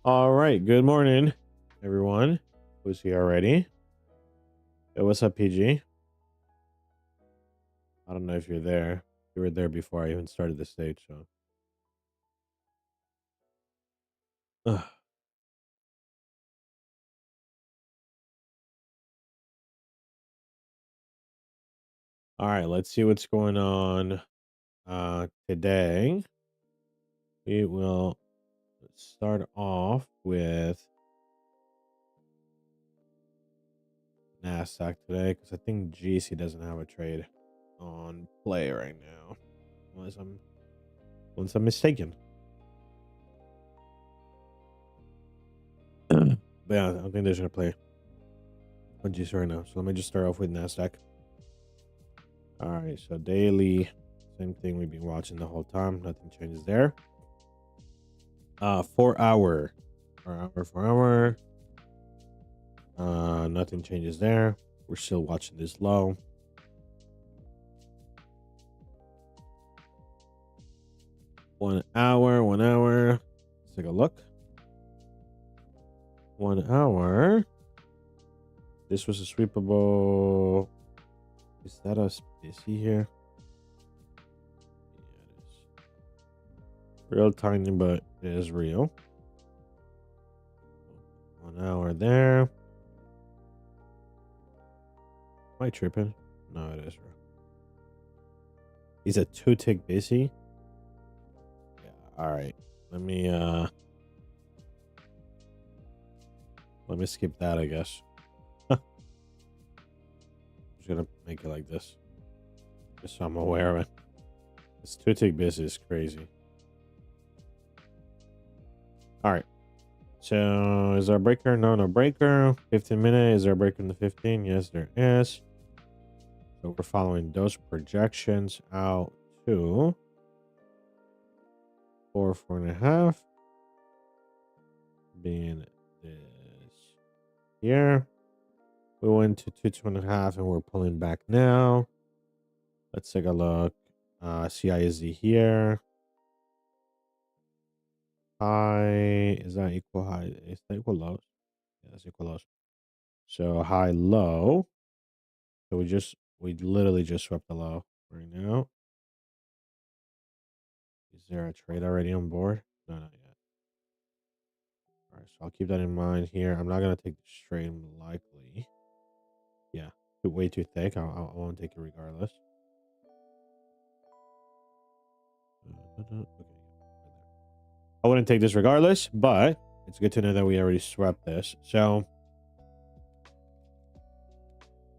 All right. Good morning, everyone. Who's here already? Hey, what's up, PG? I don't know if you're there. You were there before I even started the stage, so. Ugh. All right. Let's see what's going on today. We will start off with Nasdaq today because I think GC doesn't have a trade on play right now, unless I'm mistaken. But yeah, I don't think they're gonna play on GC right now. So let me just start off with Nasdaq. All right, so daily, same thing we've been watching the whole time. Nothing changes there. 4 hour, 4 hour. Nothing changes there. We're still watching this low. One hour. Let's take a look. 1 hour. This was a sweepable. Is that us busy here? Yeah, it is. Real tiny, but it is real. 1 hour there. Am I tripping? No, it is real. He's a 2-tick busy. Yeah, all right. Let me skip that, I guess. I'm just gonna make it like this. Just so I'm aware of it. This 2-tick busy is crazy. All right. So is there a breaker? No breaker. 15 minute. Is there a breaker in the 15? Yes, there is. So we're following those projections out to 4.5. Being this here. We went to 2.5 and we're pulling back now. Let's take a look. CISD here. High. Is that equal high? Is that equal lows? Yeah, that's equal lows. So high, low. So we literally just swept the low right now. Is there a trade already on board? No, not yet. All right, so I'll keep that in mind here. I'm not gonna take the trade likely. Yeah, way too thick. I won't take it regardless. Okay. I wouldn't take this regardless, but it's good to know that we already swept this. So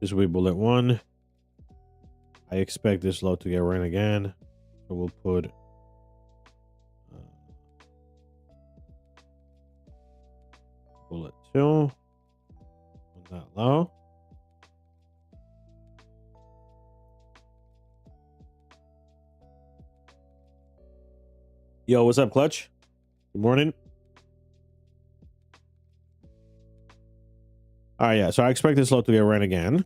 this will be bullet 1. I expect this low to get ran again. So we'll put bullet 2 on that low. Yo, what's up, Clutch? Good morning. All right, yeah. So I expect this low to get ran again.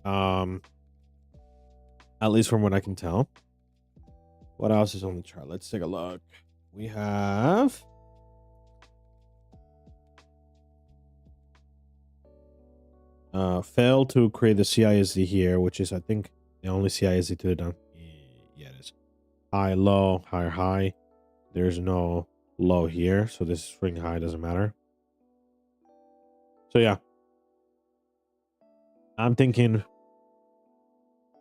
At least from what I can tell. What else is on the chart? Let's take a look. We have failed to create the CISD here, which is I think the only CISD to it done. Yeah, it is. High, low, higher, high. There's no low here, so this swing high doesn't matter. So yeah, I'm thinking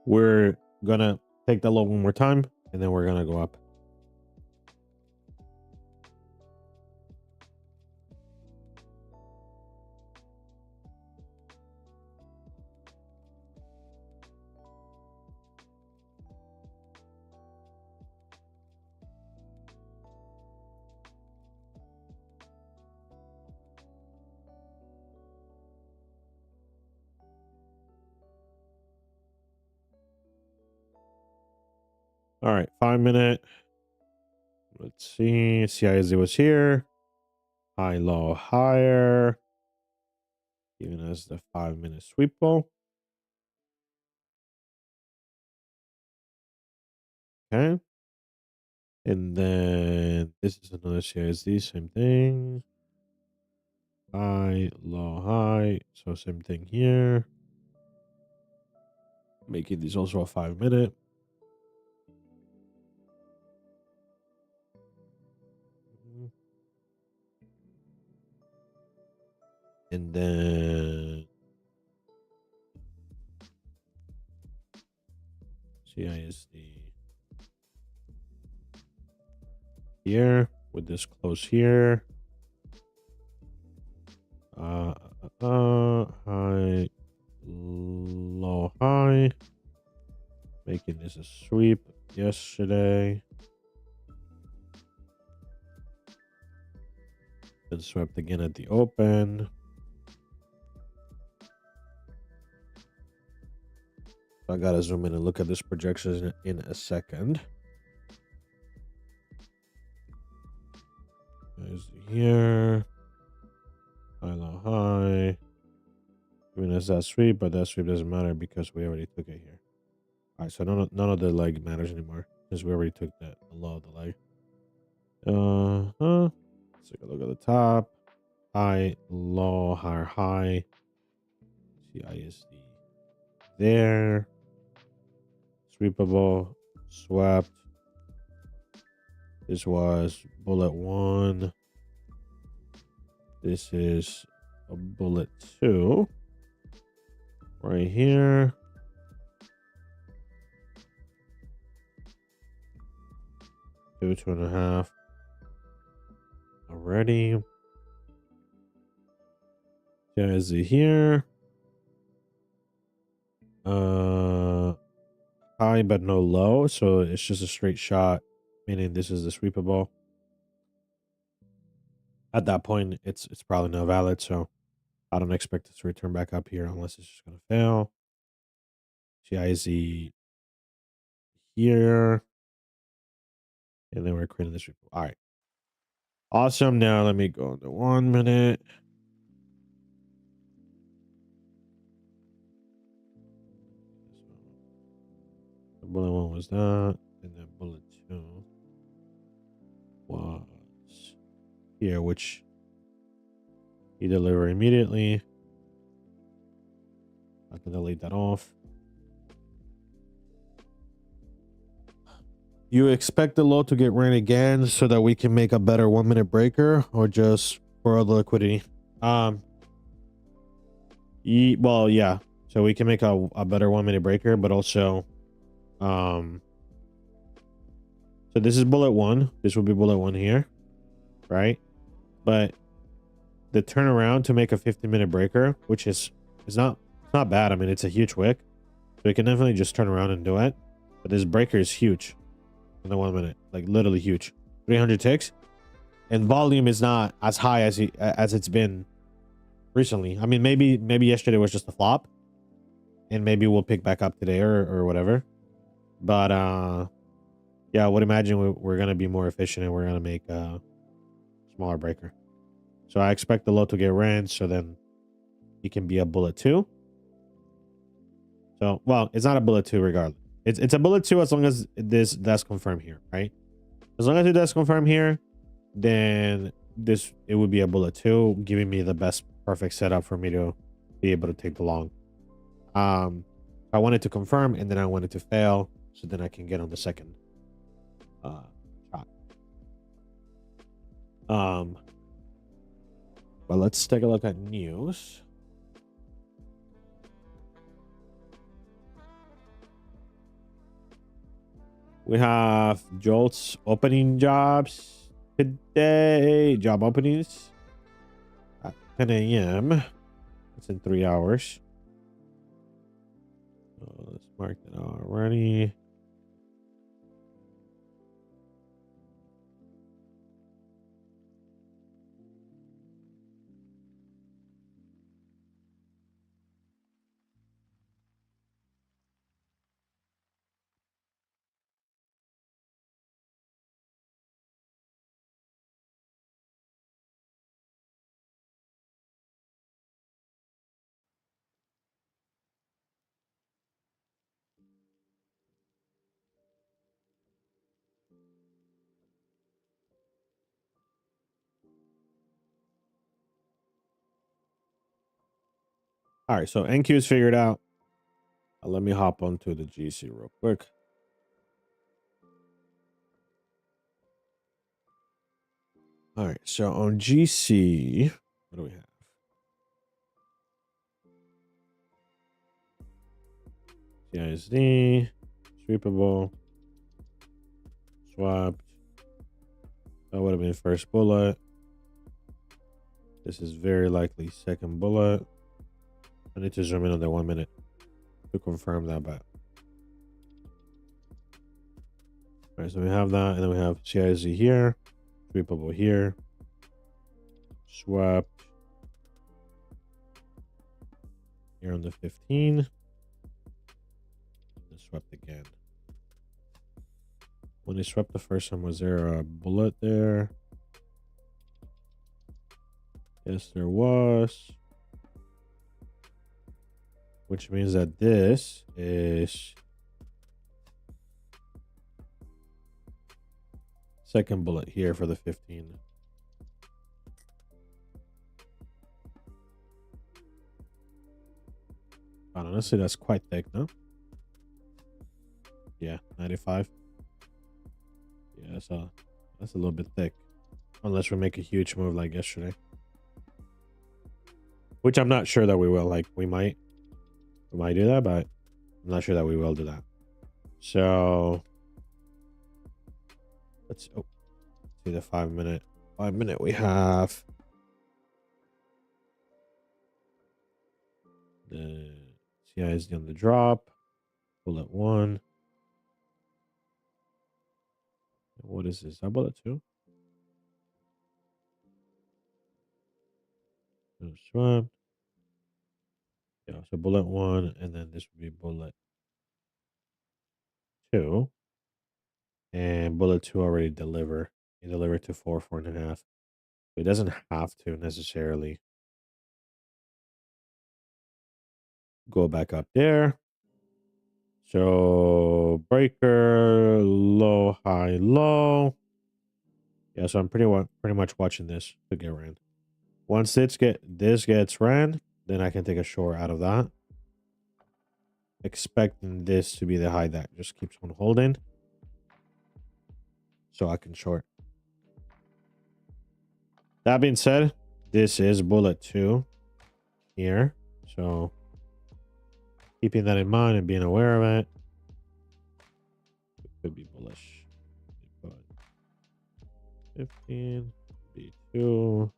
we're gonna take the low one more time, and then we're gonna go up. All right, 5 minute. Let's see. CISD was here. High, low, higher. Giving us the 5 minute sweep ball. Okay. And then this is another CISD, same thing. high, low, high. So same thing here. Making this also a 5-minute. And then CISD here with this close here. High, low, high. Making this a sweep yesterday. Then swept again at the open. I gotta zoom in and look at this projection in a second. There's here. High, low, high. Even as that sweep, but that sweep doesn't matter because we already took it here. All right, so none of the leg matters anymore because we already took the low of the leg. Let's take a look at the top. High, low, higher, high. CISD there. Sweepable, swept. This was bullet 1. This is a bullet 2. Right here. Two and a half. Already. There's here. High but no low, so it's just a straight shot, meaning this is the sweepable. At that point, it's probably not valid, so I don't expect it to return back up here unless it's just gonna fail. GIZ here, and then we're creating this sweepable. All right, awesome. Now let me go into 1 minute. The bullet 1 was that, and then bullet 2 was here, which he delivered immediately. I can delete that off. You expect the low to get ran again so that we can make a better 1 minute breaker, or just for other liquidity? Well, yeah. So we can make a better 1 minute breaker, but also, so this is bullet 1. This will be bullet 1 here, right? But the turnaround to make a 50-minute breaker, which is not bad. I mean, it's a huge wick, so we can definitely just turn around and do it. But this breaker is huge in the 1 minute, like literally huge. 300 ticks, and volume is not as high as it's been recently. I mean, maybe yesterday was just a flop, and maybe we'll pick back up today or whatever. But yeah, I would imagine we're gonna be more efficient and we're gonna make a smaller breaker. So I expect the low to get ran, so then it can be a bullet 2. So, well, it's not a bullet 2 regardless. It's a bullet 2 as long as that's confirmed here, right? As long as it does confirm here, then it would be a bullet 2, giving me the best perfect setup for me to be able to take the long. I wanted to confirm, and then I wanted to fail, so then I can get on the second shot. But let's take a look at news. We have Jolt's opening jobs today. Job openings at 10 a.m. It's in 3 hours. So let's mark that already. All right, so NQ is figured out. Let me hop onto the GC real quick. All right, so on GC, what do we have? CISD, sweepable, swapped. That would have been first bullet. This is very likely second bullet. I need to zoom in on the 1 minute to confirm that, but all right, so we have that, and then we have CISD here, sweepable here, swapped here on the 15, and swept again. When they swept the first time, was there a bullet there? Yes, there was. Which means that this is second bullet here for the 15. But honestly, that's quite thick, no? Yeah, 95. Yeah, that's a little bit thick. Unless we make a huge move like yesterday. Which I'm not sure that we will. Like, we might do that, but I'm not sure that we will do that. So let's see the 5 minute. 5 minute we have the CISD on the drop. Bullet 1. What is this? Is that bullet 2? Swap. Yeah, so bullet 1, and then this would be bullet 2. And bullet 2 already deliver. It delivered to 4.5. So it doesn't have to necessarily go back up there. So breaker, low, high, low. Yeah, so I'm pretty much watching this to get ran. Once this gets ran, then I can take a short out of that. Expecting this to be the high that just keeps on holding. So I can short. That being said, this is bullet 2 here. So keeping that in mind and being aware of it. It could be bullish. 15, B2.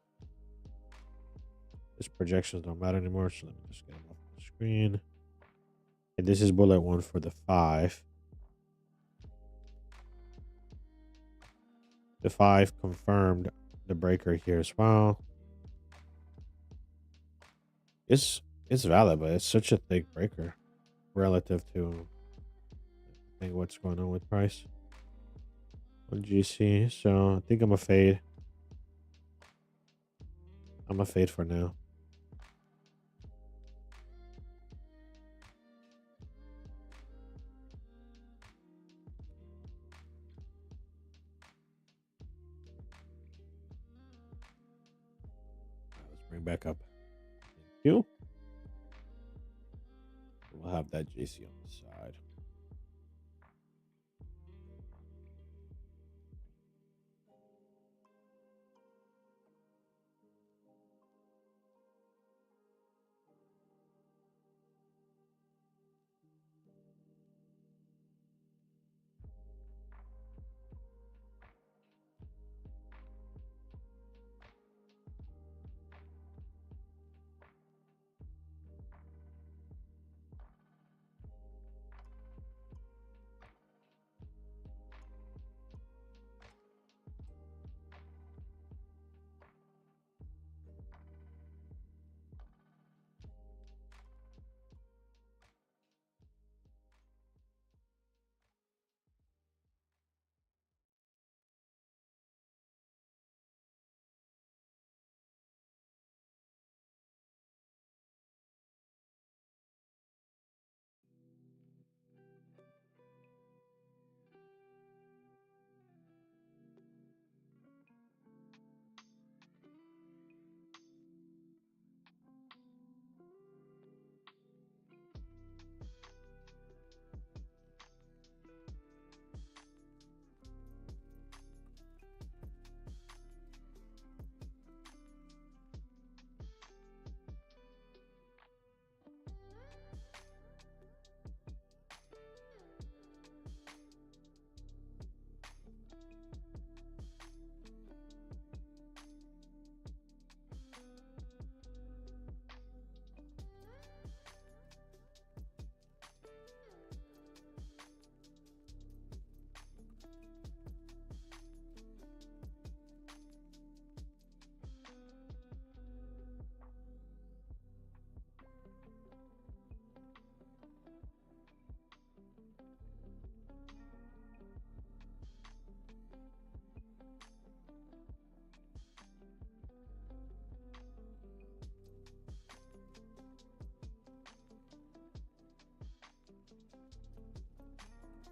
This projections don't matter anymore, so let me just get them off the screen. And this is bullet 1 for the 5. The 5 confirmed the breaker here as well. It's valid, but it's such a thick breaker relative to I think what's going on with price on GC. So I think I'm a fade. I'm a fade for now. Let's bring back up Q. We'll have that GC on the side.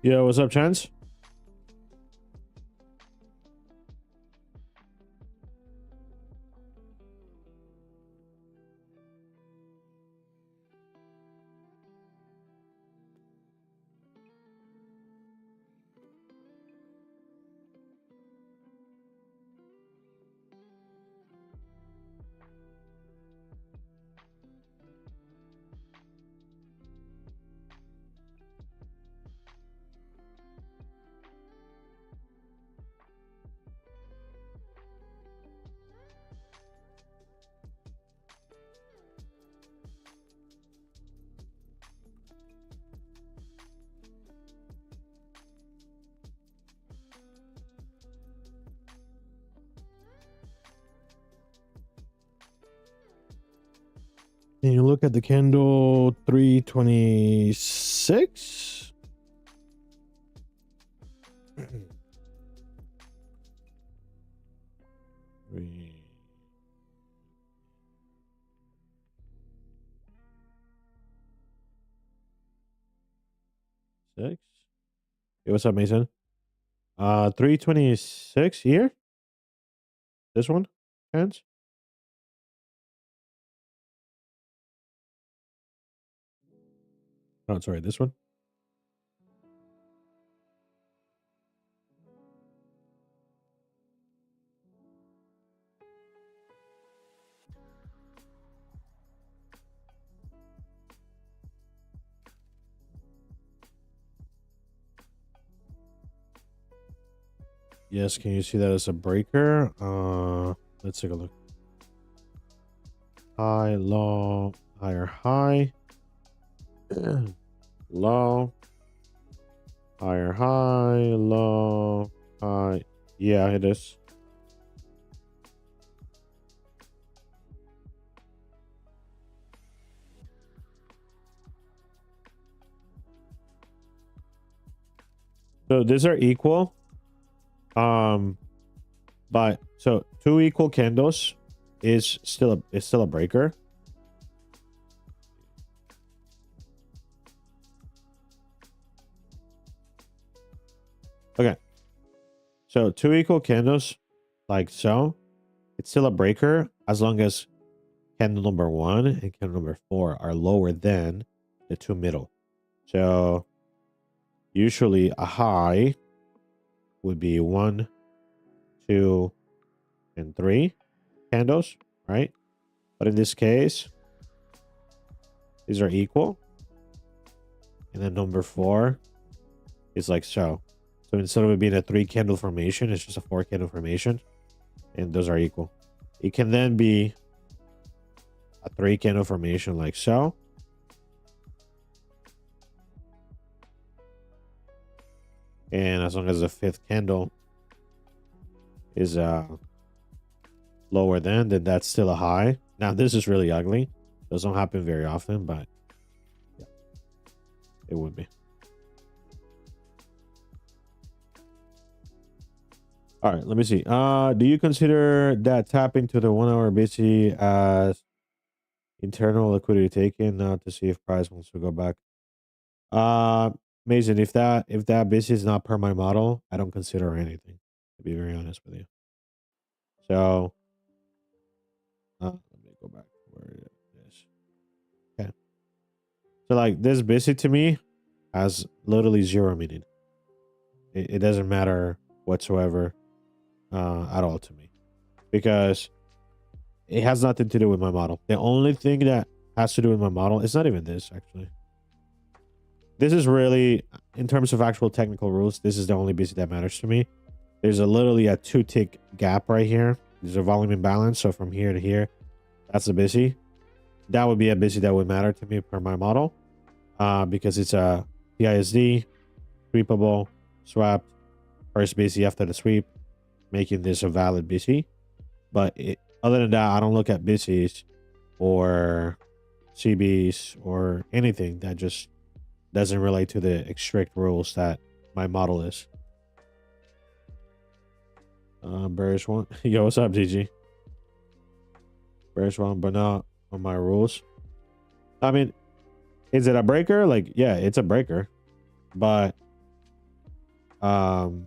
Yo, what's up, Chance? Can you look at the candle 326? Three. 6. Hey, what's up, Mason? 326 here. This one, Chance. Oh, sorry, this one. Yes, can you see that as a breaker? Let's take a look. High, low, higher, high. Low, higher, high, low, high. Yeah, it is. So these are equal. But so 2 equal candles is still a breaker. Okay. So 2 equal candles like so, it's still a breaker as long as candle number 1 and candle number 4 are lower than the 2 middle. So usually a high would be 1, 2, and 3 candles, right? But in this case, these are equal. And then number 4 is like so. So instead of it being a 3 candle formation, it's just a 4 candle formation. And those are equal. It can then be a 3 candle formation like so. And as long as the 5th candle is lower than, then that's still a high. Now this is really ugly. Doesn't happen very often, but yeah, it would be. All right, let me see. Do you consider that tapping to the 1 hour BC as internal liquidity taken now to see if price wants to go back? Mason, if that BC is not per my model, I don't consider anything, to be very honest with you. So let me go back to where it is. Okay. So like this BC to me has literally 0 meaning. It doesn't matter whatsoever at all to me, because it has nothing to do with my model. The only thing that has to do with my model is not even this, actually. This is really, in terms of actual technical rules, this is the only BC that matters to me. There's literally a 2 tick gap right here. There's a volume imbalance. So from here to here, that's a BC. That would be a BC that would matter to me per my model, because it's a PISD, sweepable, swapped, first BC after the sweep, making this a valid BC. But other than that, I don't look at BCs or CBs or anything that just doesn't relate to the strict rules that my model is. Bearish one. Yo, what's up, GG? Bearish one, but not on my rules. I mean, is it a breaker? Like, yeah, it's a breaker, but Um,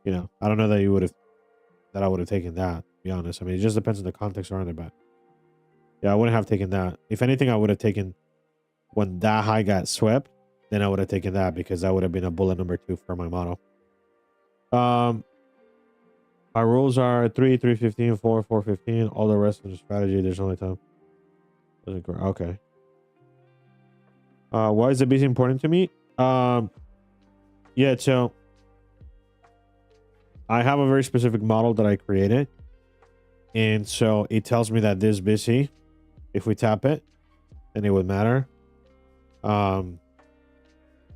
you know, I don't know that I would have taken that, to be honest. I mean, it just depends on the context around it, but yeah, I wouldn't have taken that. If anything, I would have taken when that high got swept, then I would have taken that because that would have been a bullet number 2 for my model. My rules are 3, 315, 4, 415. All the rest of the strategy, there's only time. Okay. Why is the BC important to me? Yeah, so I have a very specific model that I created. And so it tells me that this BC, if we tap it, then it would matter.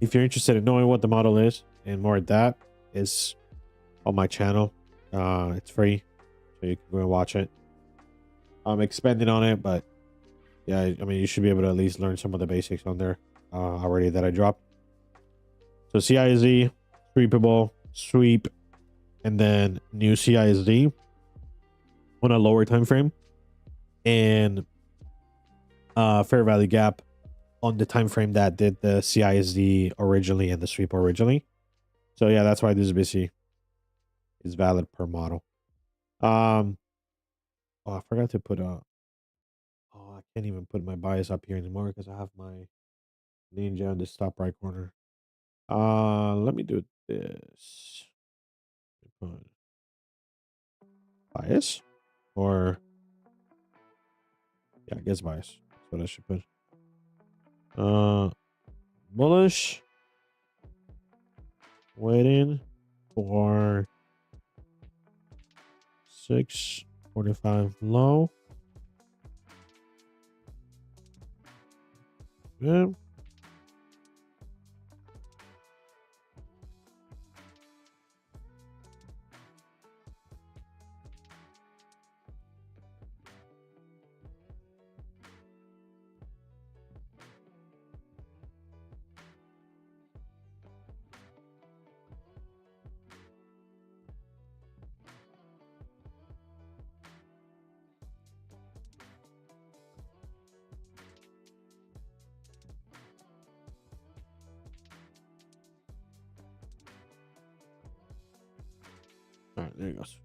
If you're interested in knowing what the model is and more of that is on my channel. It's free, so you can go and watch it. I'm expanding on it, but yeah, I mean, you should be able to at least learn some of the basics on there already that I dropped. So CISD, sweepable, sweep, and then new CISD on a lower time frame, and fair value gap on the time frame that did the CISD originally and the sweep originally. So yeah, that's why this BC is valid per model. Oh, I forgot to put oh, I can't even put my bias up here anymore because I have my ninja in the top right corner. Let me do this. Bias or yeah, I guess bias. That's what I should put. Bullish. Waiting for 645 low. Yeah. All right, there it goes.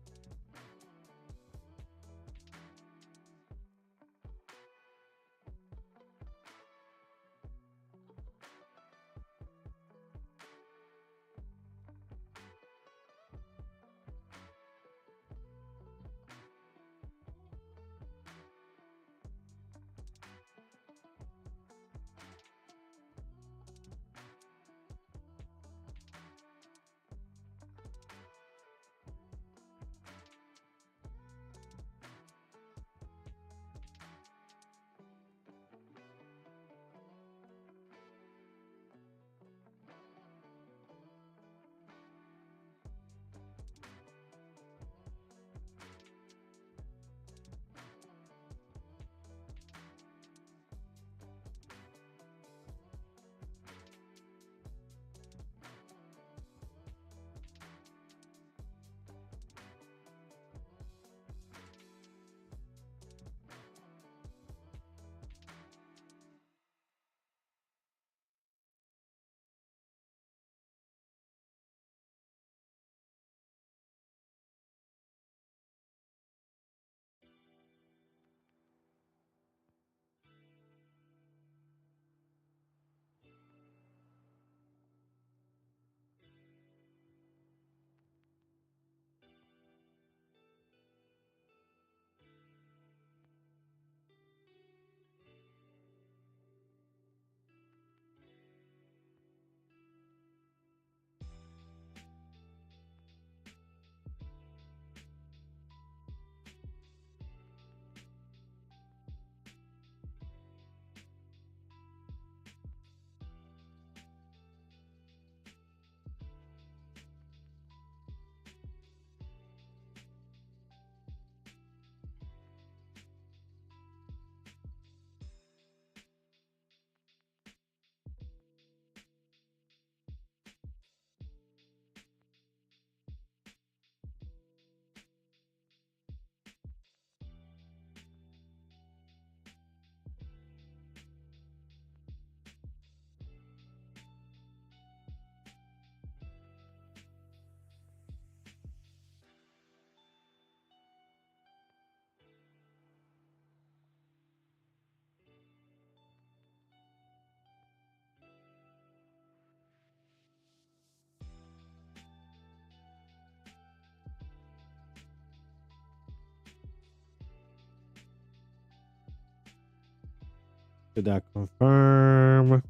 Did that confirm?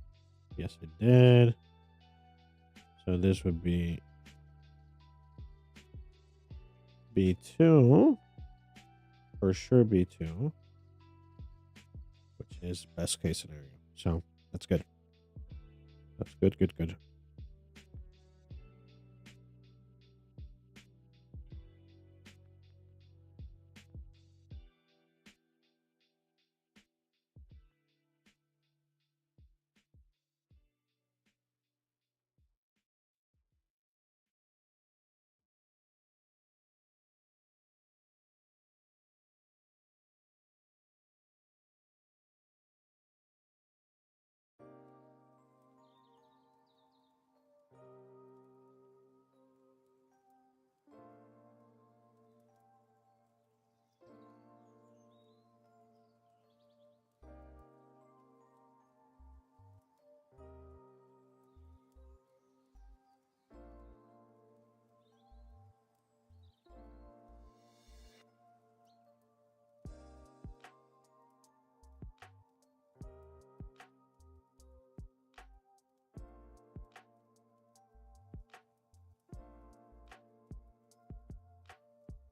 Yes, it did. So this would be B2. For sure B2. Which is best case scenario. So that's good. That's good, good, good.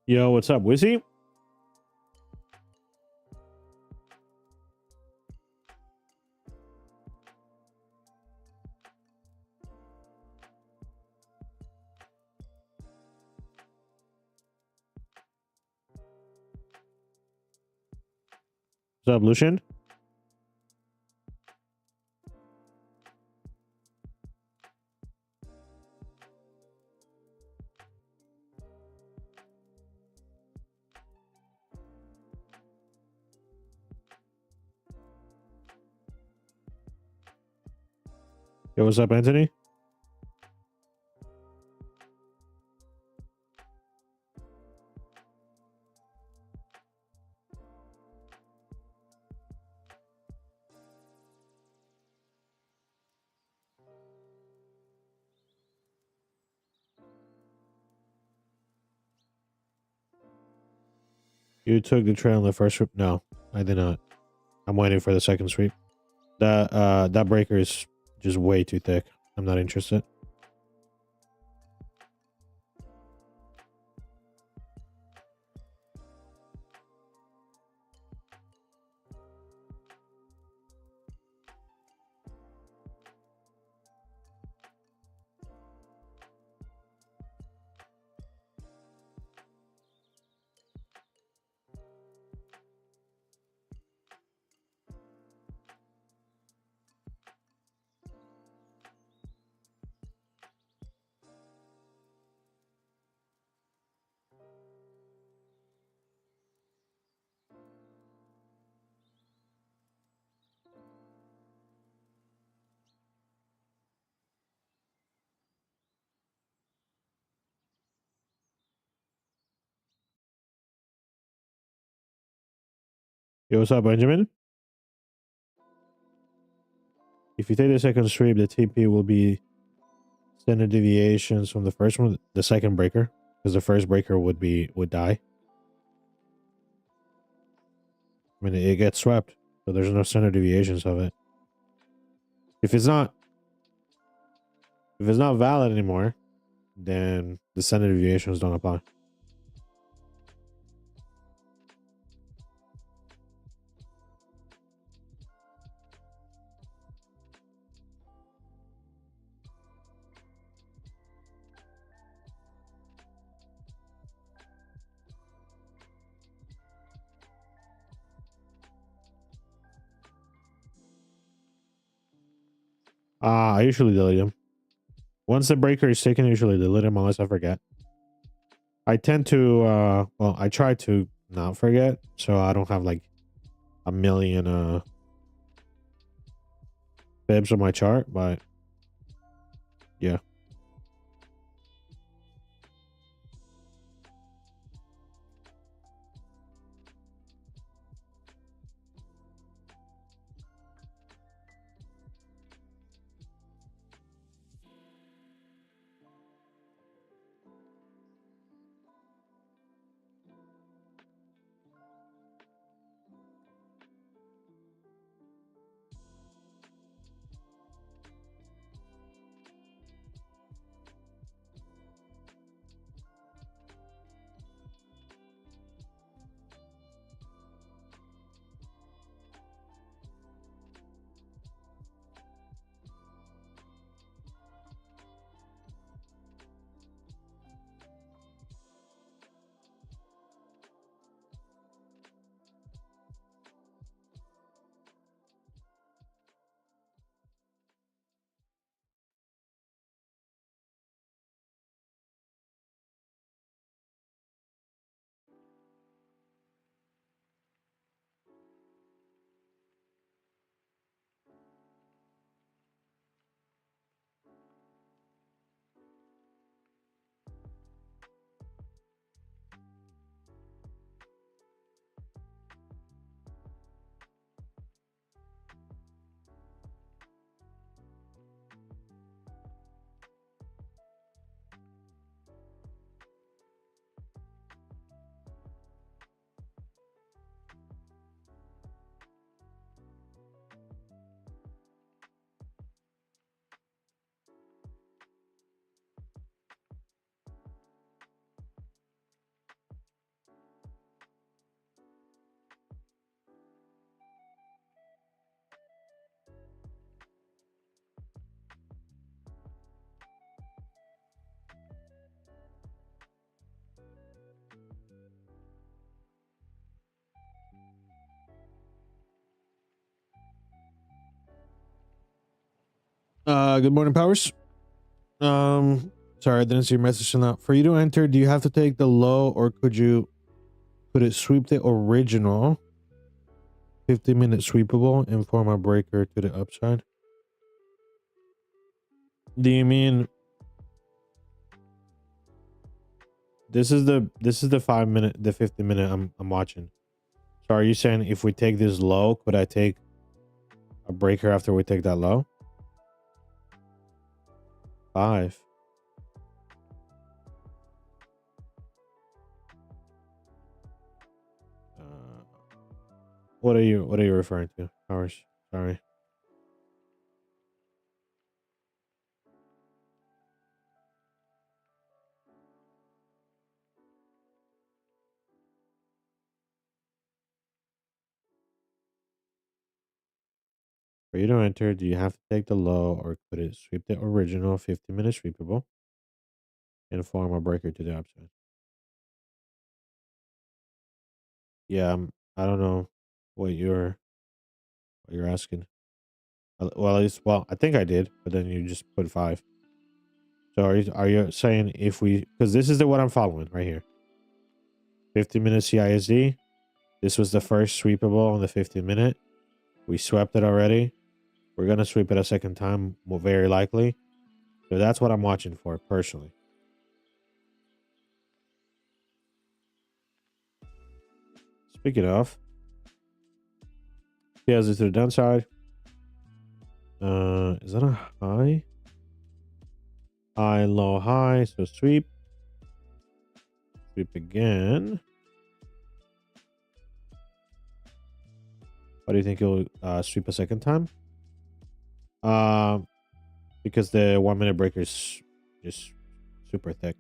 Yo, what's up, Wizzy? What's up, Lucian? Yo, what's up, Anthony? You took the trail in the first sweep? No, I did not. I'm waiting for the second sweep. That breaker is just way too thick. I'm not interested. Yo, what's up, Benjamin? If you take the second sweep, the TP will be standard deviations from the first one, the second breaker, because the first breaker would die. I mean, it gets swept, so there's no standard deviations of it. If it's not valid anymore, then the standard deviations don't apply. I usually delete them. Once the breaker is taken, I usually delete them unless I forget. I tend to, well, I try to not forget, so I don't have like a million fibs on my chart, but yeah. Good morning, Powers. Sorry, I didn't see your message now. For you to enter, do you have to take the low, or could it sweep the original 50-minute sweepable and form a breaker to the upside? Do you mean this is the 5-minute, the 50-minute I'm watching? So are you saying if we take this low, could I take a breaker after we take that low? 5. What are you referring to, Powers? Sorry. For you to enter, do you have to take the low, or could it sweep the original 50-minute sweepable and form a breaker to the upside? Yeah, I don't know what you're asking. Well, at least, well, I think I did, but then you just put 5. So are you saying if we, because this is the what I'm following right here, 50-minute CISD. This was the first sweepable on the 50-minute. We swept it already. We're gonna sweep it a second time, very likely. So that's what I'm watching for personally. Speaking of, CISD to the downside. Is that a high? High, low, high. So sweep. Sweep again. Why do you think it'll sweep a second time? Because the 1-minute breaker is just super thick.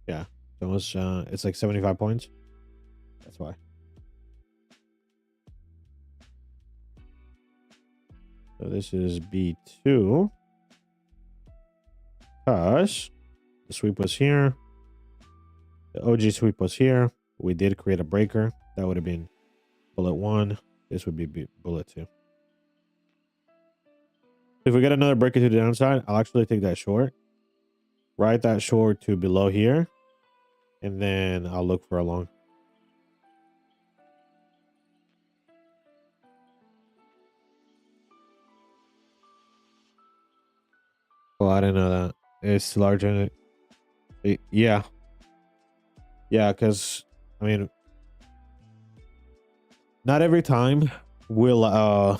Yeah. So it's like 75 points. That's why. So this is B2. Because the sweep was here. The OG sweep was here. We did create a breaker. That would have been bullet 1. This would be bullet 2. If we get another breaker to the downside, I'll actually take that short. Ride that short to below here. And then I'll look for a long. Oh, I didn't know that. It's larger than it. Yeah. Yeah, because, I mean, not every time will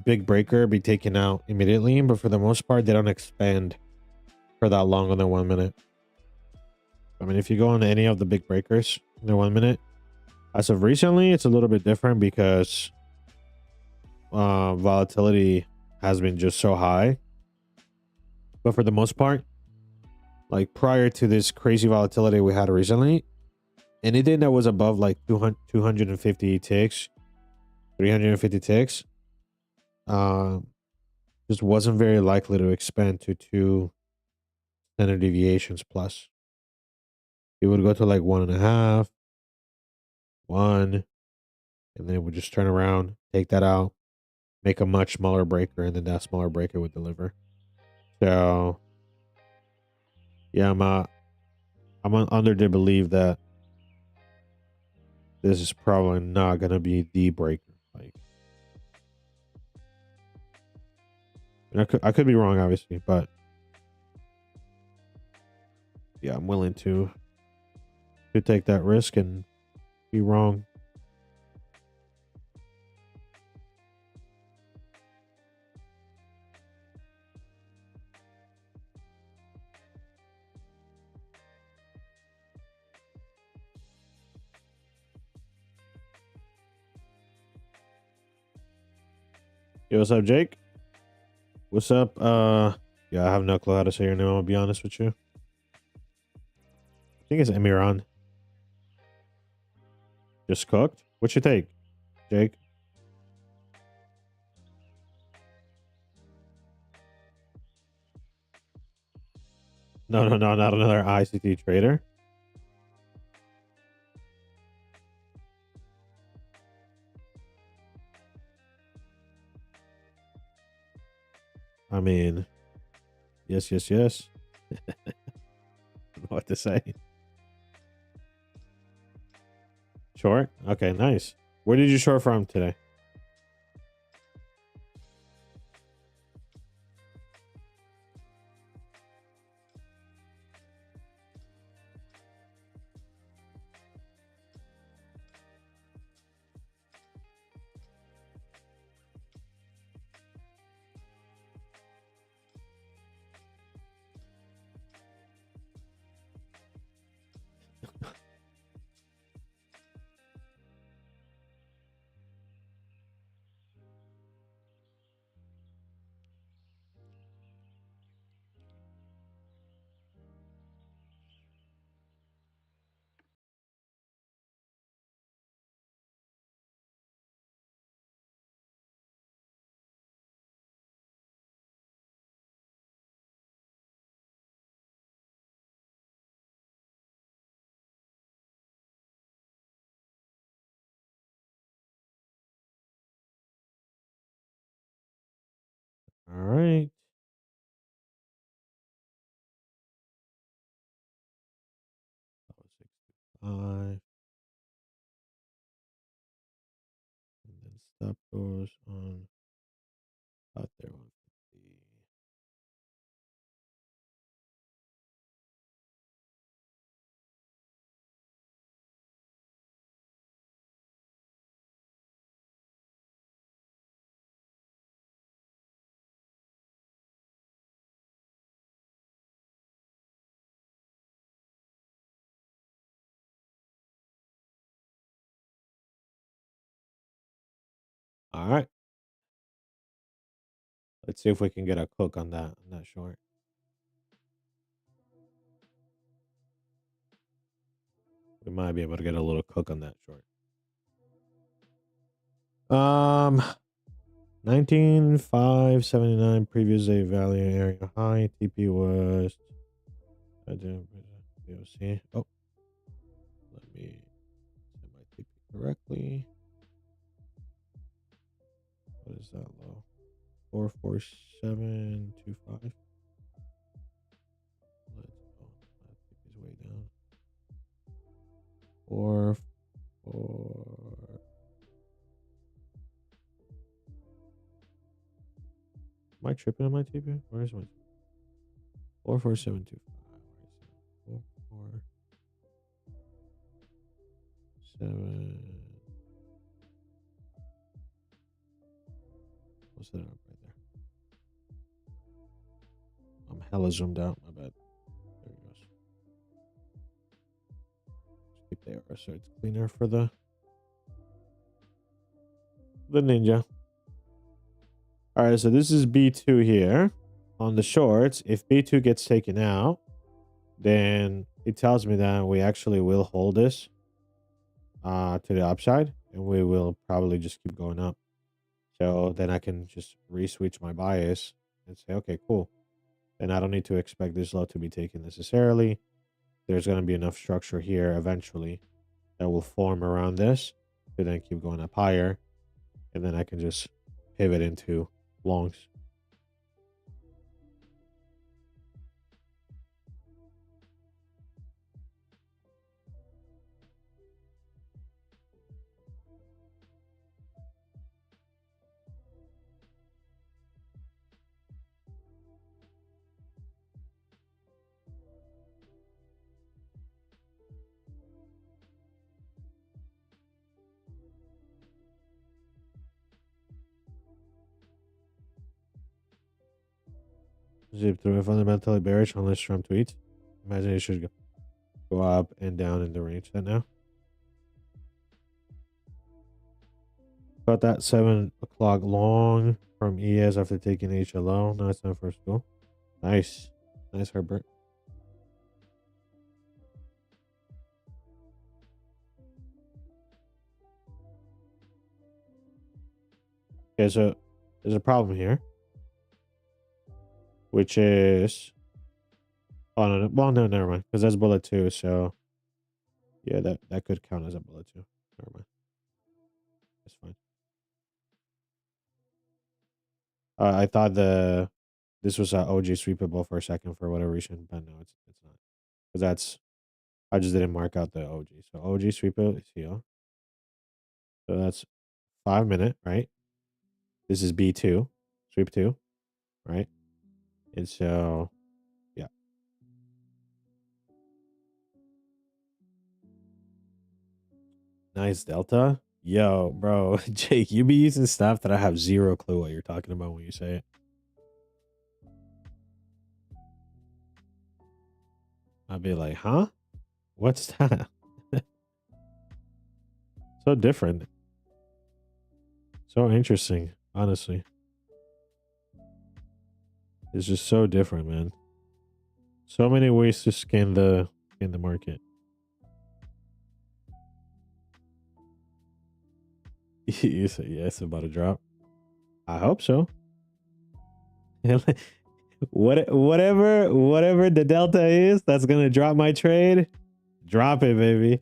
big breaker be taken out immediately, but for the most part, they don't expand for that long on their 1 minute. I mean, if you go on any of the big breakers in their 1 minute, as of recently, it's a little bit different because volatility has been just so high. But for the most part, like prior to this crazy volatility we had recently, anything that was above like 250 ticks, 350 ticks, just wasn't very likely to expand to 2 standard deviations plus. It would go to like 1.5, 1, and then it would just turn around, take that out, make a much smaller breaker, and then that smaller breaker would deliver. So yeah, I'm under the belief that this is probably not gonna be the breaker. Like, and I could be wrong, obviously, but yeah, I'm willing to take that risk and be wrong. Yo, what's up, Jake? What's up? Yeah, I have no clue how to say your name, I'll be honest with you. I think it's Emiran. Just cooked? What you take, Jake? No, not another ICT trader. I mean, yes, yes, yes. I don't know what to say. Short? Okay, nice. Where did you short from today? All right. Five. And then stop goes on out there. 150. All right. Let's see if we can get a cook on that. I'm not sure. We might be able to get a little cook on that short. 19,579 previous day value area high. TP was. I didn't. POC. Oh, let me set my TP correctly. What is that low? 44725. Let's go. My TP is way down. 4 4. Am I tripping on my TP? Where is my 44725? 447. We'll set it up right there. I'm hella zoomed out. My bad. There it goes. Keep the arrow so it's cleaner for the ninja. All right, so this is B2 here. On the shorts, if B2 gets taken out, then it tells me that we actually will hold this to the upside, and we will probably just keep going up. So then I can just re-switch my bias and say, okay, cool. Then I don't need to expect this low to be taken necessarily. There's going to be enough structure here eventually that will form around this to then keep going up higher. And then I can just pivot into longs. Zip through a fundamentally bearish unless Trump tweets. Imagine it should go up and down in the range that now. Got that 7 o'clock long from ES after taking HLO. Now it's time for school. Nice. Nice, Herbert. Okay, so there's a problem here, which is. Oh, no, well, no, never mind. Because that's bullet 2, so. Yeah, that could count as a bullet 2. Never mind. That's fine. I thought the this was a OG sweepable for a second for whatever reason, but no, it's not. Because that's, I just didn't mark out the OG. So OG sweepable is here. So that's 5 minute, right? This is B2, sweep 2, right? And so, yeah. Nice delta. Yo, bro, Jake, you be using stuff that I have zero clue what you're talking about when you say it. I'll be like, huh? What's that? So different. So interesting, honestly. It's just so different, man. So many ways to scan the market. You say yes about a drop. I hope so. Whatever the delta is that's gonna drop my trade, drop it, baby.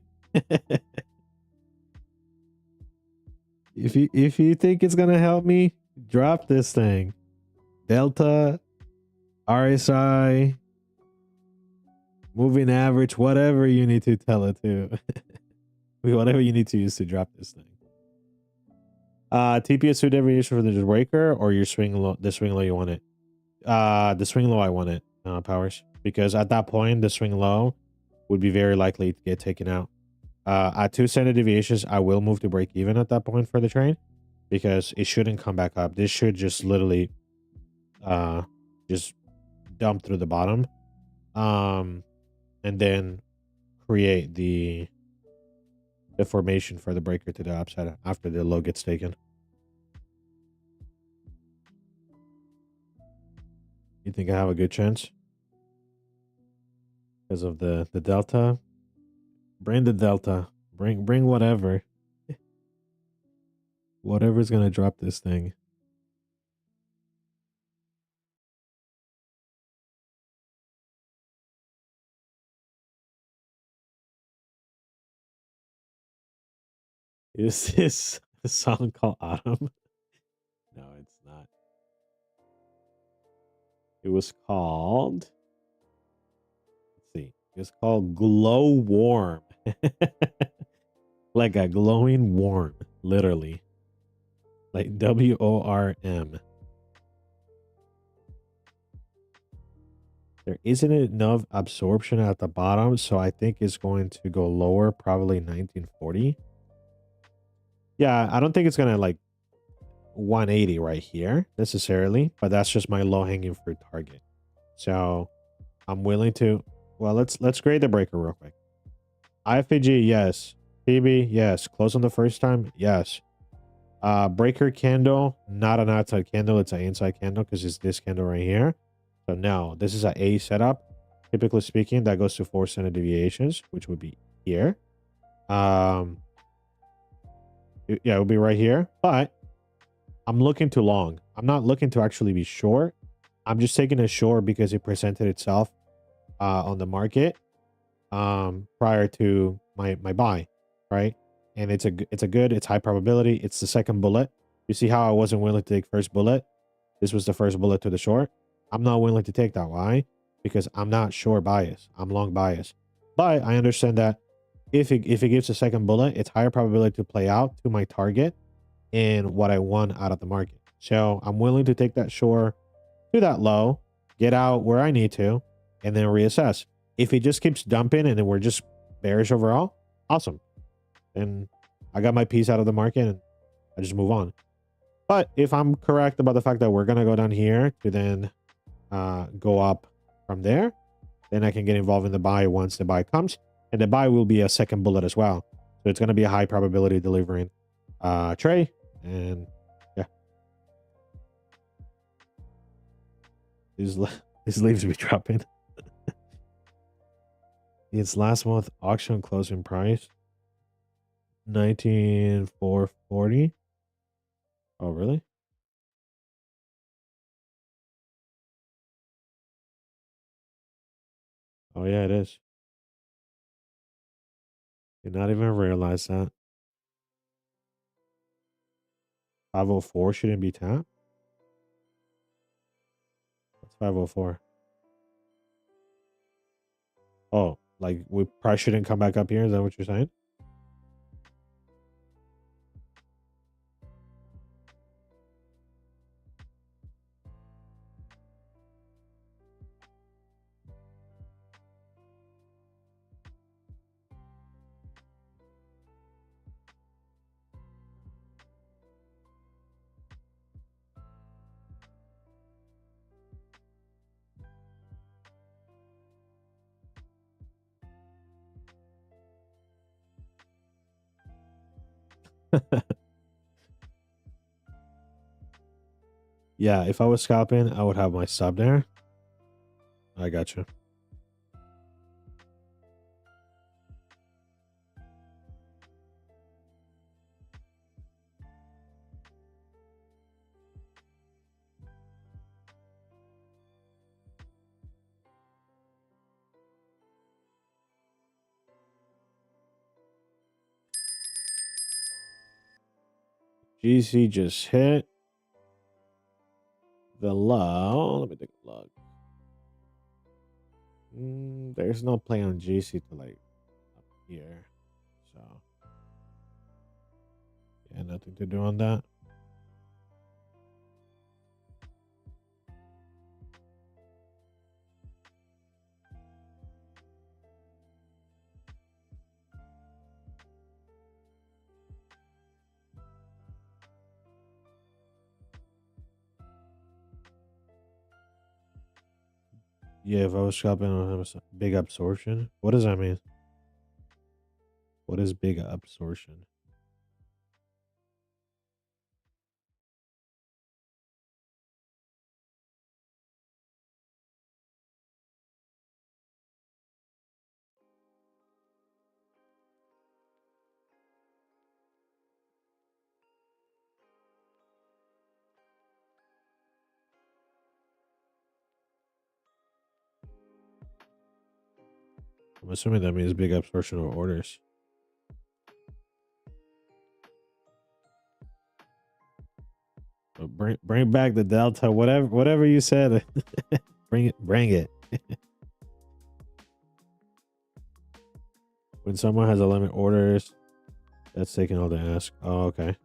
If you think it's gonna help me, drop this thing. Delta, RSI, moving average, whatever you need to tell it to. Whatever you need to use to drop this thing. TPS2 deviation for the breaker or your swing low, the swing low you want it. The swing low I want it, Powers. Because at that point, the swing low would be very likely to get taken out. At 2 standard deviations, I will move to break even at that point for the trade. Because it shouldn't come back up. This should just literally just dump through the bottom. And then create the formation for the breaker to the upside after the low gets taken. You think I have a good chance? Because of the delta? Bring the delta. Bring whatever. Whatever's gonna drop this thing. Is this a song called Autumn? No, it's not. It was called, let's see. It's called Glow Warm. Like a glowing worm, literally. Like WORM. There isn't enough absorption at the bottom, so I think it's going to go lower, probably 1940. Yeah, I don't think it's gonna like 180 right here necessarily, but that's just my low-hanging fruit target. So I'm willing to, well, let's grade the breaker real quick. IFVG, yes. PB, yes. Close on the first time, yes. Breaker candle, not an outside candle, it's an inside candle because it's this candle right here. So no, this is an A setup. Typically speaking, that goes to 4 standard deviations, which would be here. Yeah, it would be right here, but I'm looking too long. I'm not looking to actually be short. I'm just taking a short because it presented itself on the market prior to my buy, right? And it's high probability. It's the second bullet. You see how I wasn't willing to take first bullet? This was the first bullet to the short. I'm not willing to take that. Why? Because I'm not short bias. I'm long bias. But I understand that if it gives a second bullet, it's higher probability to play out to my target and what I want out of the market. So I'm willing to take that short to that low, get out where I need to, and then reassess. If it just keeps dumping and then we're just bearish overall, awesome. And I got my piece out of the market and I just move on. But if I'm correct about the fact that we're going to go down here to then go up from there, then I can get involved in the buy once the buy comes. And the buy will be a second bullet as well. So it's going to be a high probability delivering trade. And yeah. These leaves be dropping. Its last month auction closing price 19,440. Oh, really? Oh, yeah, it is. Did not even realize that. 504 shouldn't be tapped. 504. Oh, like we probably shouldn't come back up here. Is that what you're saying? Yeah, if I was scalping, I would have my sub there. I got you. GC just hit the low. Let me take a look. There's no play on GC to like up here. So yeah, nothing to do on that. Yeah, if I was scalping, I would have a big absorption. What does that mean? What is big absorption? I'm assuming that means big absorption of orders. But bring back the delta, whatever you said. bring it. When someone has a limit orders, that's taking all the ask. Oh, okay.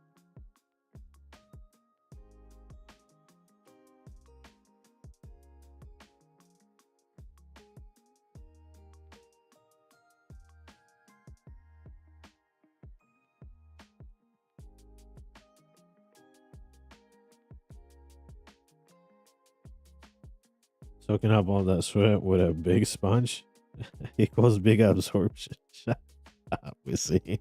Soaking up all that sweat with a big sponge equals big absorption. Shut up, we see.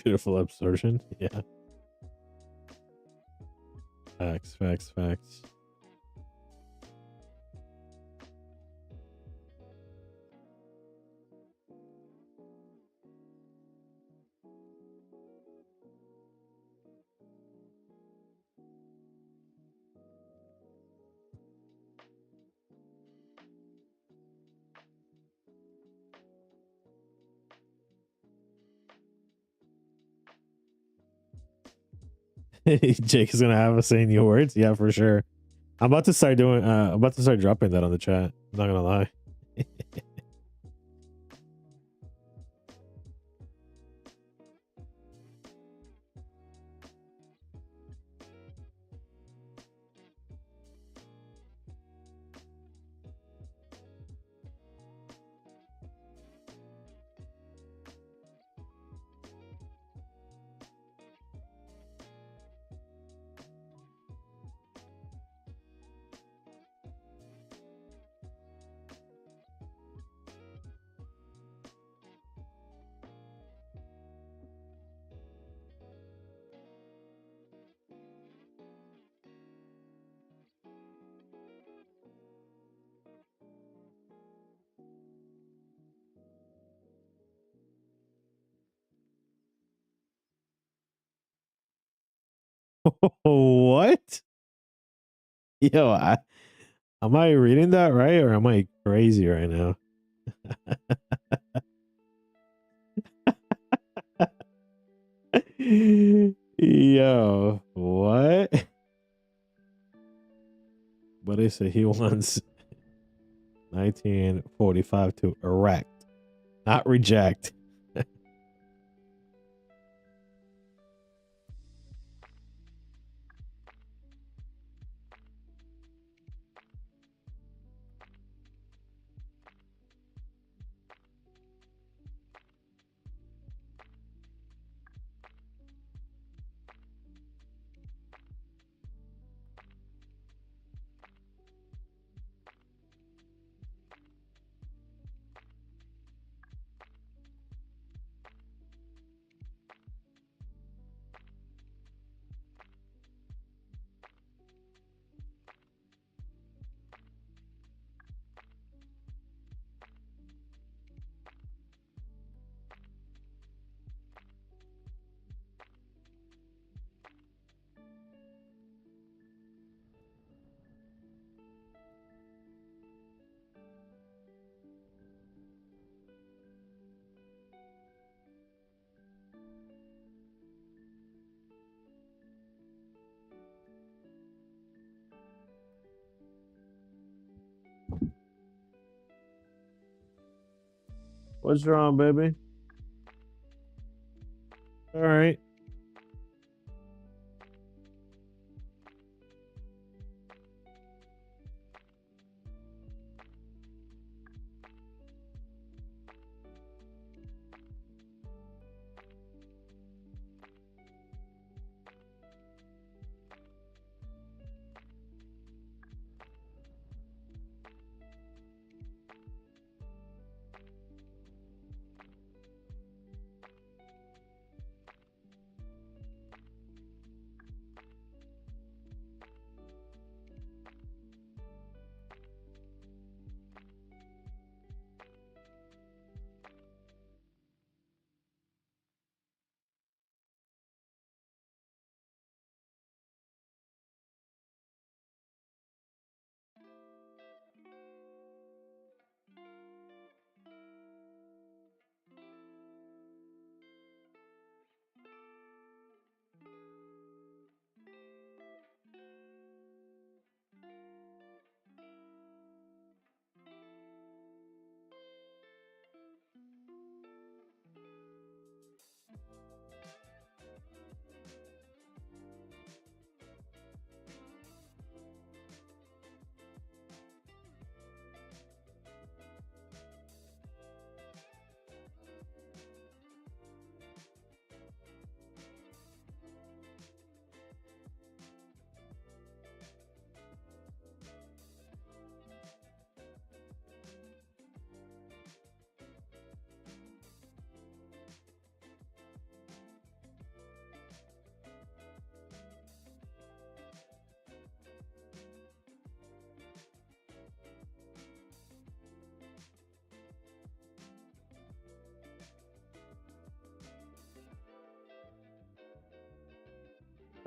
Beautiful absorption. Yeah. Facts, facts, facts. Jake is gonna have us saying new words. Yeah, for sure. I'm about to start doing. I'm about to start dropping that on the chat. I'm not gonna lie. What? Yo, am I reading that right, or am I crazy right now? Yo, what? But they say he wants 1945 to erect, not reject. What's wrong, baby? All right.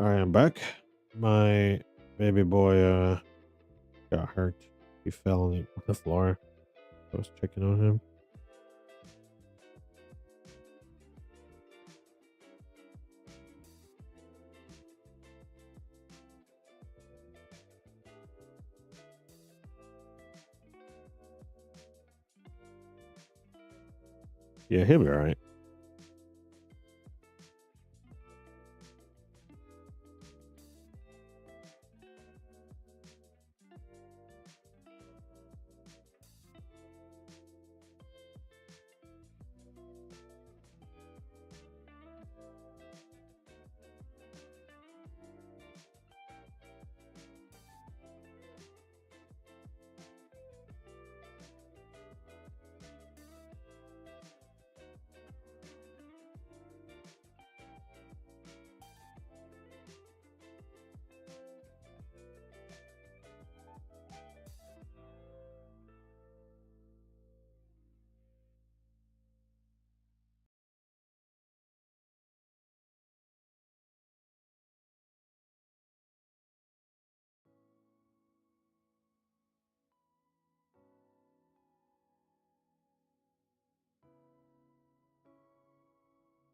All right, I'm back. My baby boy got hurt. He fell on the floor. I was checking on him. Yeah, he'll be all right.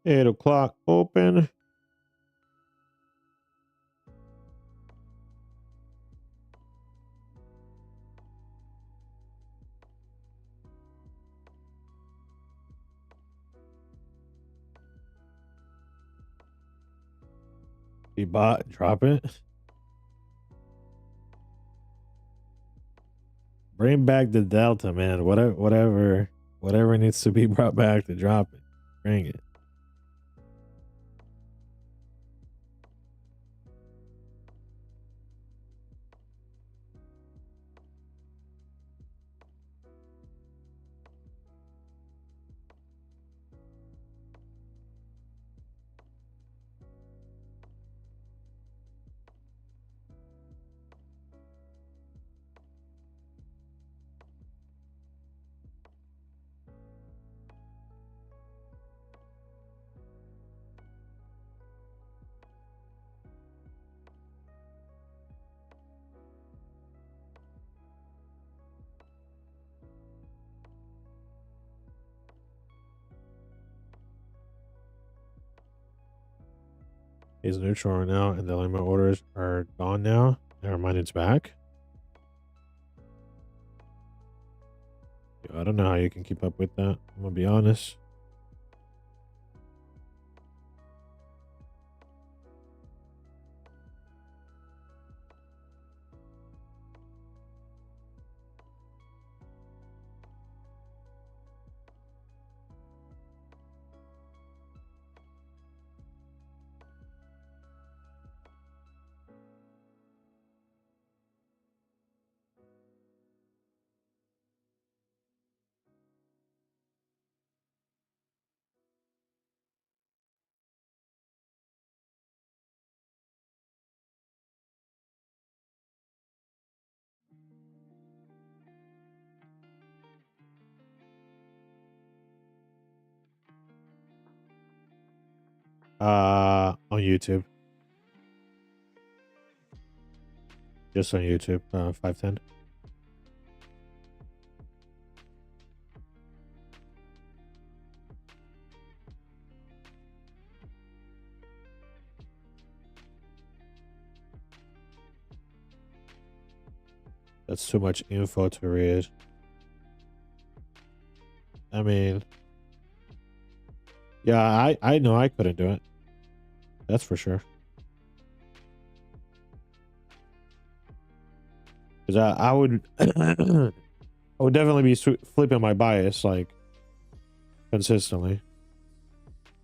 Eight o'clock open. He bought. Drop it. Bring back the Delta, man. Whatever needs to be brought back to drop it. Bring it. He's neutral right now, and the limit orders are gone now. Never mind, it's back. Yo, I don't know how you can keep up with that. I'm gonna be honest. On YouTube. Just on YouTube. 510. That's too much info to read. I mean, yeah, I know I couldn't do it. That's for sure. Because I would I would definitely be flipping my bias like consistently,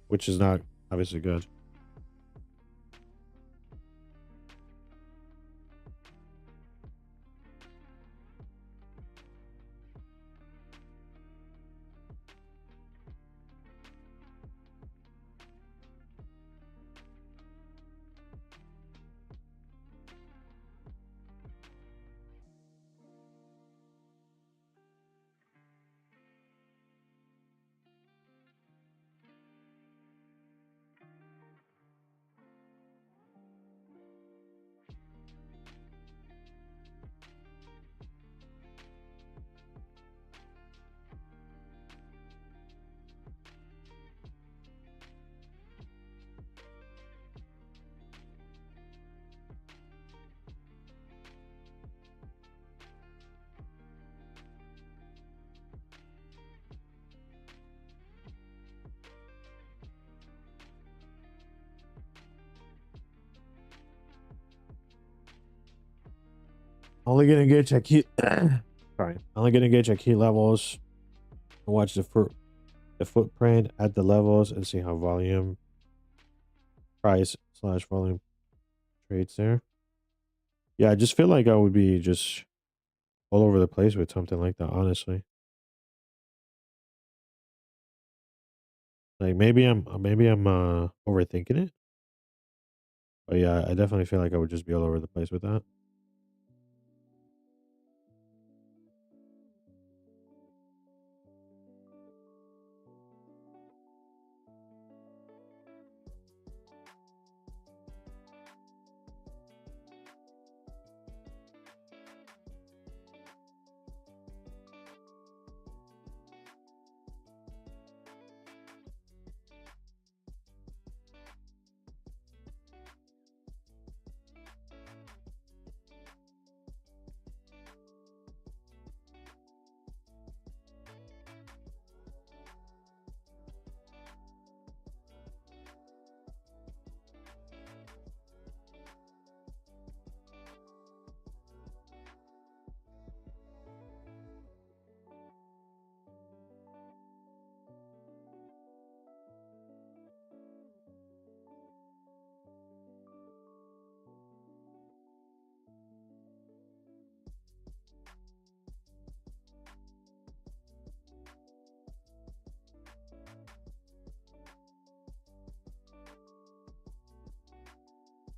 which is not obviously good. Only gonna gauge at key. Sorry, only gonna gauge at key levels. Watch the footprint at the levels and see how volume, price slash volume trades there. Yeah, I just feel like I would be just all over the place with something like that. Honestly, like maybe I'm overthinking it. But yeah, I definitely feel like I would just be all over the place with that.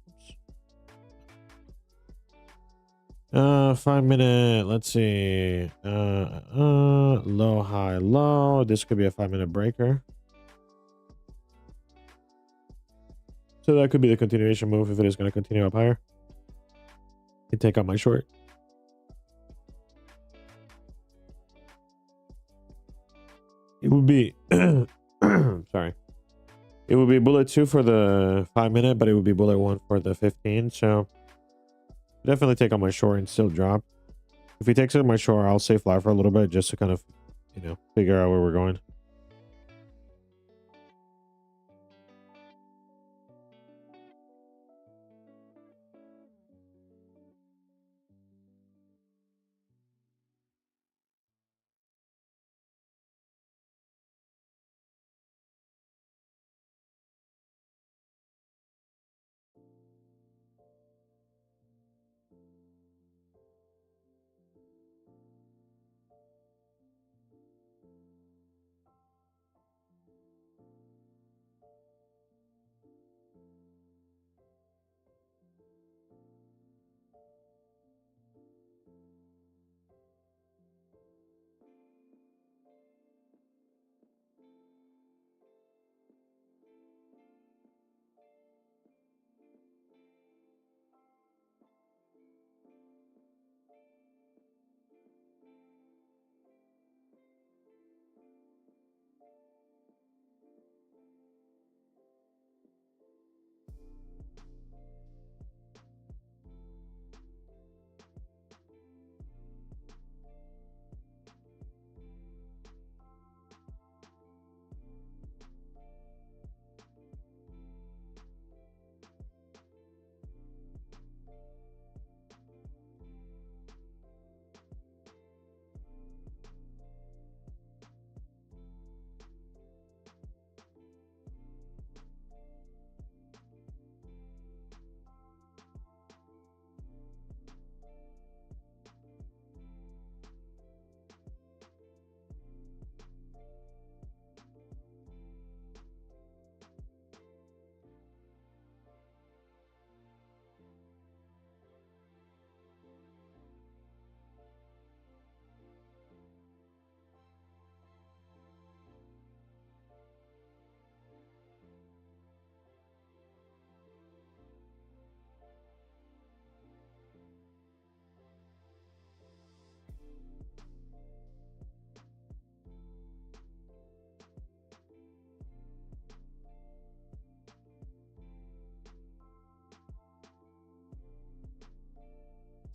Oops. 5 minute. Let's see. Low, high, low. This could be a 5 minute breaker. So that could be the continuation move if it is going to continue up higher. I take out my short. It would be sorry. It would be bullet 2 for the 5 minute, but it would be bullet 1 for the 15. So definitely take out my short and still drop. If he takes out my short, I'll stay fly for a little bit just to kind of, figure out where we're going.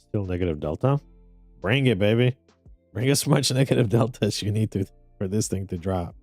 Still negative delta. Bring it, baby. Bring as much negative delta as you need to for this thing to drop.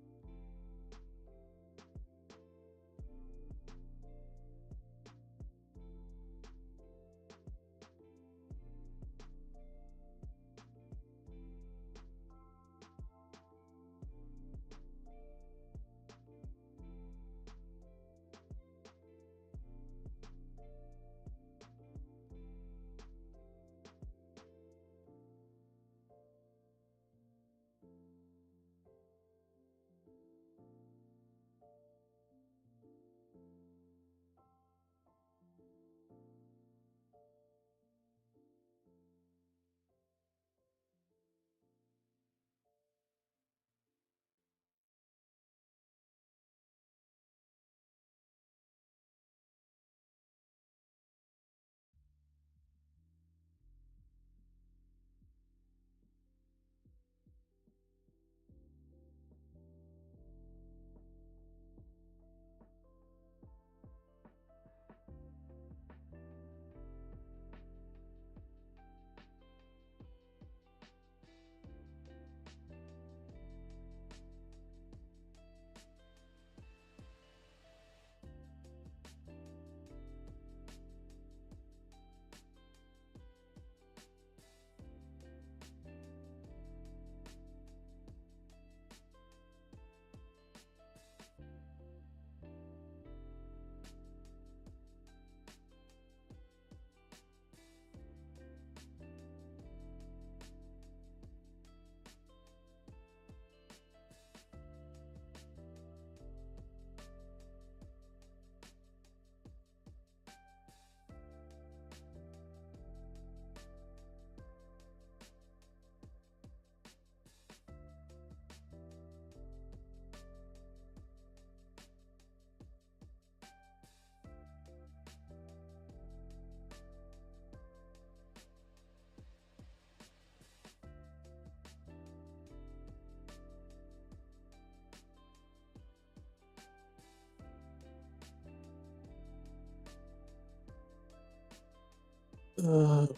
Let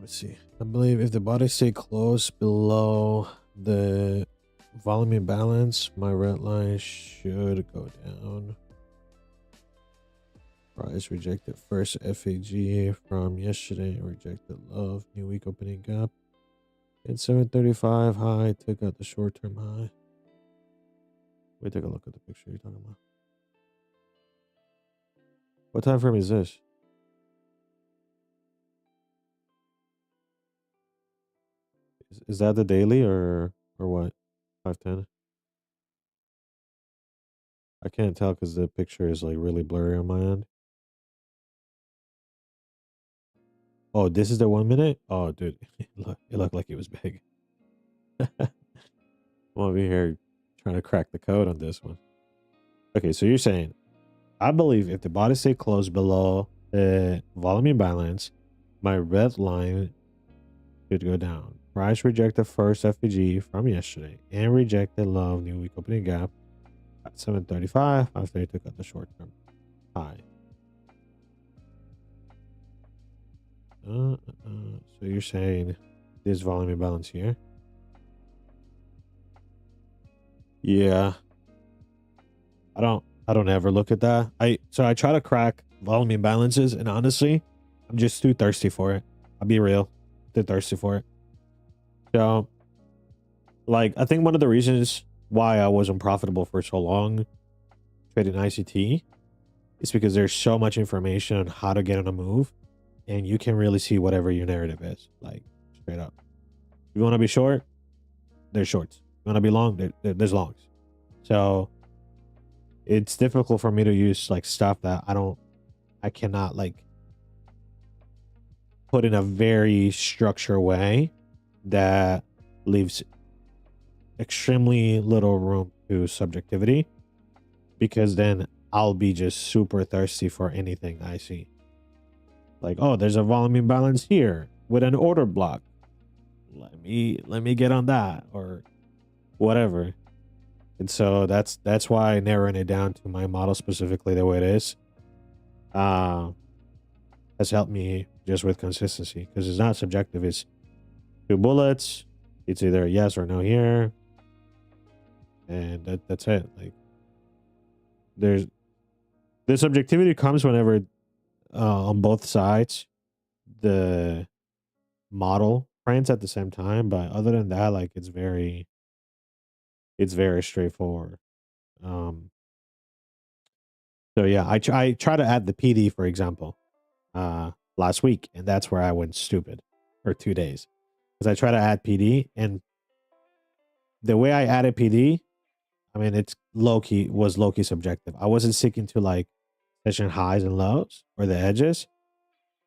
me see. I believe if the body stay close below the volume imbalance, my red line should go down. Price rejected first FVG from yesterday. Rejected love. New week opening gap. And 735 high. Took out the short-term high. Wait, take a look at the picture you're talking about. What time frame is this? Is that the daily or what? 510? I can't tell because the picture is like really blurry on my end. Oh, this is the 1 minute? Oh, dude, it looked like it was big. I'm over here trying to crack the code on this one. Okay, so you're saying, I believe if the body stay close below the volume imbalance, my red line should go down. Price rejected first FVG from yesterday and rejected low new week opening gap at 735 after they took out the short term high. So you're saying this volume imbalance here? Yeah. I don't ever look at that. I try to crack volume imbalances, and honestly, I'm just too thirsty for it. I'll be real. Too thirsty for it. So like I think one of the reasons why I wasn't profitable for so long trading ICT is because there's so much information on how to get on a move, and you can really see whatever your narrative is, like straight up. If you want to be short, there's shorts. You want to be long, there's longs. So it's difficult for me to use like stuff that I cannot like put in a very structured way that leaves extremely little room to subjectivity, because then I'll be just super thirsty for anything I see. Like, oh, there's a volume imbalance here with an order block. Let me get on that or whatever. And so that's why narrowing it down to my model specifically the way it is has helped me just with consistency, because it's not subjective. It's 2 bullets. It's either a yes or no here, and that's it. Like there's the subjectivity comes whenever on both sides the model prints at the same time, but other than that, like it's very straightforward. So yeah, I try to add the PD, for example, last week, and that's where I went stupid for 2 days, because I try to add PD, and the way I added PD, I mean, it's low key subjective. I wasn't sticking to like session highs and lows or the edges.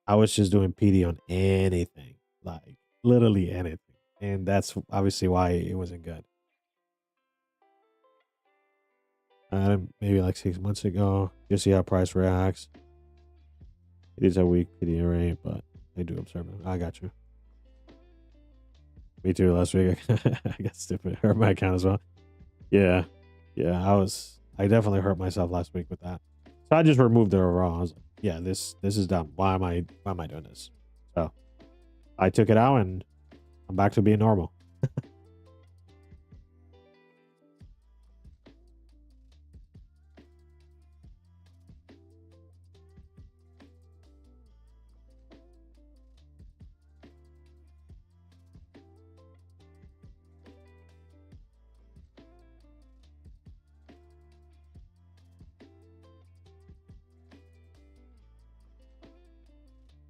I was just doing PD on anything, like literally anything, and that's obviously why it wasn't good. Maybe like 6 months ago, just see how price reacts. It is a weak PD array, but I do observe it. I got you. Me too. Last week, I got stupid. Hurt my account as well. Yeah, I definitely hurt myself last week with that. So I just removed it overall. I was like, yeah, this is dumb. Why am I doing this? So I took it out, and I'm back to being normal.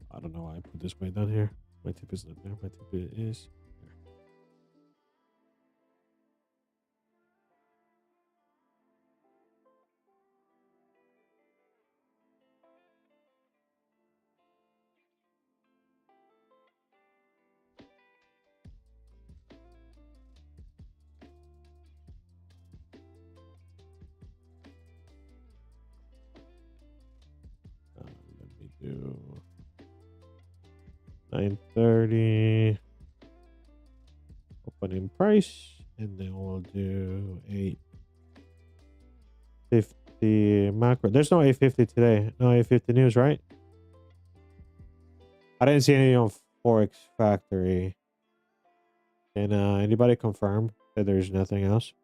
I don't know why I put this way down here. My tip is not there. My tip is there. Let me do 930 opening price, and then we'll do 850 macro. There's no 850 today. No 850 news, right? I didn't see anything on Forex Factory. Can anybody confirm that there's nothing else?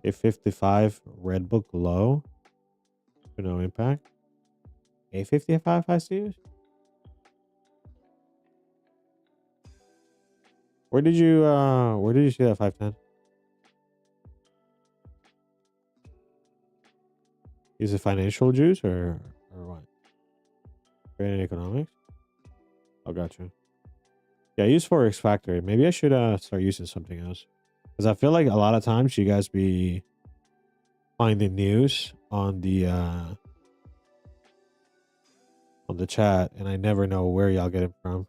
A 55 red book low. No impact. A 55 has to use. Where did you see that 510? Is it financial juice or what? Trading economics? Oh, gotcha. Yeah, I use Forex Factory. Maybe I should start using something else. Because I feel like a lot of times you guys be finding news on the chat, and I never know where y'all get it from.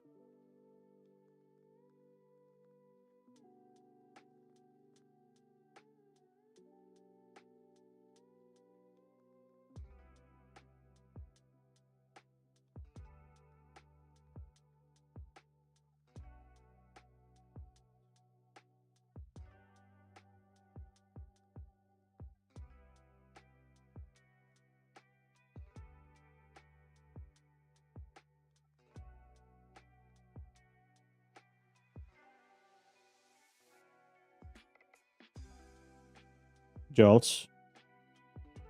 Jolts.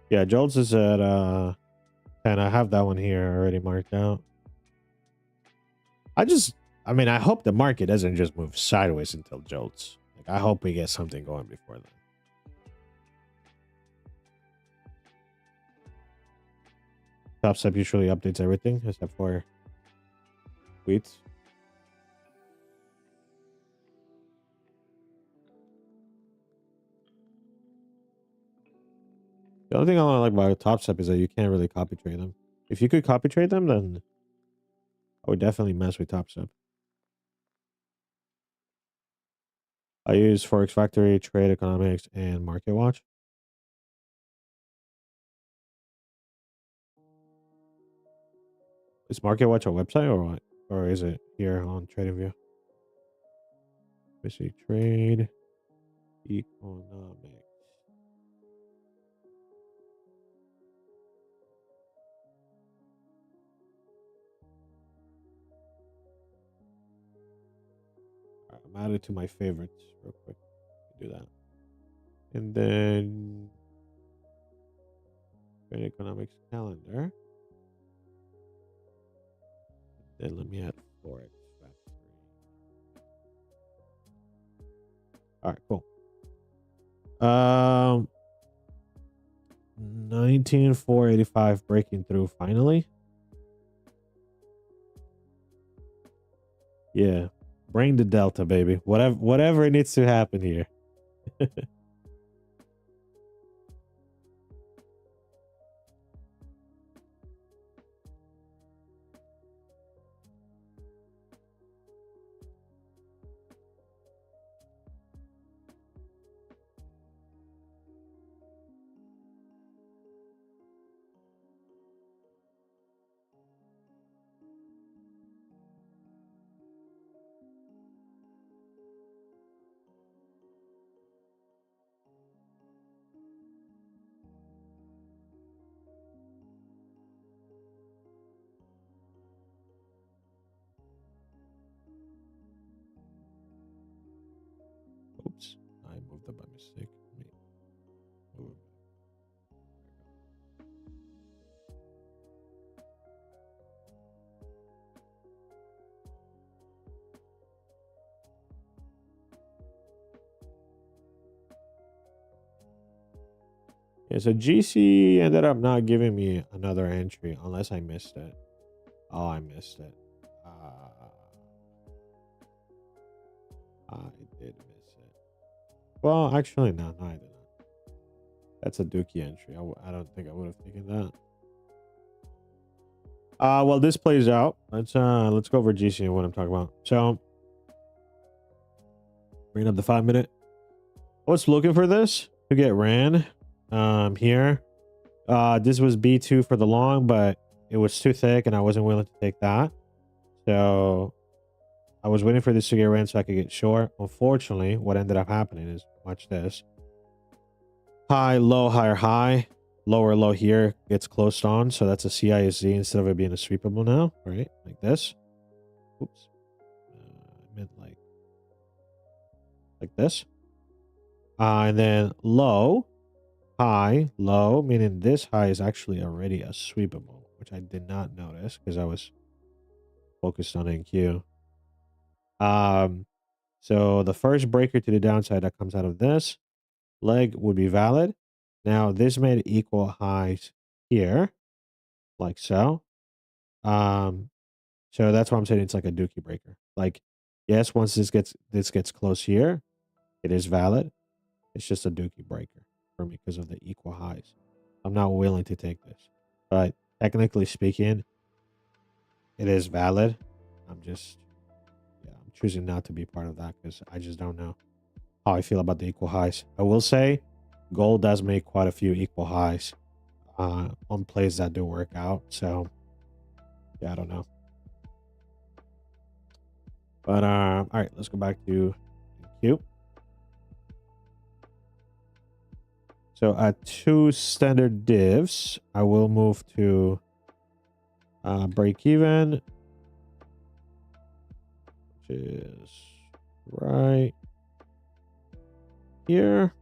Yeah, Jolts is at 10. I have that one here already marked out. I mean, I hope the market doesn't just move sideways until Jolts. Like, I hope we get something going before then. Top Step usually updates everything except for tweets. The only thing I don't like about Top Step is that you can't really copy trade them. If you could copy trade them, then I would definitely mess with Top Step. I use Forex Factory, Trade Economics, and Market Watch. Is Market Watch a website or what? Or is it here on TradingView? Let me see. Trade Economics. Right, I'm added to my favorites real quick. Do that. And then Trade Economics calendar. Then let me add Forex Factory. All right, cool. 19,485 breaking through finally. Yeah, bring the delta, baby. Whatever it needs to happen here. Oops, I moved up by mistake. Let me move. Yeah, so GC ended up not giving me another entry unless I missed it. Oh, I missed it. I did miss it. Well, actually, no, I did not. That's a Dookie entry. I don't think I would have taken that. Well, this plays out. Let's go over GC and what I'm talking about. So, bring up the 5-minute. I was looking for this to get ran. Here. This was B2 for the long, but it was too thick, and I wasn't willing to take that. So, I was waiting for this to get ran so I could get short. Unfortunately, what ended up happening is, watch this. High, low, higher, high. Lower low here gets closed on, so that's a CISZ instead of it being a sweepable now, right? Like this. Oops. I meant like this. And then low, high, low, meaning this high is actually already a sweepable, which I did not notice because I was focused on NQ. So the first breaker to the downside that comes out of this leg would be valid. Now this made equal highs here, like so. So that's why I'm saying it's like a dookie breaker. Like, yes, once this gets close here, it is valid. It's just a dookie breaker for me because of the equal highs. I'm not willing to take this, but technically speaking, it is valid. I'm choosing not to be part of that because I just don't know how I feel about the equal highs. I will say, gold does make quite a few equal highs on plays that do work out. So yeah, I don't know. But all right, let's go back to Q. So at 2 standard divs, I will move to break even, which is right here.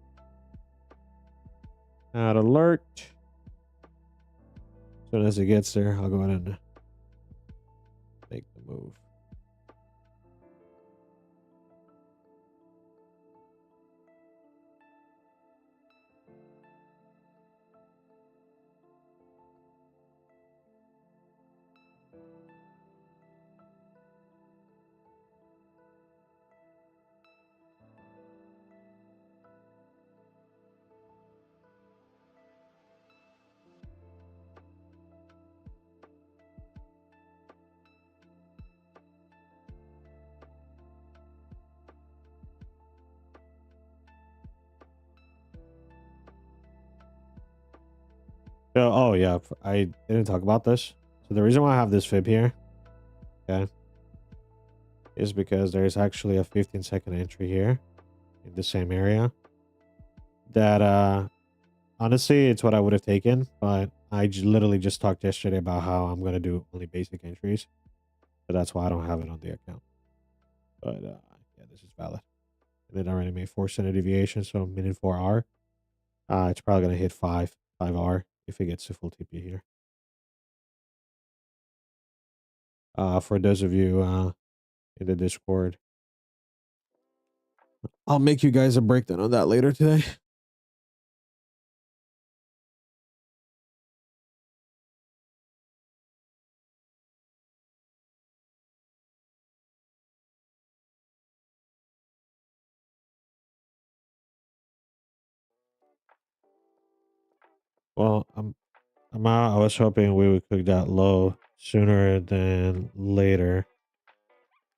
Add alert. As soon as it gets there, I'll go ahead and make the move. So, oh yeah, I didn't talk about this. So the reason why I have this fib here, okay, is because there's actually a 15-second entry here in the same area that honestly it's what I would have taken, but I literally just talked yesterday about how I'm going to do only basic entries, so that's why I don't have it on the account. But yeah, this is valid, and it already made 4 standard deviations, so meaning 4R. It's probably going to hit 5R if it gets to full TP here. For those of you in the Discord, I'll make you guys a breakdown on that later today. Well, I'm out. I was hoping we would cook that low sooner than later.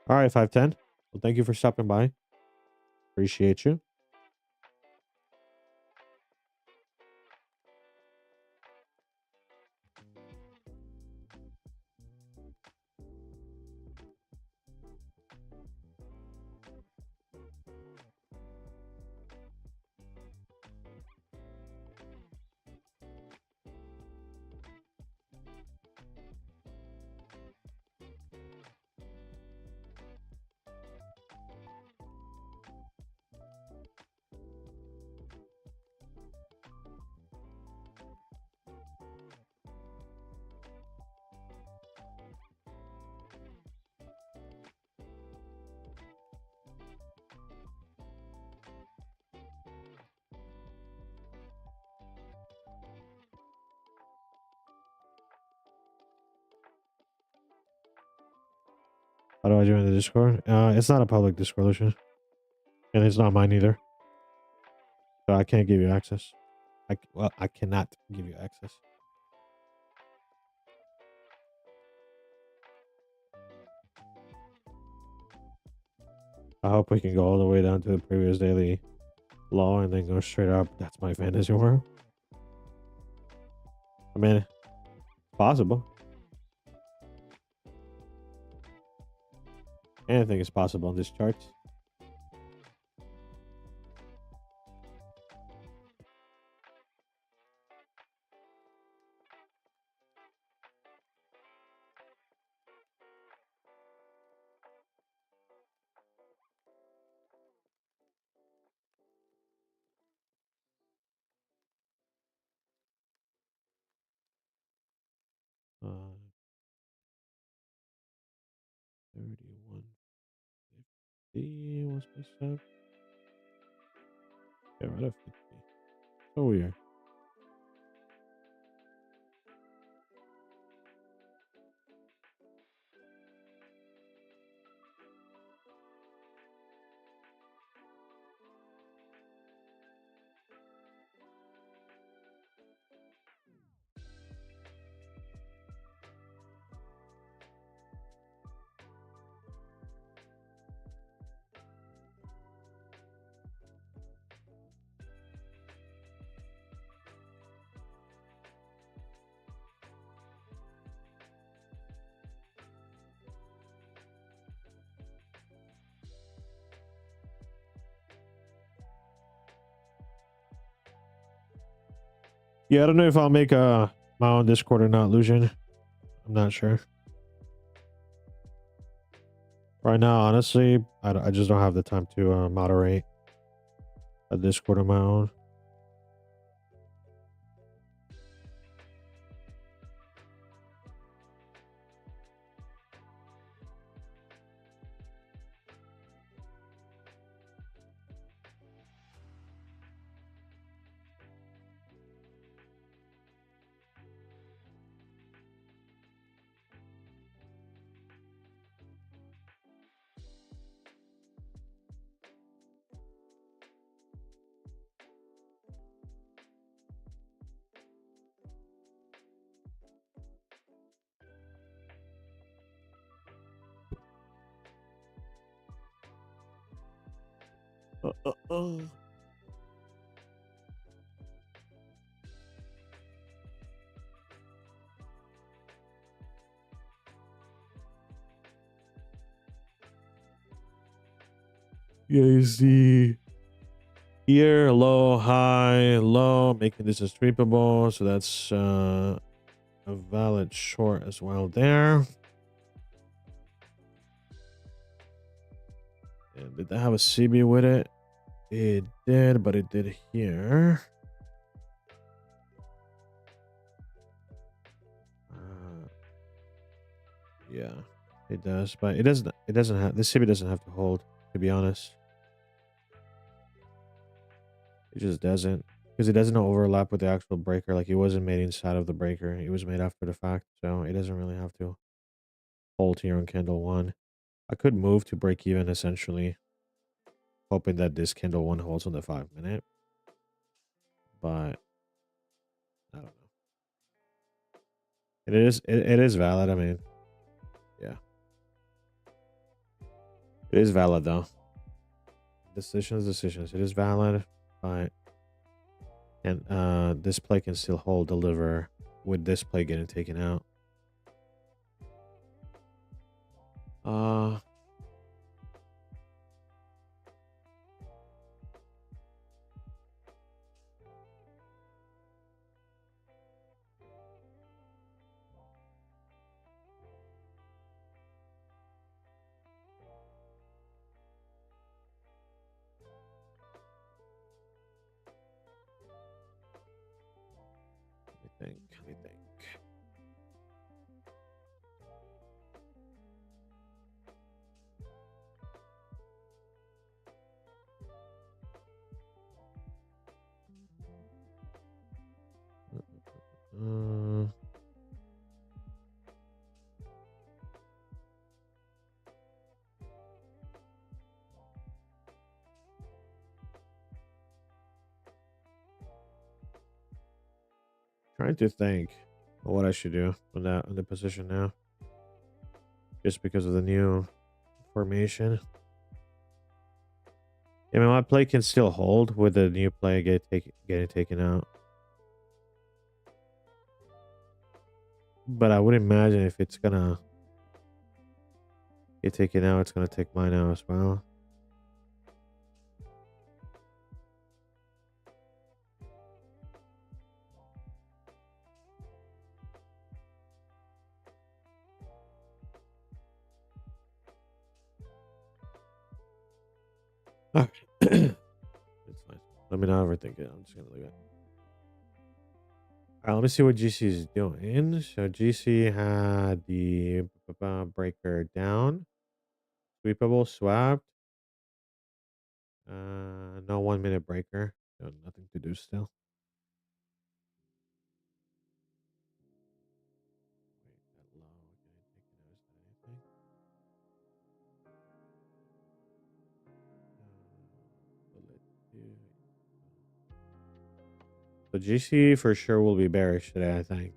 All right, 510. Well, thank you for stopping by. Appreciate you. How do I join the Discord? It's not a public Discord, Lucian. And it's not mine either. So I can't give you access. I cannot give you access. I hope we can go all the way down to the previous daily low and then go straight up. That's my fantasy world. I mean, it's possible. Anything is possible on this chart. Uh, 31.50 was my step. Yeah, right at 50. So weird. Yeah, I don't know if I'll make my own Discord or not, Lucian. I'm not sure. Right now, honestly, I just don't have the time to moderate a Discord of my own. Yeah, you see here, low, high, low, making this unstreepable. So that's a valid short as well there. And did that have a CB with it? It did, but it did here. Yeah, it does, but it doesn't. It doesn't have, this CB doesn't have to hold, to be honest. It just doesn't, because it doesn't overlap with the actual breaker. Like, it wasn't made inside of the breaker. It was made after the fact, so it doesn't really have to hold here on candle one. I could move to break even, essentially, hoping that this candle one holds on the 5-minute, but I don't know. It is valid. I mean, yeah, it is valid though. Decisions. It is valid, but and this play can still hold deliver with this play getting taken out. Let me think. Trying to think of what I should do on the position now, just because of the new formation. I mean, my play can still hold with the new play getting taken out. But I would imagine if it's gonna get taken out, it's gonna take mine out as well. Okay. It's fine. Let me not overthink it. I'm just gonna leave it. All right, let me see what GC is doing. So GC had the breaker down, sweepable, swapped. No 1 minute breaker. So nothing to do still. Wait, that low. Okay, so GC for sure will be bearish today, I think.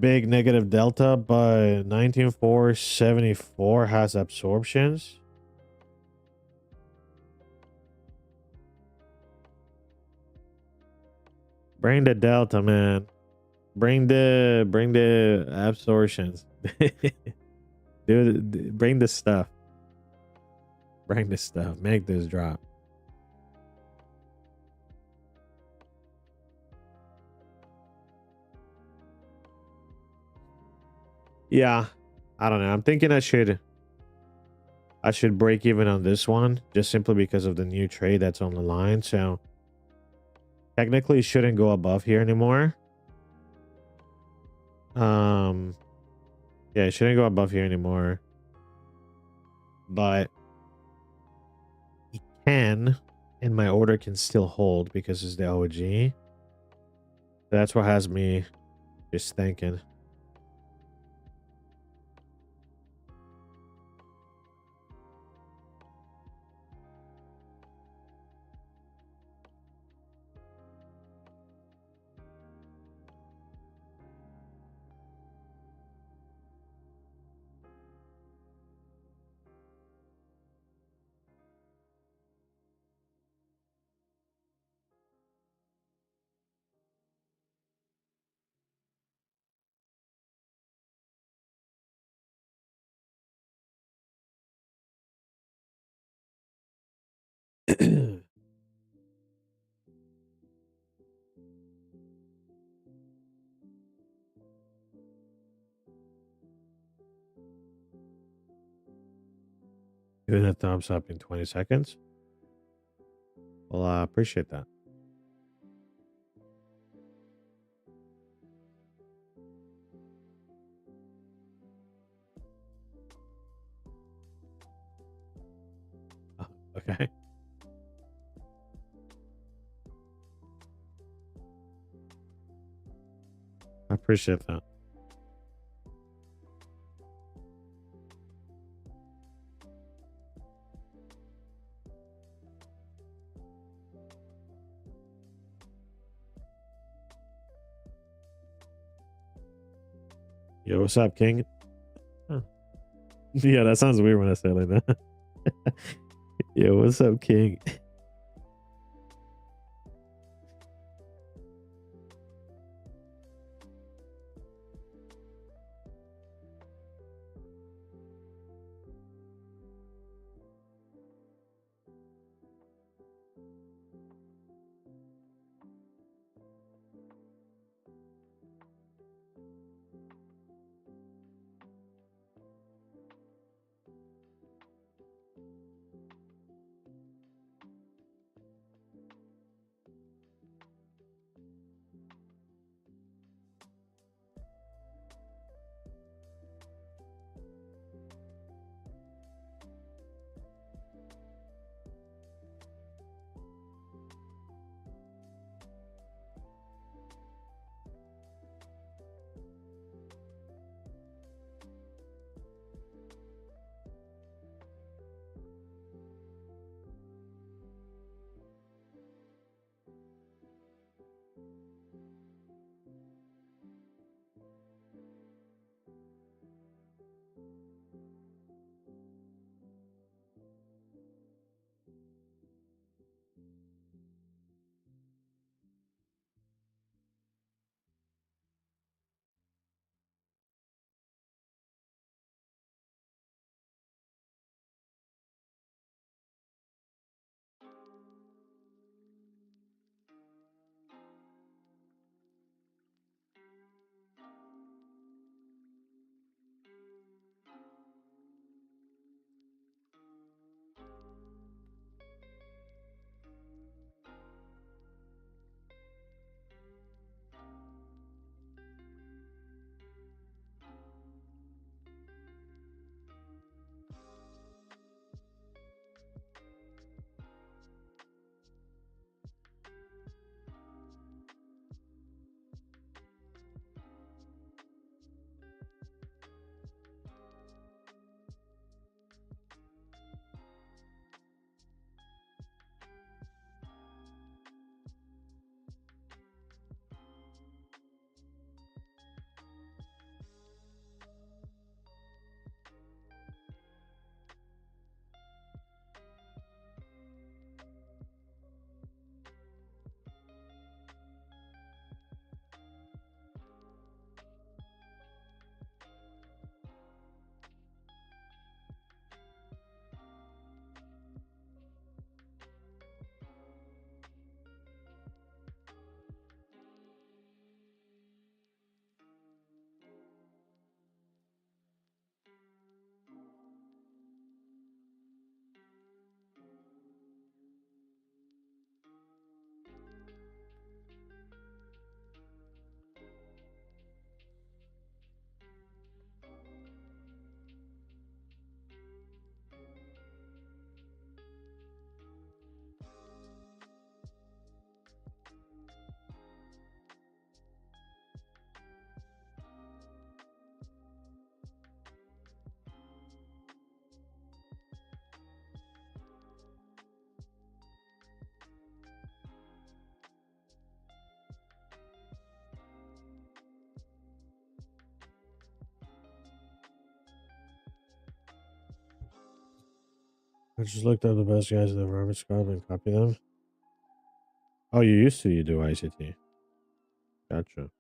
Big negative delta, but 19,474 has absorptions. Bring the delta, man. Bring the absorptions. Dude, bring the stuff. Bring the stuff. Make this drop. Yeah. I don't know. I'm thinking I should break even on this one just simply because of the new trade that's on the line. So technically it shouldn't go above here anymore. Yeah, it shouldn't go above here anymore. But it can, and my order can still hold because it's the OG. That's what has me just thinking. Doing a thumbs up in 20 seconds. Well, I appreciate that. Oh, okay. I appreciate that. Yo, what's up, King? Huh. Yeah, that sounds weird when I say it like that. Yo, what's up, King? I just looked up the best guys in the reference club and copy them. Oh, you do ICT. Gotcha.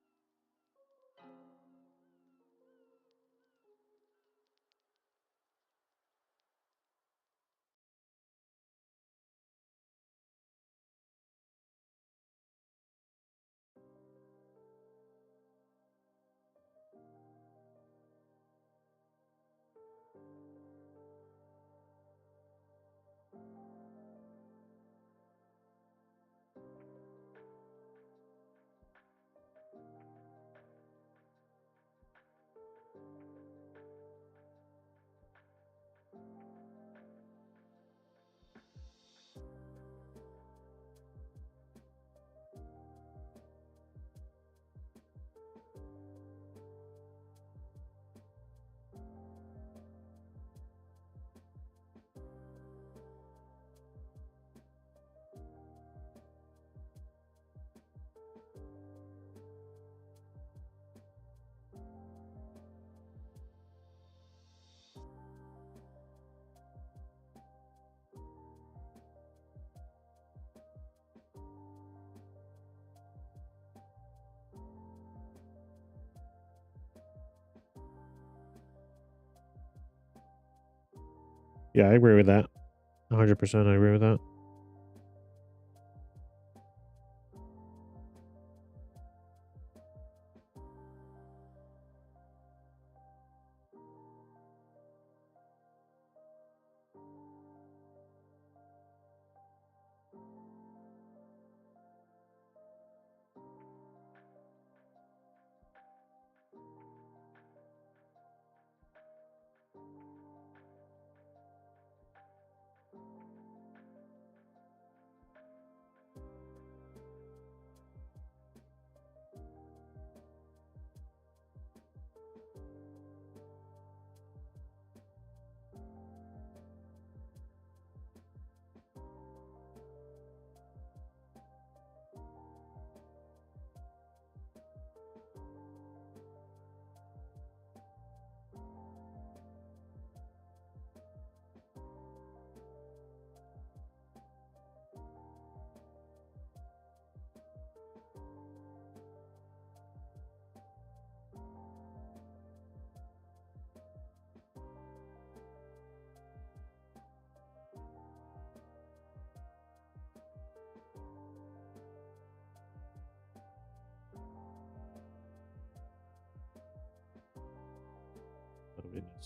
Yeah, I agree with that. 100% I agree with that.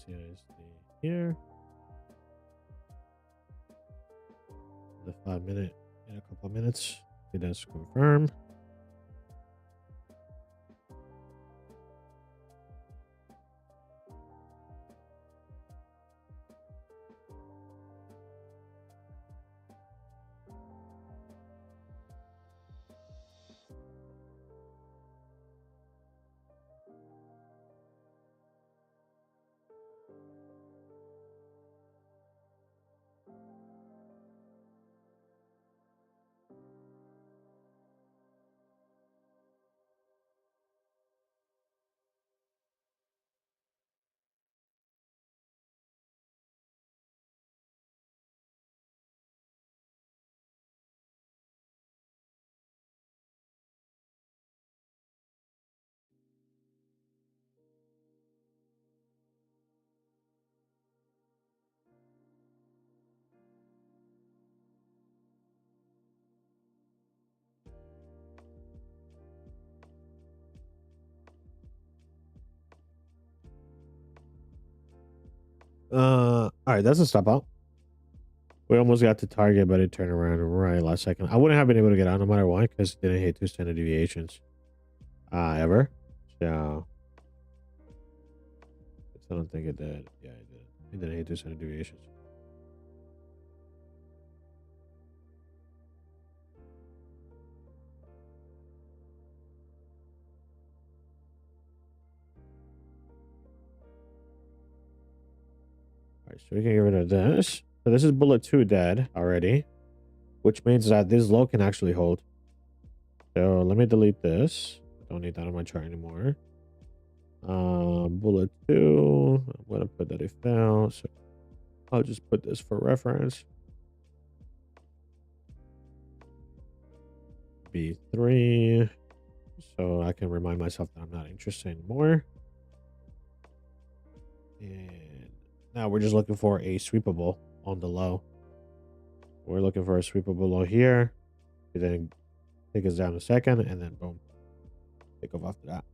CISD here. The 5 minute in a couple of minutes. Okay, that's confirm. All right, that's a stop out. We almost got to target, but it turned around right last second. I wouldn't have been able to get out no matter what because it didn't hit 2 standard deviations ever. So I don't think it did. Yeah, it did. It didn't hit 2 standard deviations. All right, so we can get rid of this. So this is bullet 2 dead already, which means that this low can actually hold. So let me delete this. I don't need that on my chart anymore. Bullet 2. I'm gonna put that it fell. So I'll just put this for reference. B3. So I can remind myself that I'm not interested anymore. And now we're just looking for a sweepable on the low. We're looking for a sweepable low here. And then take us down a second and then boom. Take off after that.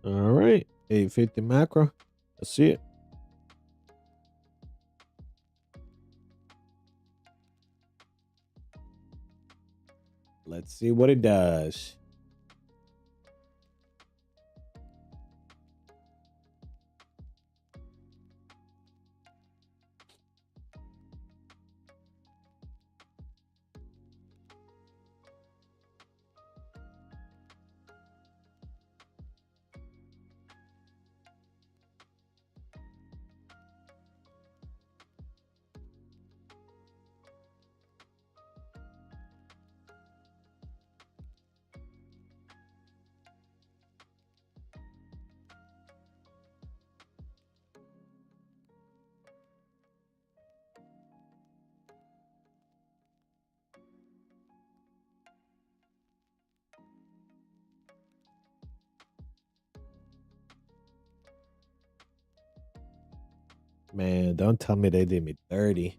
All right, 850 macro. Let's see it. Let's see what it does. Man, don't tell me they did me 30.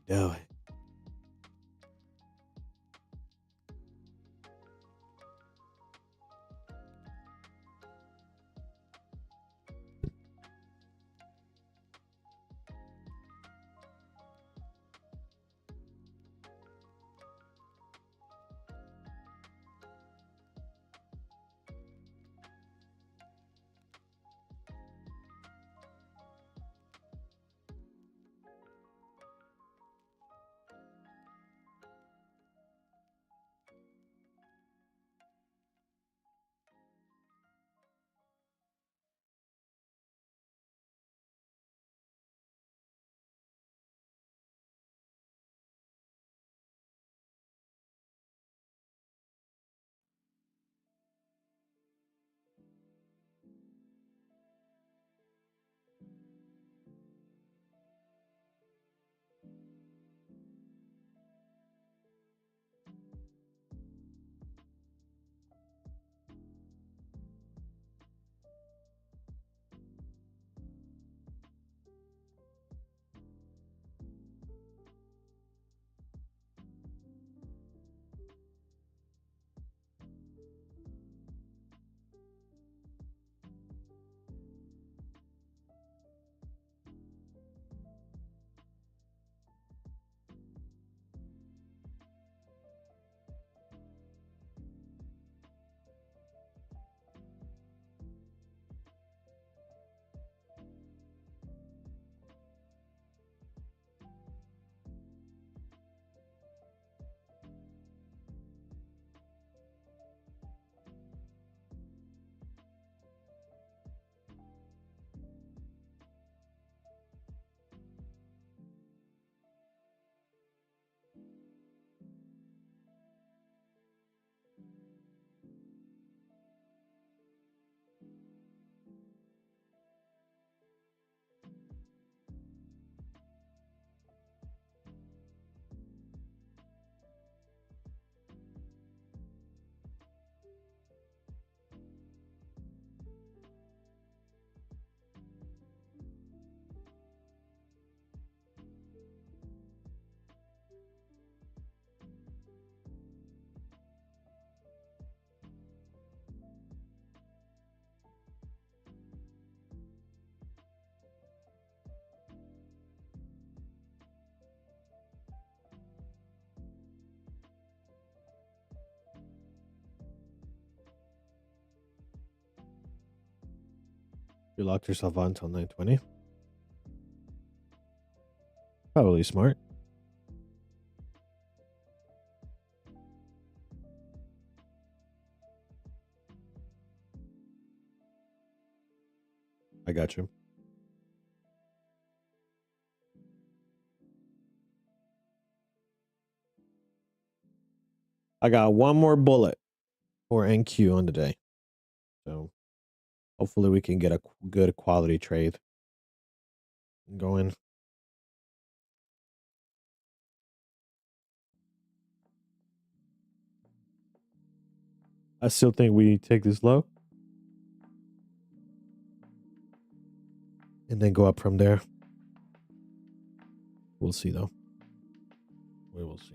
Do it. You locked yourself on until 920. Probably smart. I got you. I got one more bullet for NQ on the day. So hopefully we can get a good quality trade going. I still think we take this low and then go up from there. We'll see though. We will see. .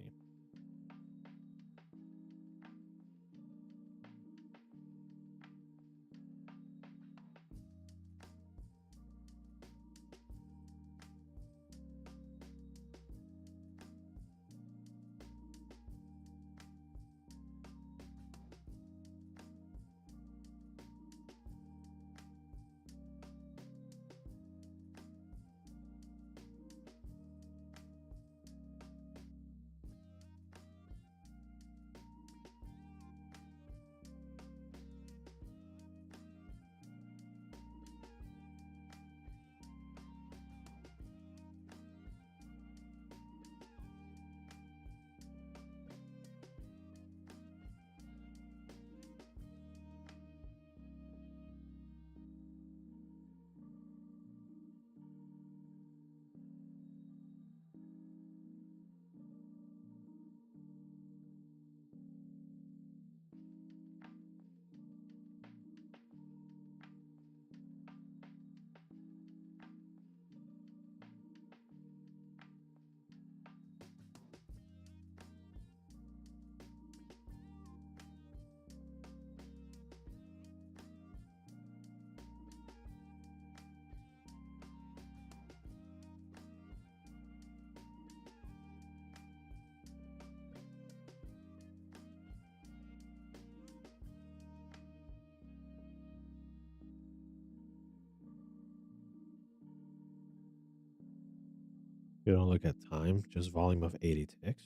You don't look at time, just volume of 80 ticks.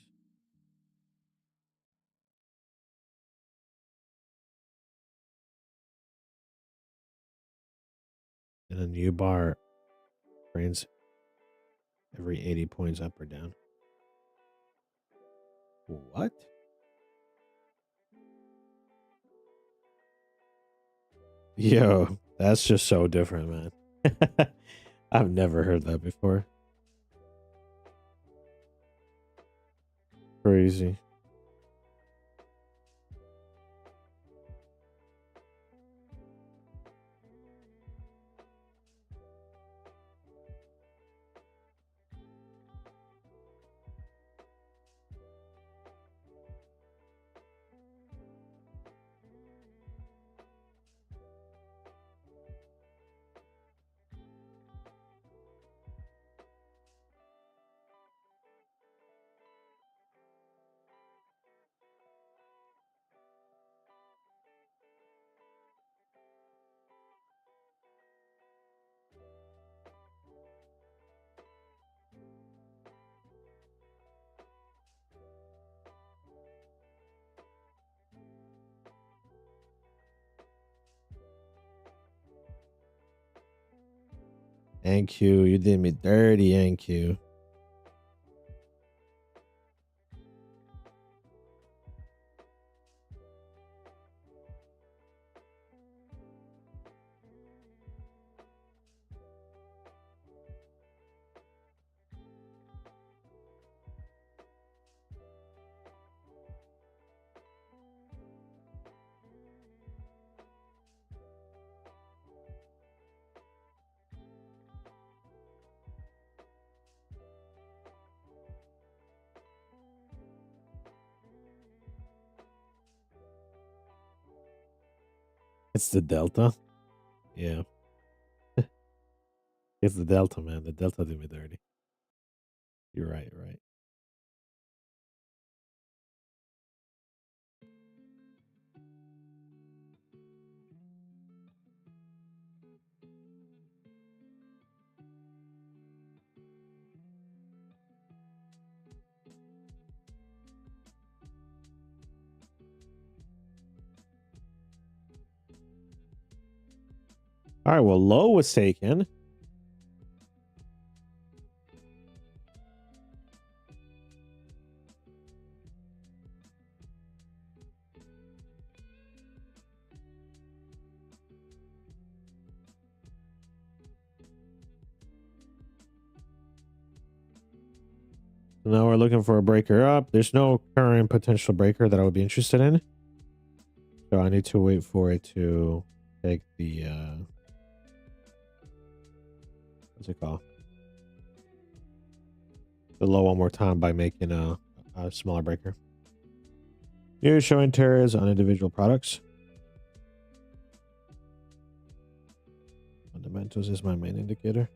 And a new bar trains every 80 points up or down. What? Yo, that's just so different, man. I've never heard that before. Crazy. NQ, you did me dirty, NQ. It's the Delta. Yeah. It's the Delta, man. The Delta did me dirty. You're right, right. All right, well, low was taken. So now we're looking for a breaker up. There's no current potential breaker that I would be interested in. So I need to wait for it to take the what's it called? The low one more time by making a smaller breaker. New showing tears on individual products. Fundamentals is my main indicator.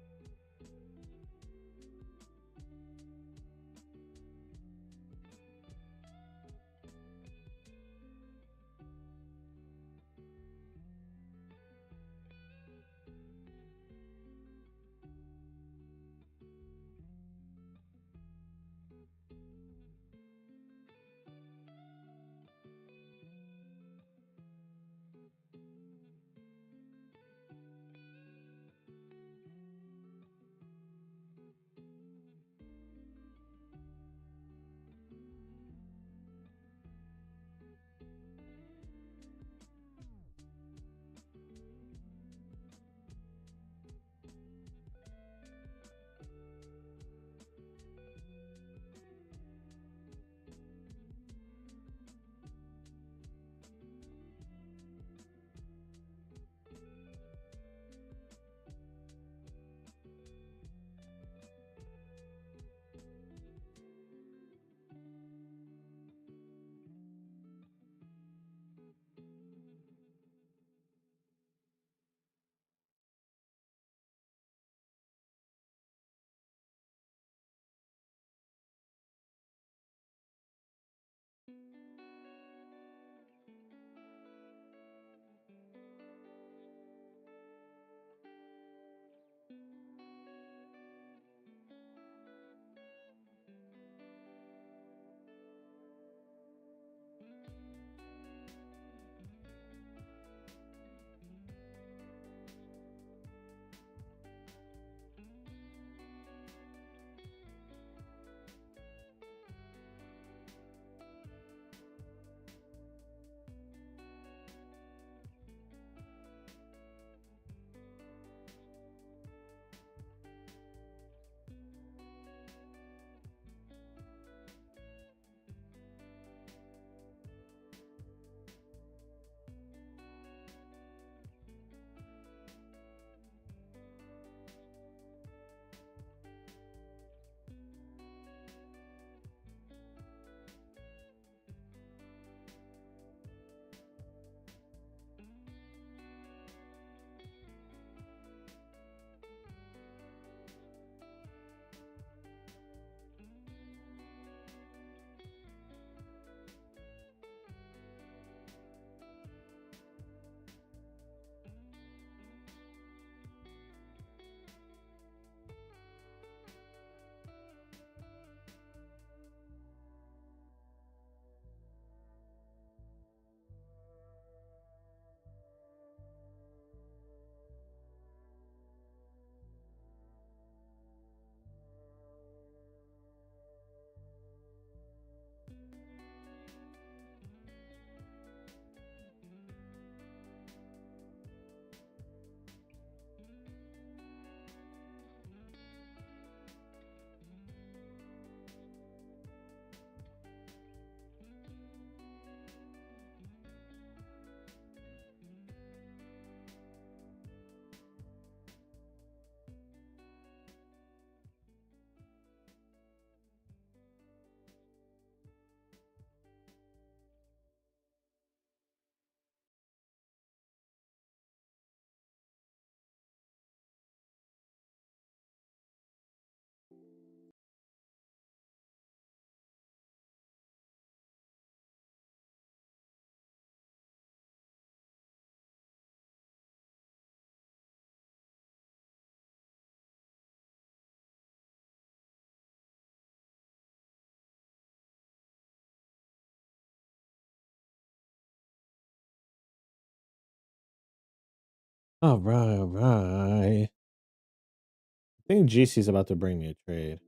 All right, all right. I think GC is about to bring me a trade.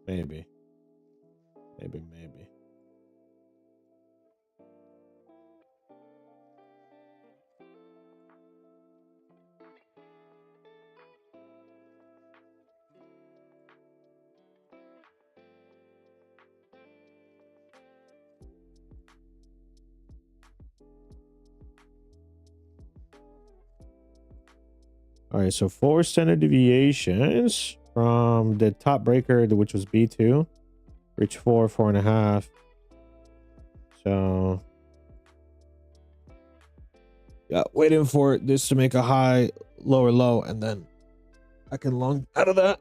Maybe. Maybe. All right, so 4 standard deviations from the top breaker, which was B2, reach 4.5. So yeah, waiting for this to make a high, lower low, and then I can long out of that.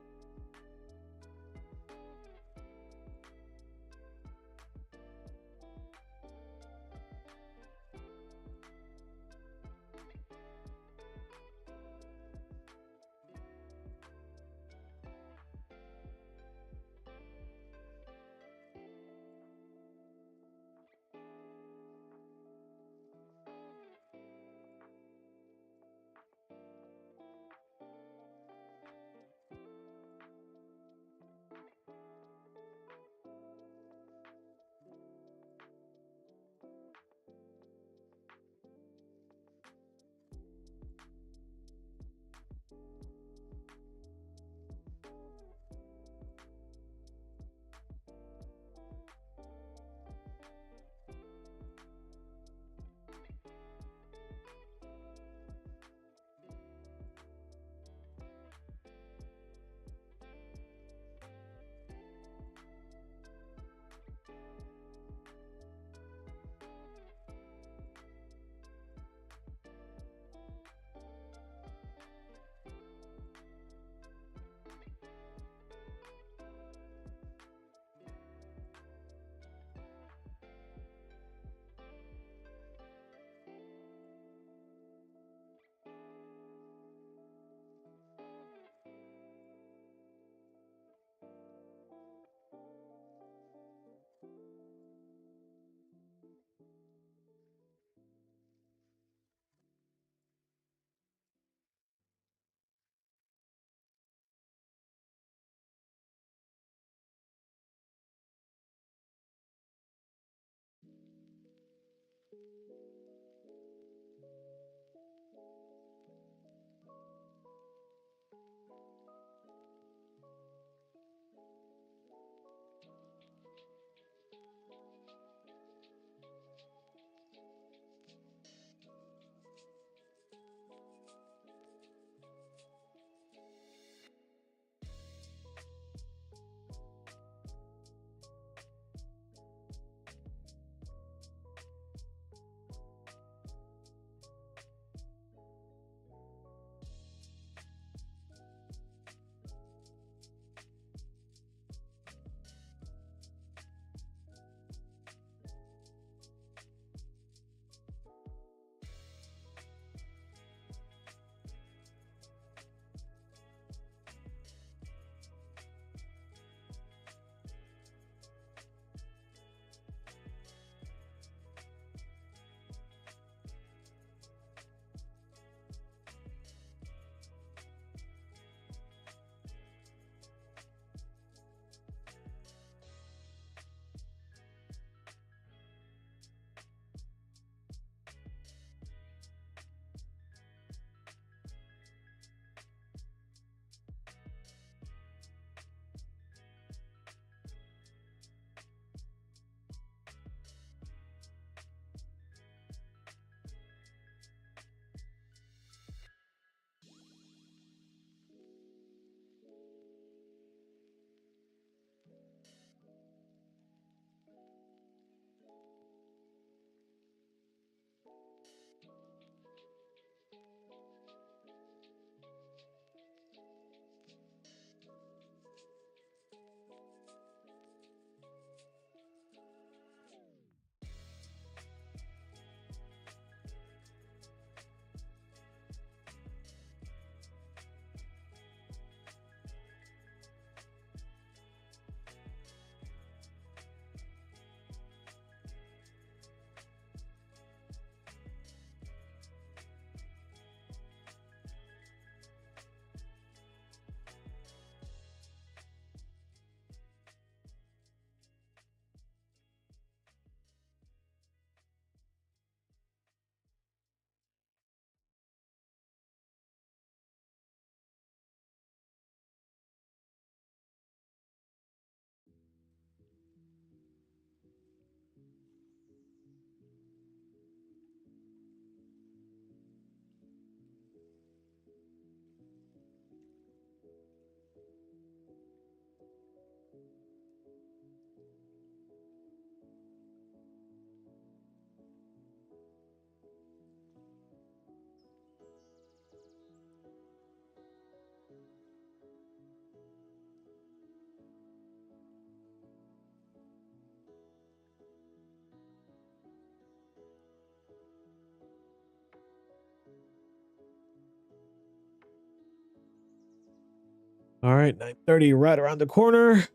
All right, 9:30 right around the corner.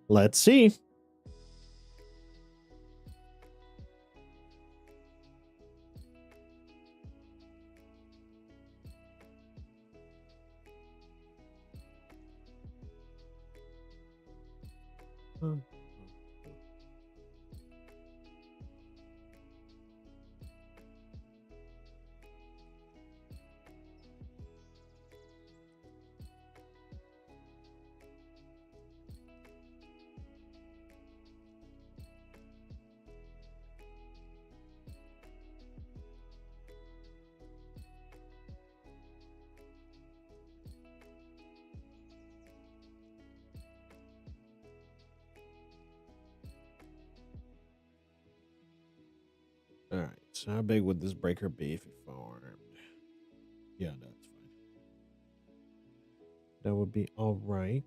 Let's see. All right, so how big would this breaker be if it formed? Yeah, that's fine. That would be all right.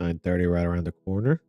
9:30 right around the corner.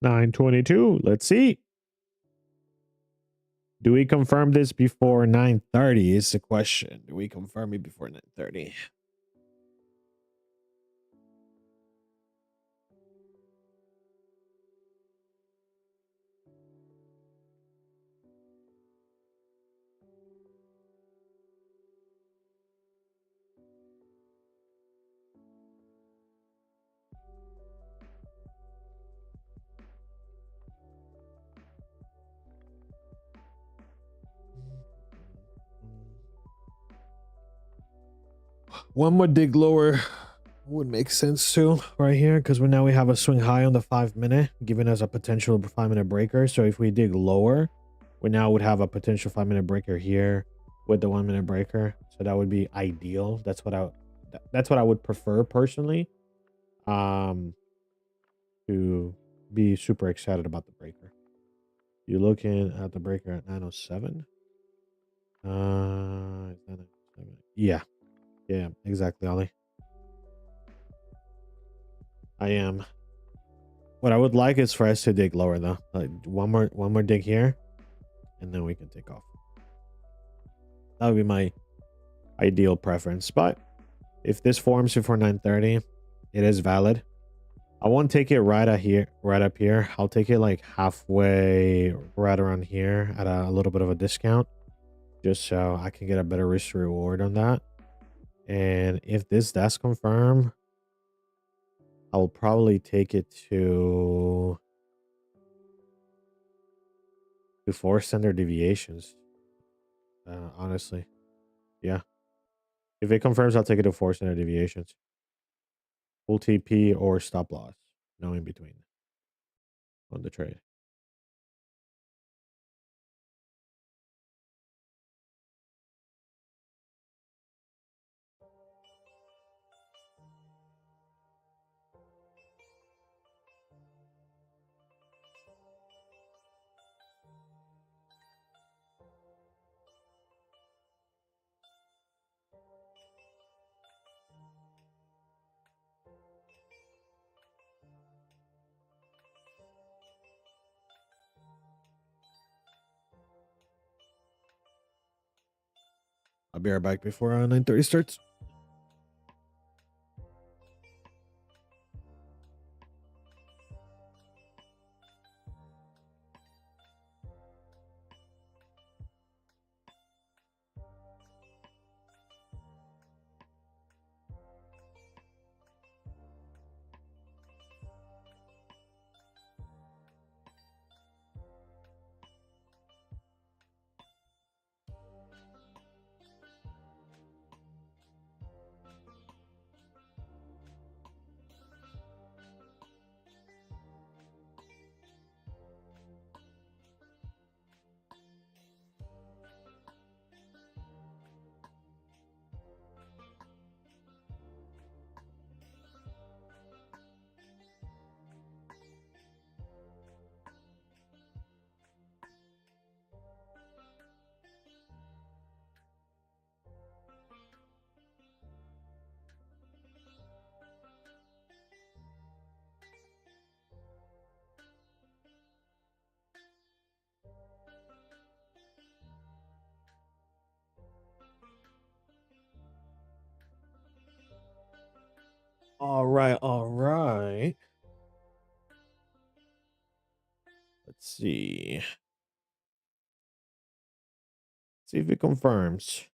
9:22. Let's see. Do we confirm this before 9:30 is the question. Do we confirm it before 9:30? One more dig lower would make sense too right here, because now we have a swing high on the 5-minute, giving us a potential 5-minute breaker. So if we dig lower, we now would have a potential 5-minute breaker here with the 1-minute breaker. So that would be ideal. That's what I would prefer personally, to be super excited about the breaker. You're looking at the breaker at 907. Is that 907? Yeah, exactly, Ollie. I am. What I would like is for us to dig lower though. Like one more dig here, and then we can take off. That would be my ideal preference. But if this forms before 9:30, it is valid. I won't take it right up here. I'll take it like halfway, right around here at a little bit of a discount, just so I can get a better risk reward on that. And if this does confirm, I will probably take it to 4 standard deviations. Honestly, yeah. If it confirms, I'll take it to 4 standard deviations. Full TP or stop loss. No in between on the trade. I'll be right back before 9:30 starts. All right, all right. Let's see. See if it confirms.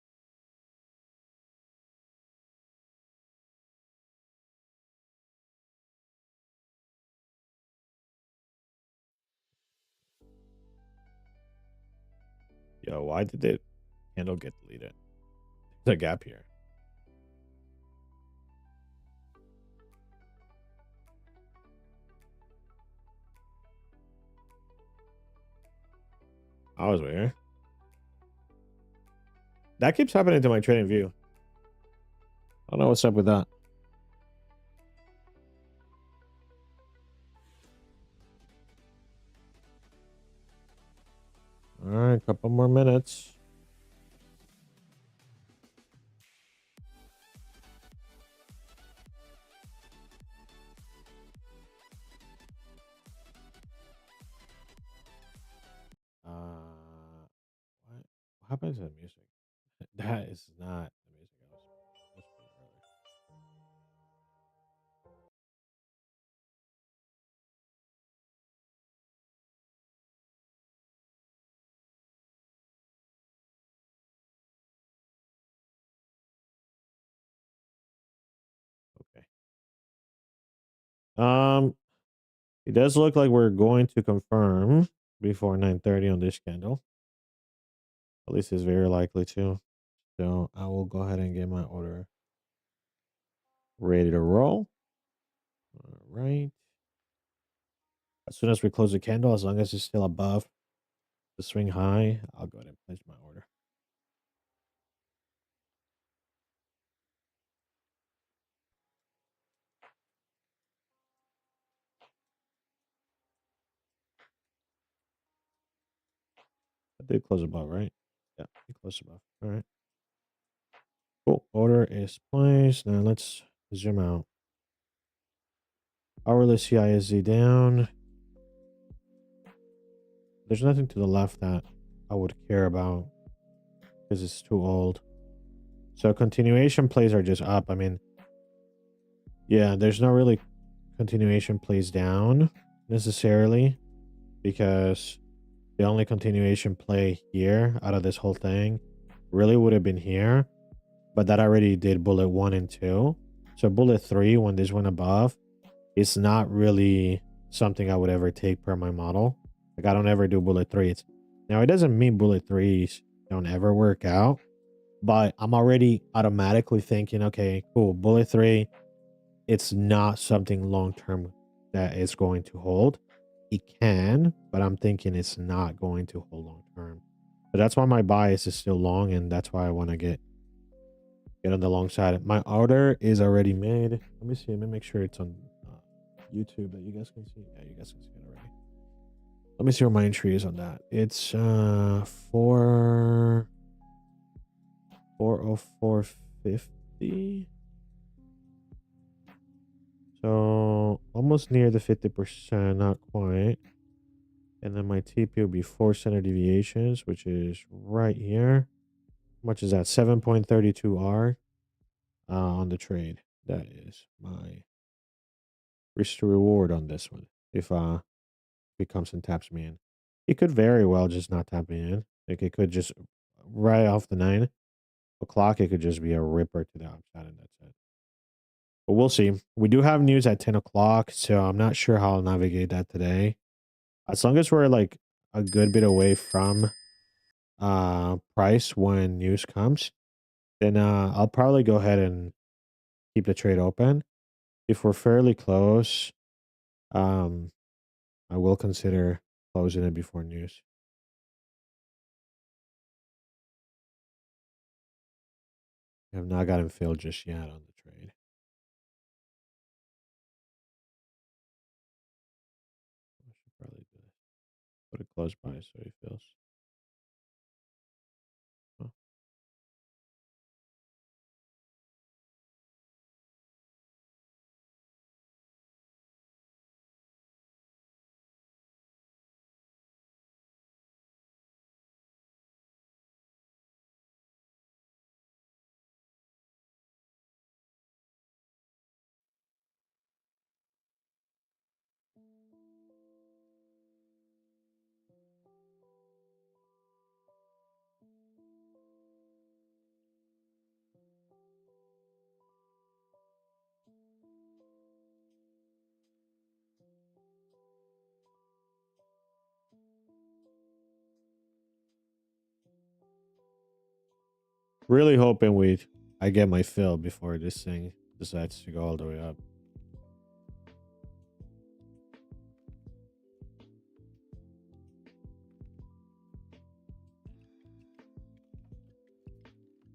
Yo, why did the handle get deleted? There's a gap here. I was weird. That keeps happening to my trading view. I don't know what's up with that. All right, a couple more minutes. happened to the music? That is not the music I was playing earlier. Okay. It does look like we're going to confirm before 9:30 on this candle. At least it's very likely to. So I will go ahead and get my order ready to roll. All right. As soon as we close the candle, as long as it's still above the swing high, I'll go ahead and place my order. I did close above, right? Yeah, we closed above. All right. Cool. Order is placed. Now let's zoom out. Hourly CISD down. There's nothing to the left that I would care about because it's too old. So continuation plays are just up. I mean, yeah, there's no really continuation plays down necessarily because the only continuation play here out of this whole thing really would have been here, but that already did bullet 1 and 2. So bullet 3, when this went above, it's not really something I would ever take per my model. Like I don't ever do bullet 3s. Now it doesn't mean bullet 3s don't ever work out, but I'm already automatically thinking, okay, cool, bullet 3, it's not something long term that is going to hold. It can, but I'm thinking it's not going to hold long term. So that's why my bias is still long, and that's why I want to get on the long side. My order is already made. Let me see. Let me make sure it's on YouTube that you guys can see. Yeah, you guys can see it already. Let me see where my entry is on that. It's 404.50. So almost near the 50%, not quite. And then my TP will be 4 standard deviations, which is right here. How much is that? 7.32 R on the trade. That is my risk to reward on this one. If it comes and taps me in. It could very well just not tap me in. Like it could just right off the 9 o'clock, it could just be a ripper to the upside and that's it. But we'll see. We do have news at 10 o'clock, so I'm not sure how I'll navigate that today. As long as we're like a good bit away from price when news comes, then I'll probably go ahead and keep the trade open. If we're fairly close, um I will consider closing it before news. I have not gotten filled just yet on the trade. I should probably do this. Put it close by so he fills. Oh. Really hoping I get my fill before this thing decides to go all the way up.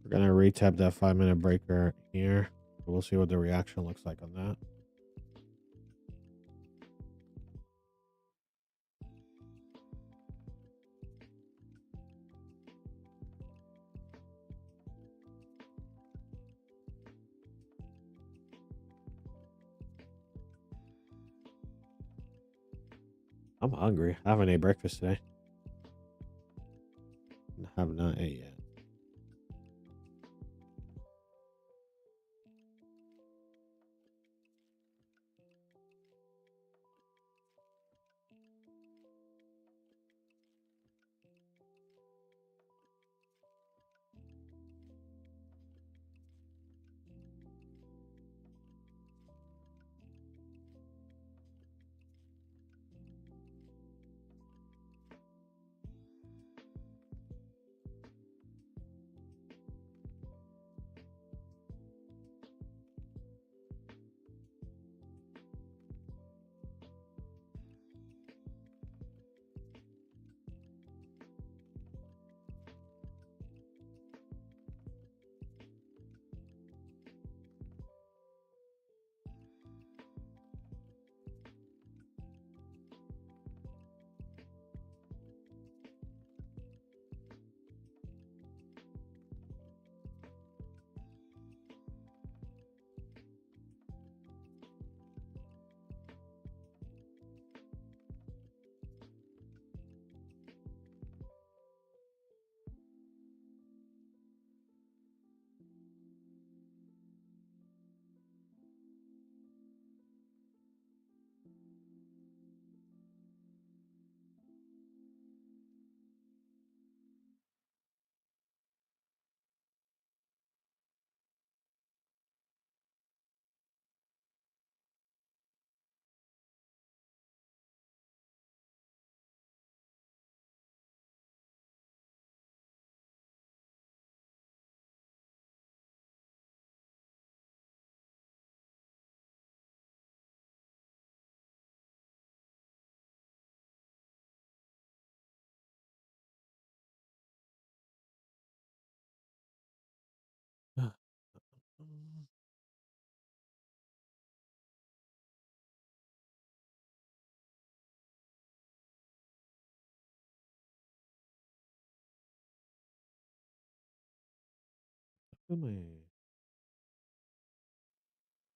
We're gonna retap that 5-minute breaker here. We'll see what the reaction looks like on that. I'm hungry. I haven't ate breakfast today. I have not ate yet.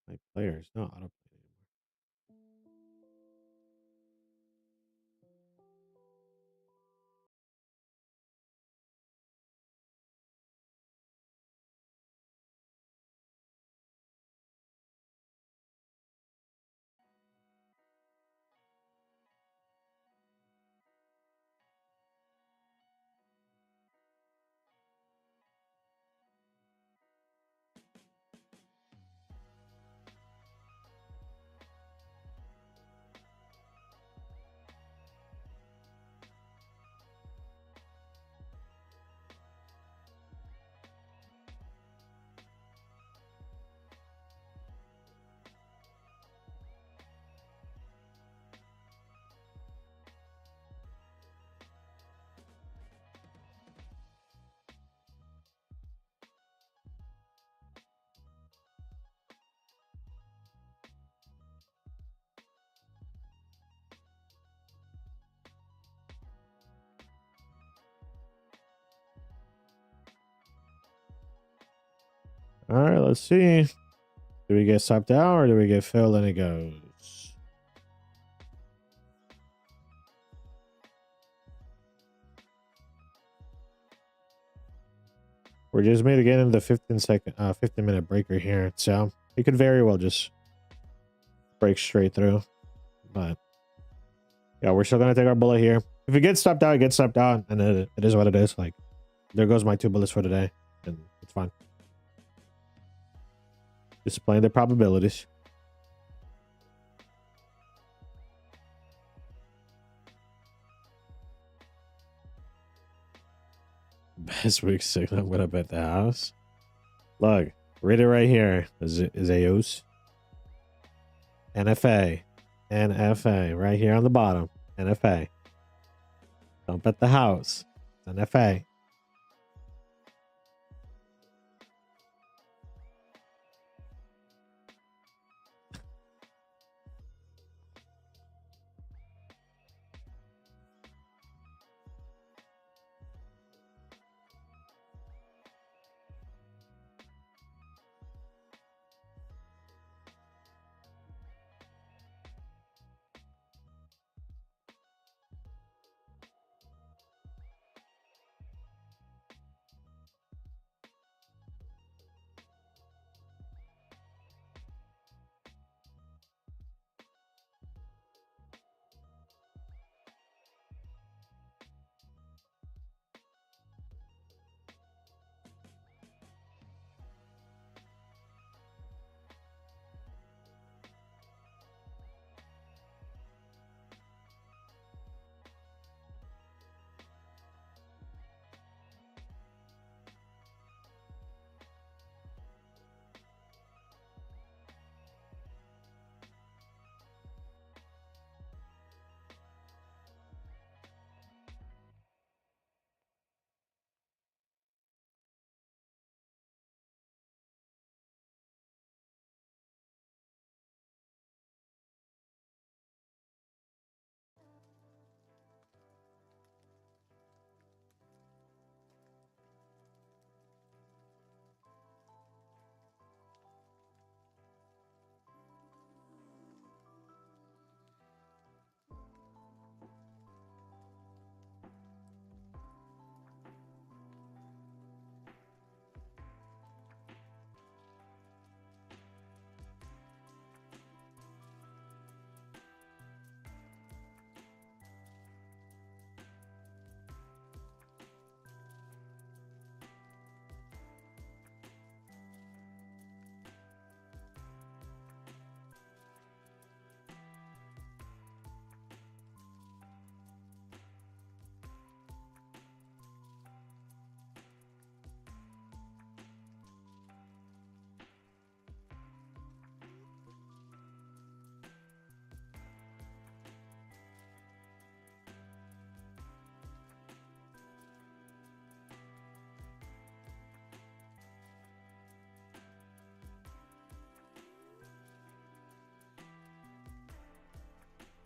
My players not autoplay anymore. All right, let's see. Do we get stopped out or do we get filled and it goes? We're just made to get into the 15-minute breaker here. So it could very well just break straight through. But yeah, we're still going to take our bullet here. If it gets stopped out, it gets stopped out. And it is what it is. Like, there goes my 2 bullets for today. And it's fine. Just playing the probabilities. Best week signal. I'm going to bet the house. Look, read it right here. Is AOS? NFA. NFA. Right here on the bottom. NFA. Don't bet the house. NFA.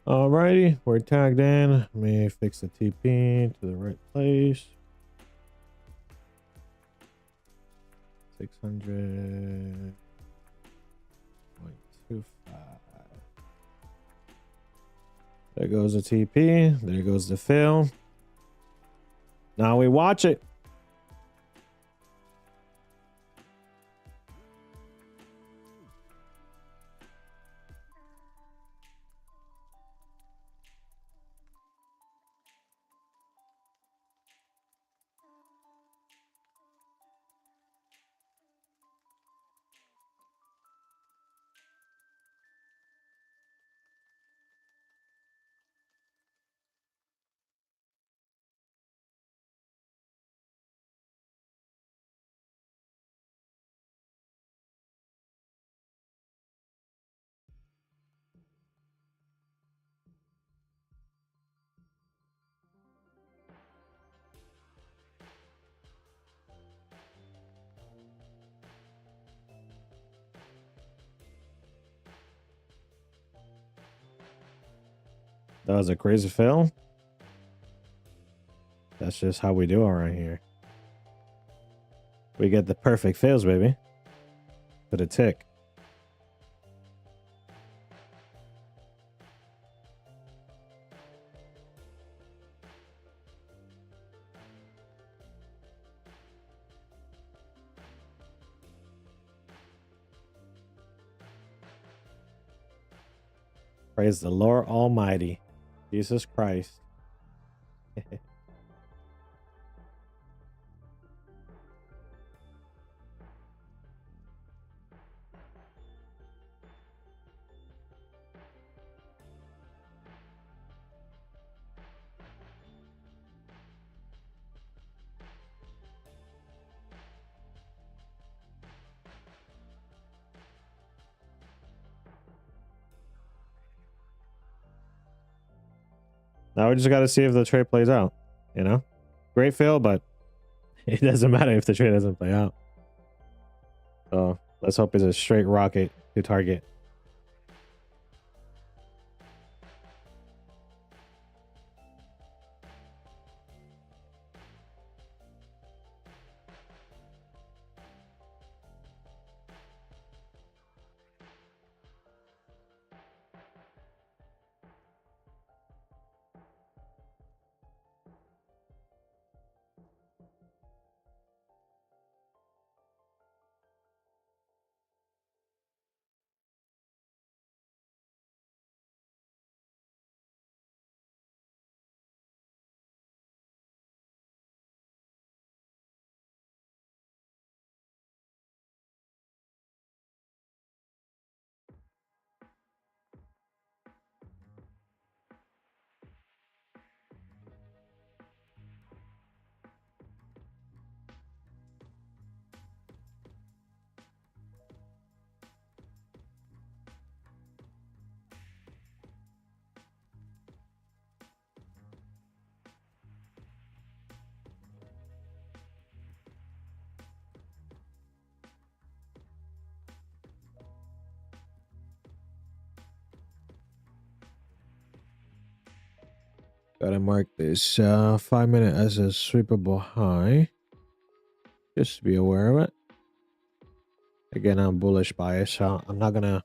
Alrighty, we're tagged in. Let me fix the TP to the right place. 600.25. There goes the TP. There goes the fill. Now we watch it. That was a crazy fail. That's just how we do it right here. We get the perfect fails, baby. To the tick. Praise the Lord Almighty. Jesus Christ. Now we just got to see if the trade plays out. You know, great fail, but it doesn't matter if the trade doesn't play out. So let's hope it's a straight rocket to target. Gotta mark this 5 minute as a sweepable high. Just to be aware of it. Again, I'm bullish bias, so I'm not gonna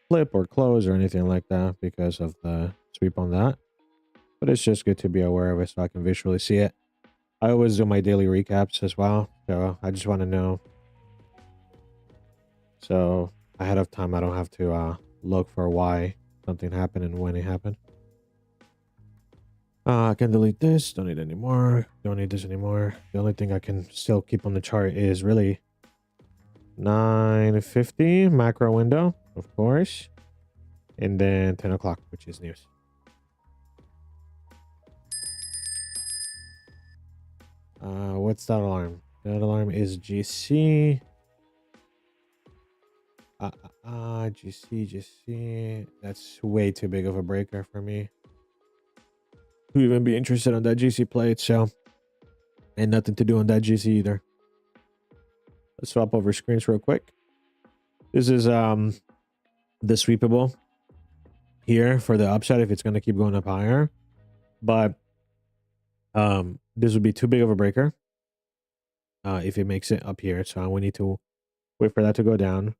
flip or close or anything like that because of the sweep on that. But it's just good to be aware of it so I can visually see it. I always do my daily recaps as well, so I just want to know. So ahead of time, I don't have to look for why something happened and when it happened. I can delete this. Don't need anymore. Don't need this anymore. The only thing I can still keep on the chart is really 9:50 macro window, of course, and then 10 o'clock, which is news. What's that alarm? That alarm is GC. GC. That's way too big of a breaker for me to even be interested on that GC plate, so, and nothing to do on that GC either. Let's swap over screens real quick. This is the sweepable. here for the upside if it's going to keep going up higher. But this would be too big of a breaker if it makes it up here. So we need to wait for that to go down.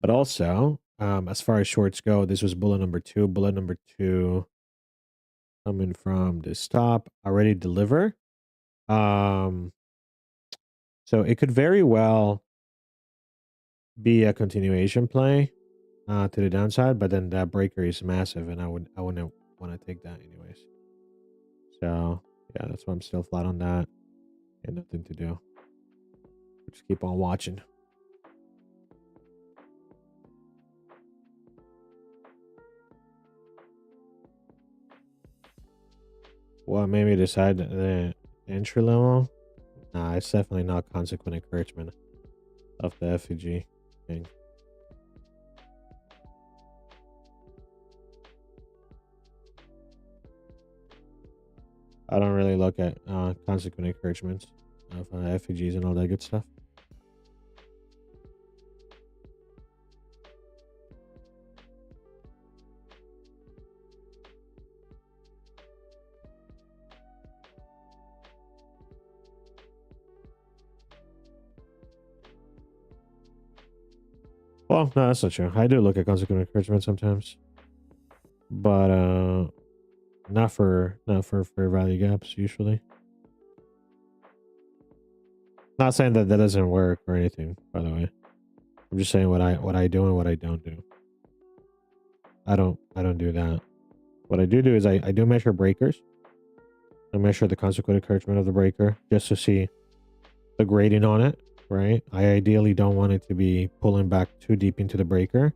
But also, as far as shorts go, this was bullet number 2. Bullet number 2 coming from this top already deliver. So it could very well be a continuation play to the downside, but then that breaker is massive, and I wouldn't want to take that anyways. So yeah, that's why I'm still flat on that, and nothing to do. Just keep on watching. Well, maybe decide the entry level. Nah, it's definitely not consequent encouragement of the FVG thing. I don't really look at consequent encouragements of FVGs and all that good stuff. Well, no, that's not true. I do look at consequent encouragement sometimes, but not for fair value gaps usually. Not saying that that doesn't work or anything, by the way. I'm just saying what I do and what I don't do. I don't do that. What I do is I do measure breakers. I measure the consequent encouragement of the breaker just to see the grading on it, right? I ideally don't want it to be pulling back too deep into the breaker.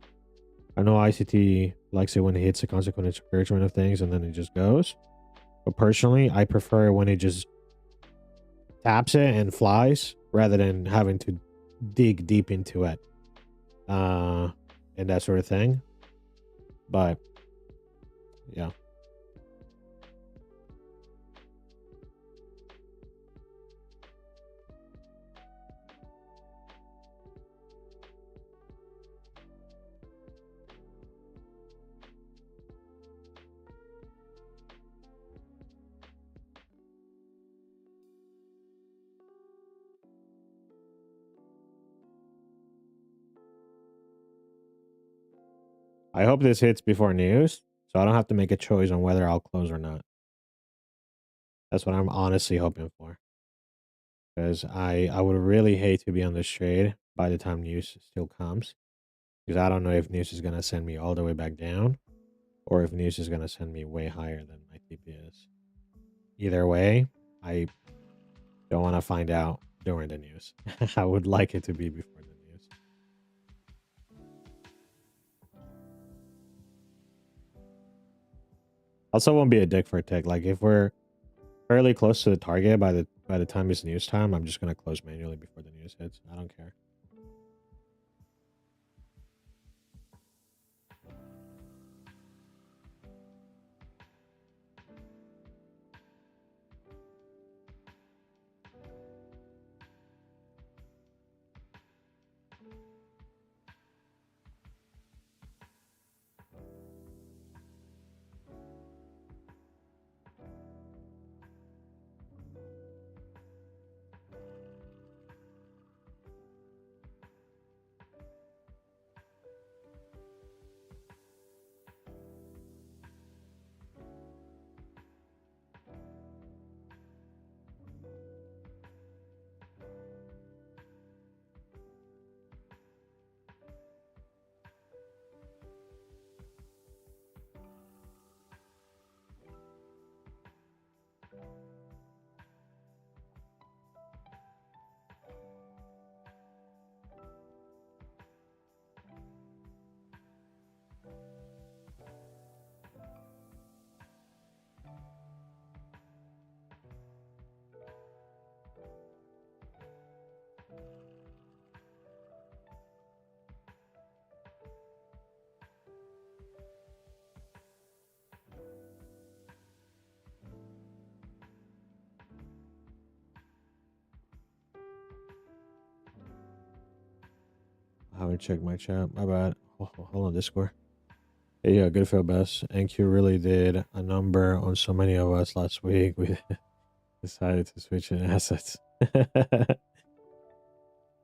I know ICT likes it when it hits the consequent encouragement of things and then it just goes. But personally, I prefer when it just taps it and flies rather than having to dig deep into it. And that sort of thing. But yeah. I hope this hits before news, so I don't have to make a choice on whether I'll close or not. That's what I'm honestly hoping for. Because I would really hate to be on this trade by the time news still comes. Because I don't know if news is going to send me all the way back down or if news is going to send me way higher than my TP is. Either way, I don't want to find out during the news. I would like it to be before the news. Also, won't be a dick for a tick. Like if we're fairly close to the target by the time it's news time, I'm just gonna close manually before the news hits. I don't care. I haven't checked my chat. My bad. Oh, hold on, Discord. Yeah, good for best. NQ really did a number on so many of us last week. We decided to switch in assets.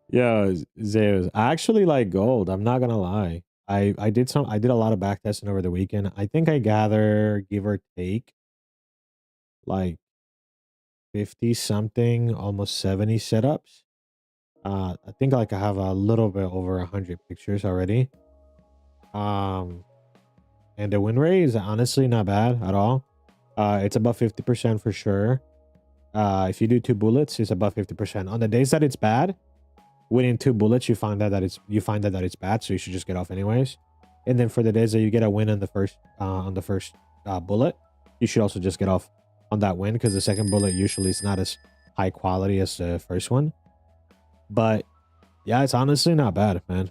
Yeah, Zeus. I actually like gold. I'm not gonna lie. I did a lot of back testing over the weekend. I think I gather, give or take, like 50 something, almost 70 setups. I think like I have a little bit over 100 pictures already. And the win rate is honestly not bad at all. It's about 50% for sure. If you do 2 bullets, it's about 50%. On the days that it's bad, winning 2 bullets, you find that it's bad, so you should just get off anyways. And then for the days that you get a win on the first bullet, you should also just get off on that win, because the second bullet usually is not as high quality as the first one. But yeah, it's honestly not bad, man.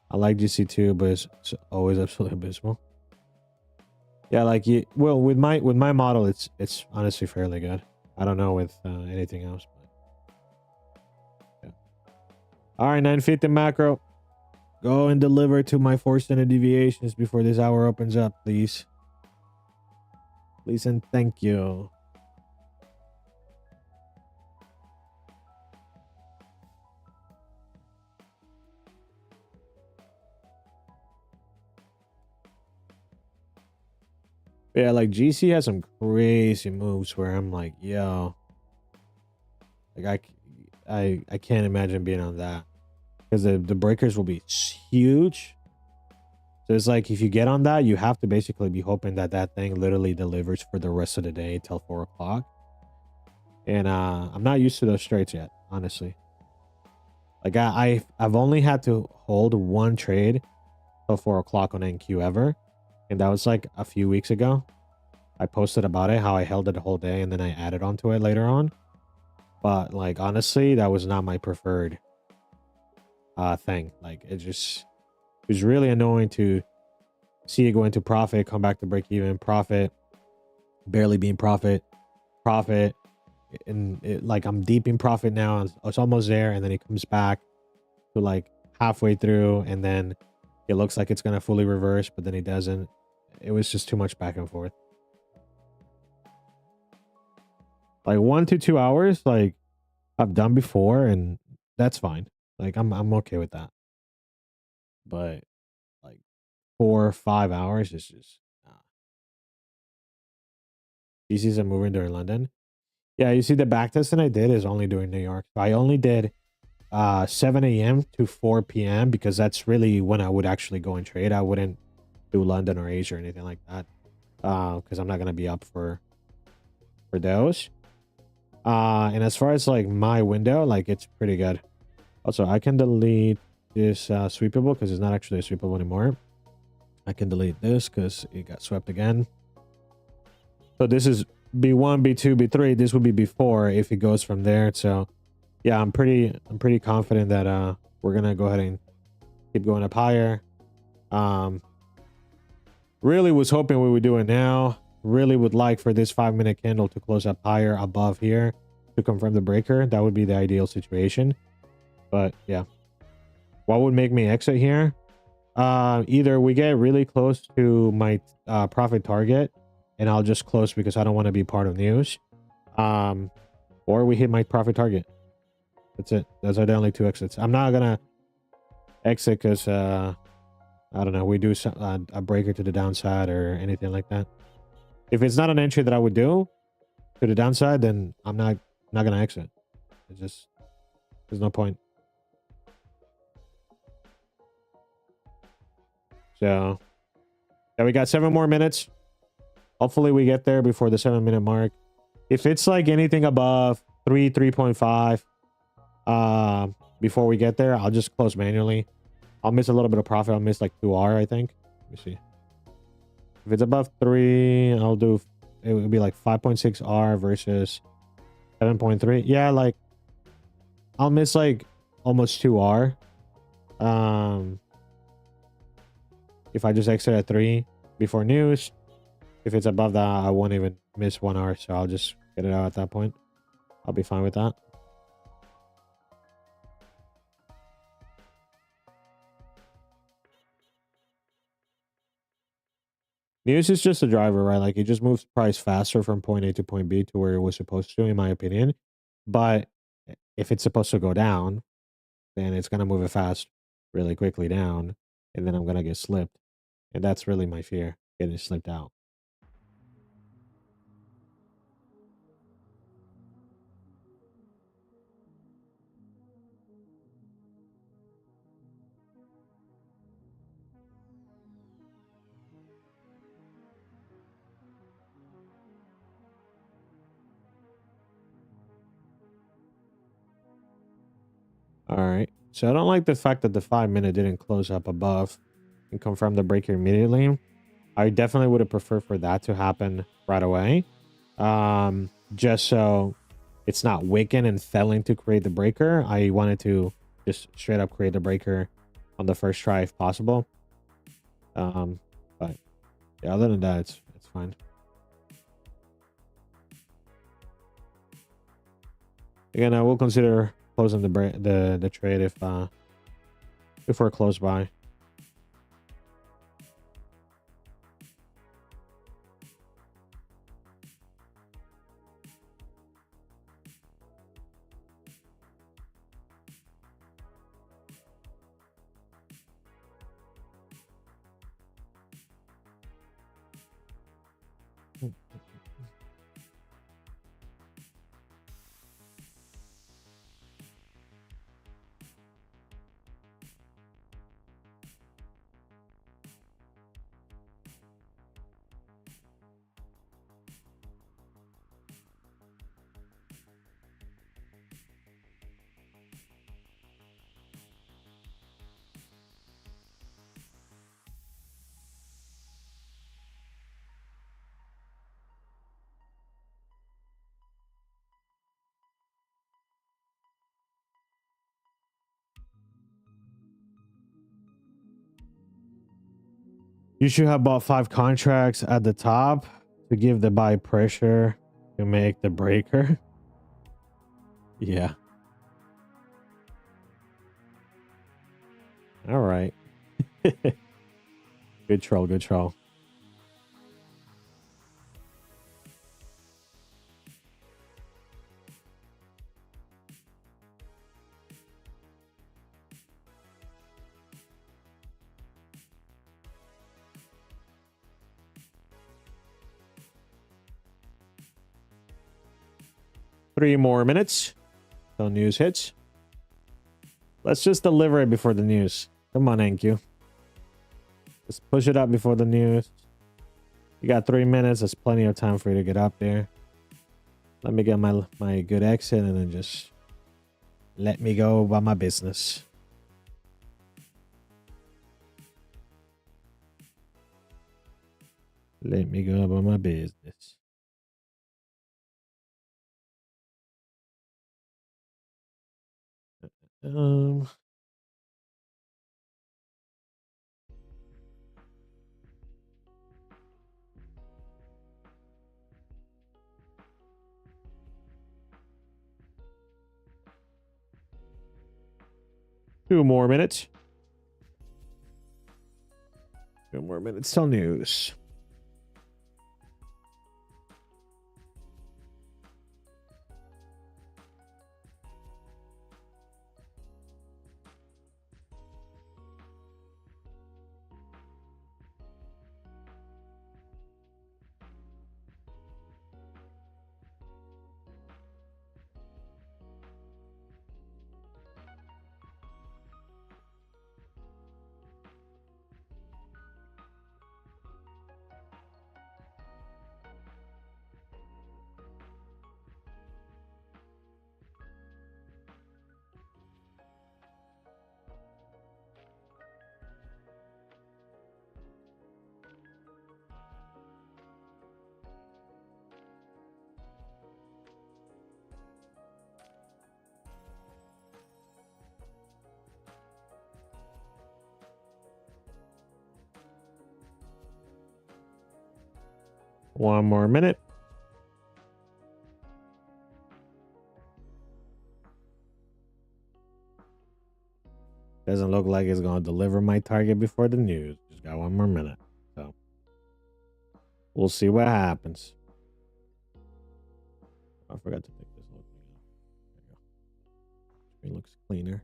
I like GC2, but it's always absolutely abysmal. Yeah, like well, with my model, it's honestly fairly good. I don't know with anything else, but yeah. All right, 950 macro. Go and deliver to my 4 standard deviations before this hour opens up, please. Please and thank you. Yeah, like GC has some crazy moves where I'm like, yo, like I can't imagine being on that, because the breakers will be huge. So it's like, if you get on that, you have to basically be hoping that that thing literally delivers for the rest of the day till 4 o'clock. And I'm not used to those straights yet, honestly. Like I've only had to hold one trade till 4 o'clock on NQ ever, and that was like a few weeks ago. I posted about it, how I held it the whole day, and then I added onto it later on. But like, honestly, that was not my preferred thing. Like, it was really annoying to see it go into profit, come back to break even, profit, barely being profit, and like, I'm deep in profit now. It's almost there, and then it comes back to like halfway through, and then it looks like it's gonna fully reverse, but then it doesn't. It was just too much back and forth. Like 1 to 2 hours, like I've done before, and that's fine. Like I'm okay with that. But like 4 or 5 hours is just GCs are moving during London. Yeah, you see, the back testing I did is only doing New York. So I only did 7 a.m. to 4 p.m. because that's really when I would actually go and trade. I wouldn't do London or Asia or anything like that, because I'm not gonna be up for those. And as far as like my window, like, it's pretty good. Also, I can delete this sweepable because it's not actually a sweepable anymore. I can delete this because it got swept again. So this is B1, B2, B3. This would be B4 if it goes from there. So yeah, I'm pretty confident that we're gonna go ahead and keep going up higher. Really was hoping we would do it now. Really would like for this 5-minute candle to close up higher above here to confirm the breaker. That would be the ideal situation. But yeah, what would make me exit here? Either we get really close to my profit target and I'll just close because I don't want to be part of news, or we hit my profit target. That's it. Those are the only 2 exits. I'm not gonna exit because I don't know, we do a breaker to the downside or anything like that. If it's not an entry that I would do to the downside, then I'm not gonna exit. It's just, there's no point. So yeah, we got 7 more minutes. Hopefully we get there before the 7-minute mark. If it's like anything above 3.5 before we get there, I'll just close manually. I'll miss a little bit of profit. I'll miss like 2R, I think. Let me see. If it's above 3, I'll do, it would be like 5.6R versus 7.3. Yeah, like I'll miss like almost 2R. If I just exit at 3 before news. If it's above that, I won't even miss 1R, so I'll just get it out at that point. I'll be fine with that. News is just a driver, right? Like it just moves price faster from point A to point B to where it was supposed to, in my opinion. But if it's supposed to go down, then it's gonna move it fast really quickly down, and then I'm gonna get slipped. And that's really my fear, getting slipped out. All right. So I don't like the fact that the 5 minute didn't close up above and confirm the breaker immediately. I definitely would have preferred for that to happen right away. Just so it's not wicking and failing to create the breaker. I wanted to just straight up create the breaker on the first try if possible. But yeah, other than that, it's fine. Again, I will consider closing the trade if we're close by. Hmm. 'You should have bought 5 contracts at the top to give the buy pressure to make the breaker. Yeah. All right. Good troll. Good troll. Three more minutes till news hits. Let's just deliver it before the news. Come on, NQ. Just push it up before the news. You got 3 minutes. There's plenty of time for you to get up there. Let me get my good exit and then just let me go about my business. Let me go about my business. Um, 2 more minutes. 2 more minutes till news. One more minute. Doesn't look like it's going to deliver my target before the news. Just got 1 more minute. So We'll see what happens. I forgot to take this little thing out. There you go. Screen looks cleaner.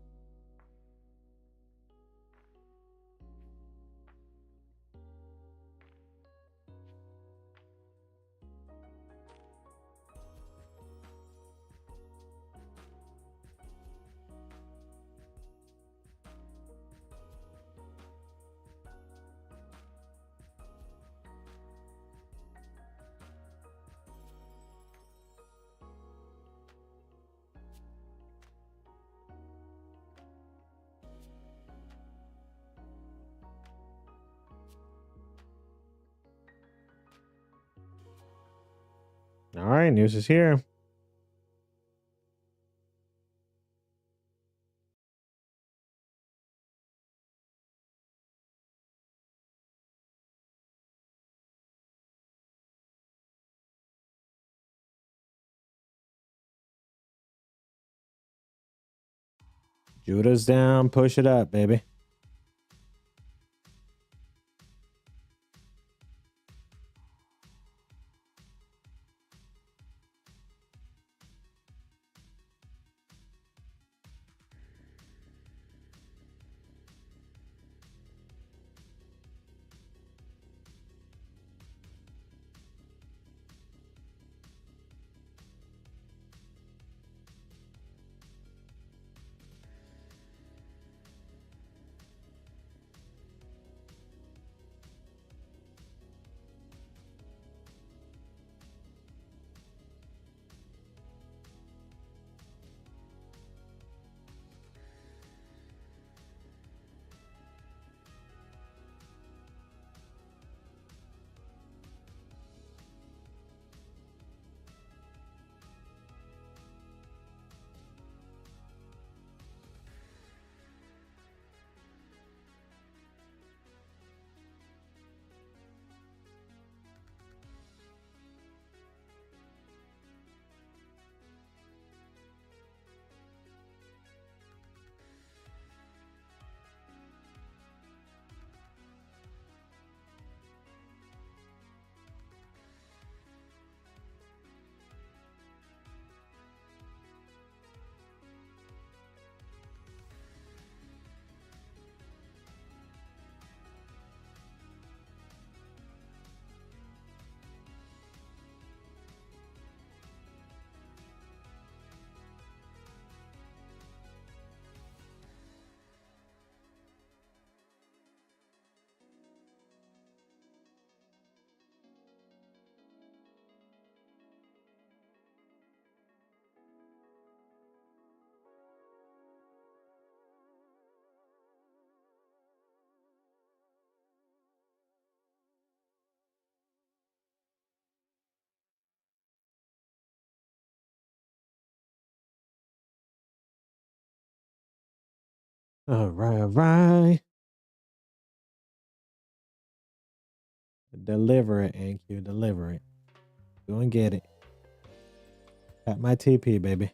All right, news is here. Judah's down, push it up, baby. All right, all right. Deliver it, AnQ. Deliver it. Go and get it. At my TP, baby.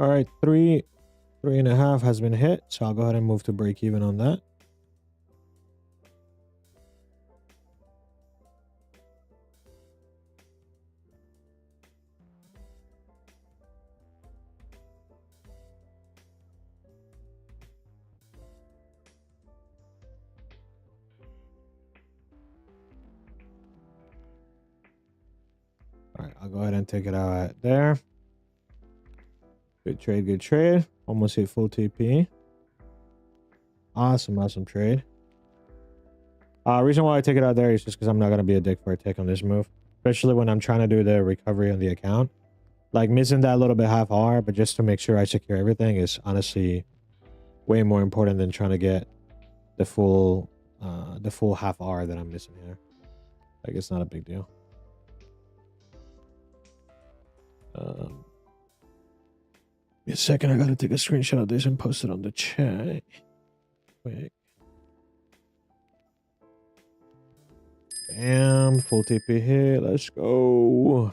All right, 3.5 has been hit, so I'll go ahead and move to break even on that. All right, I'll go ahead and take it out at there. Good trade, good trade. Almost hit full TP. Awesome, awesome trade. Reason why I take it out there is just because I'm not going to be a dick for a tick on this move. Especially when I'm trying to do the recovery on the account. Like missing that little bit half hour, but just to make sure I secure everything is honestly way more important than trying to get the full half hour that I'm missing here. Like it's not a big deal. Give me a second, I gotta take a screenshot of this and post it on the chat. Quick. Bam, full TP hit. Let's go.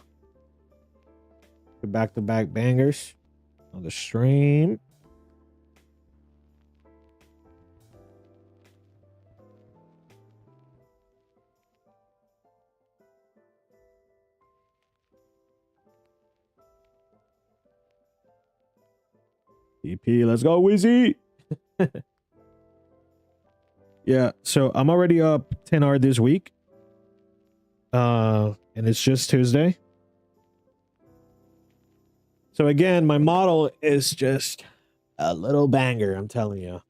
Back-to-back bangers on the stream. TP, let's go, Wizzy. Yeah, so I'm already up 10R this week. And it's just Tuesday. So again, my model is just a little banger, I'm telling you.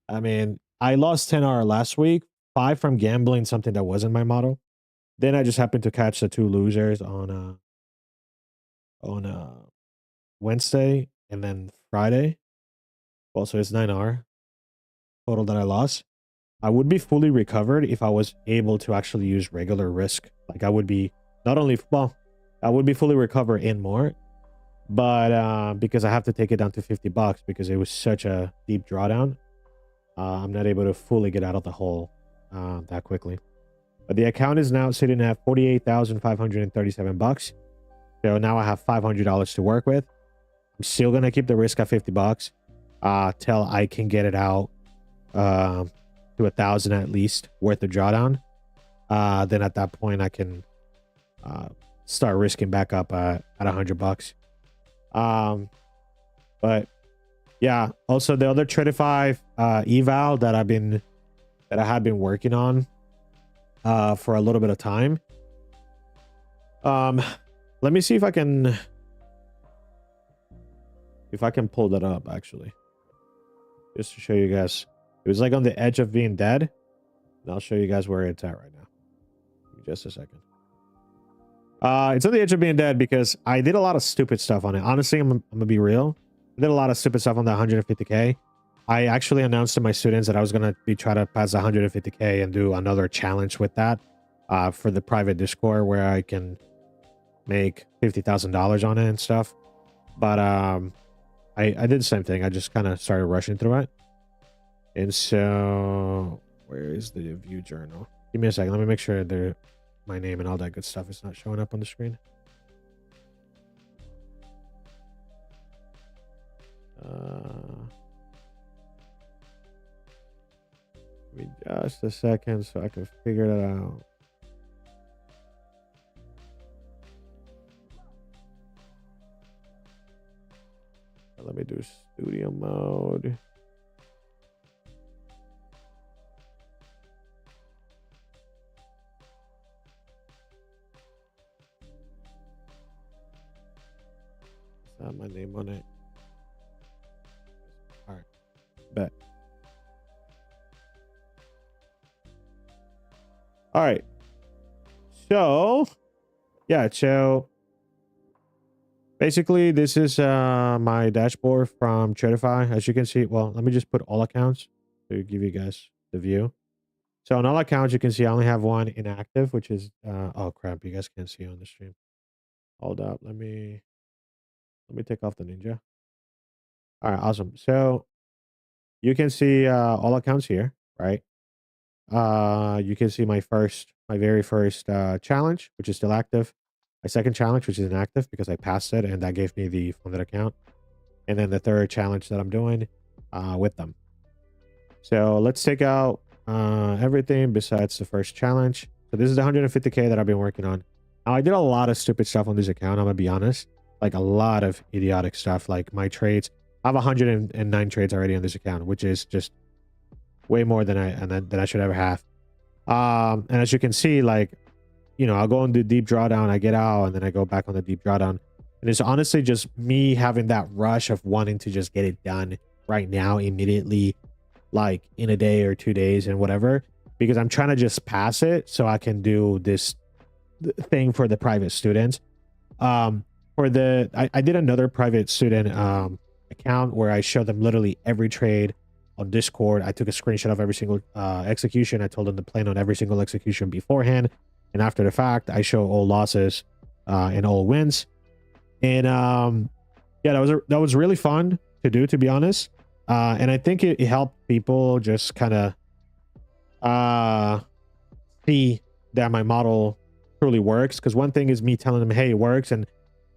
I mean, I lost 10R last week, 5 from gambling something that wasn't my model. Then I just happened to catch the 2 losers on Wednesday and then Friday. Also, it's 9R total that I lost. I would be fully recovered if I was able to actually use regular risk. Like I would be not only, well, I would be fully recovered and more, but because I have to take it down to $50 because it was such a deep drawdown, I'm not able to fully get out of the hole that quickly. But the account is now sitting at $48,537. So now I have $500 to work with. I'm still gonna keep the risk at $50 till I can get it out to 1,000 at least worth of drawdown. Then at that point I can start risking back up at $100. But yeah, also the other Tradify eval that I have been working on for a little bit of time. Let me see if I can pull that up actually, just to show you guys. It was like on the edge of being dead, and I'll show you guys where it's at right now. Give me just a second. It's on the edge of being dead because I did a lot of stupid stuff on it. Honestly, I'm gonna be real. I did a lot of stupid stuff on the 150k. I actually announced to my students that I was gonna be trying to pass the 150k and do another challenge with that for the private Discord where I can make $50,000 on it and stuff. But I did the same thing. I just kind of started rushing through it. And so where is the view journal? Give me a second. Let me make sure my name and all that good stuff is not showing up on the screen. Give me just a second so I can figure that out. Let me do studio mode. Is that my name on it? All right, bet. All right, so yeah, so basically this is my dashboard from Tradify. As you can see, well, let me just put all accounts to give you guys the view. So on all accounts, you can see I only have one inactive, which is oh crap, you guys can't see on the stream. Hold up, let me take off the ninja. All right, awesome. So you can see all accounts here, right? You can see my very first challenge, which is still active. my second challenge, which is inactive because I passed it, and that gave me the funded account. And then the third challenge that I'm doing with them. So let's take out everything besides the first challenge. So this is the 150K that I've been working on. Now, I did a lot of stupid stuff on this account, I'm gonna be honest. Like a lot of idiotic stuff, like my trades. I have 109 trades already on this account, which is just way more than I should ever have. And as you can see, like, you know, I'll go into deep drawdown, I get out, and then I go back on the deep drawdown. And it's honestly just me having that rush of wanting to just get it done right now, immediately, like in a day or 2 days and whatever, because I'm trying to just pass it so I can do this thing for the private students. For the, I did another private student account where I showed them literally every trade on Discord. I took a screenshot of every single execution. I told them to plan on every single execution beforehand. And after the fact, I show all losses and all wins. And yeah, that was really fun to do, to be honest. And I think it helped people just kind of see that my model truly works. Because one thing is me telling them, hey, it works, and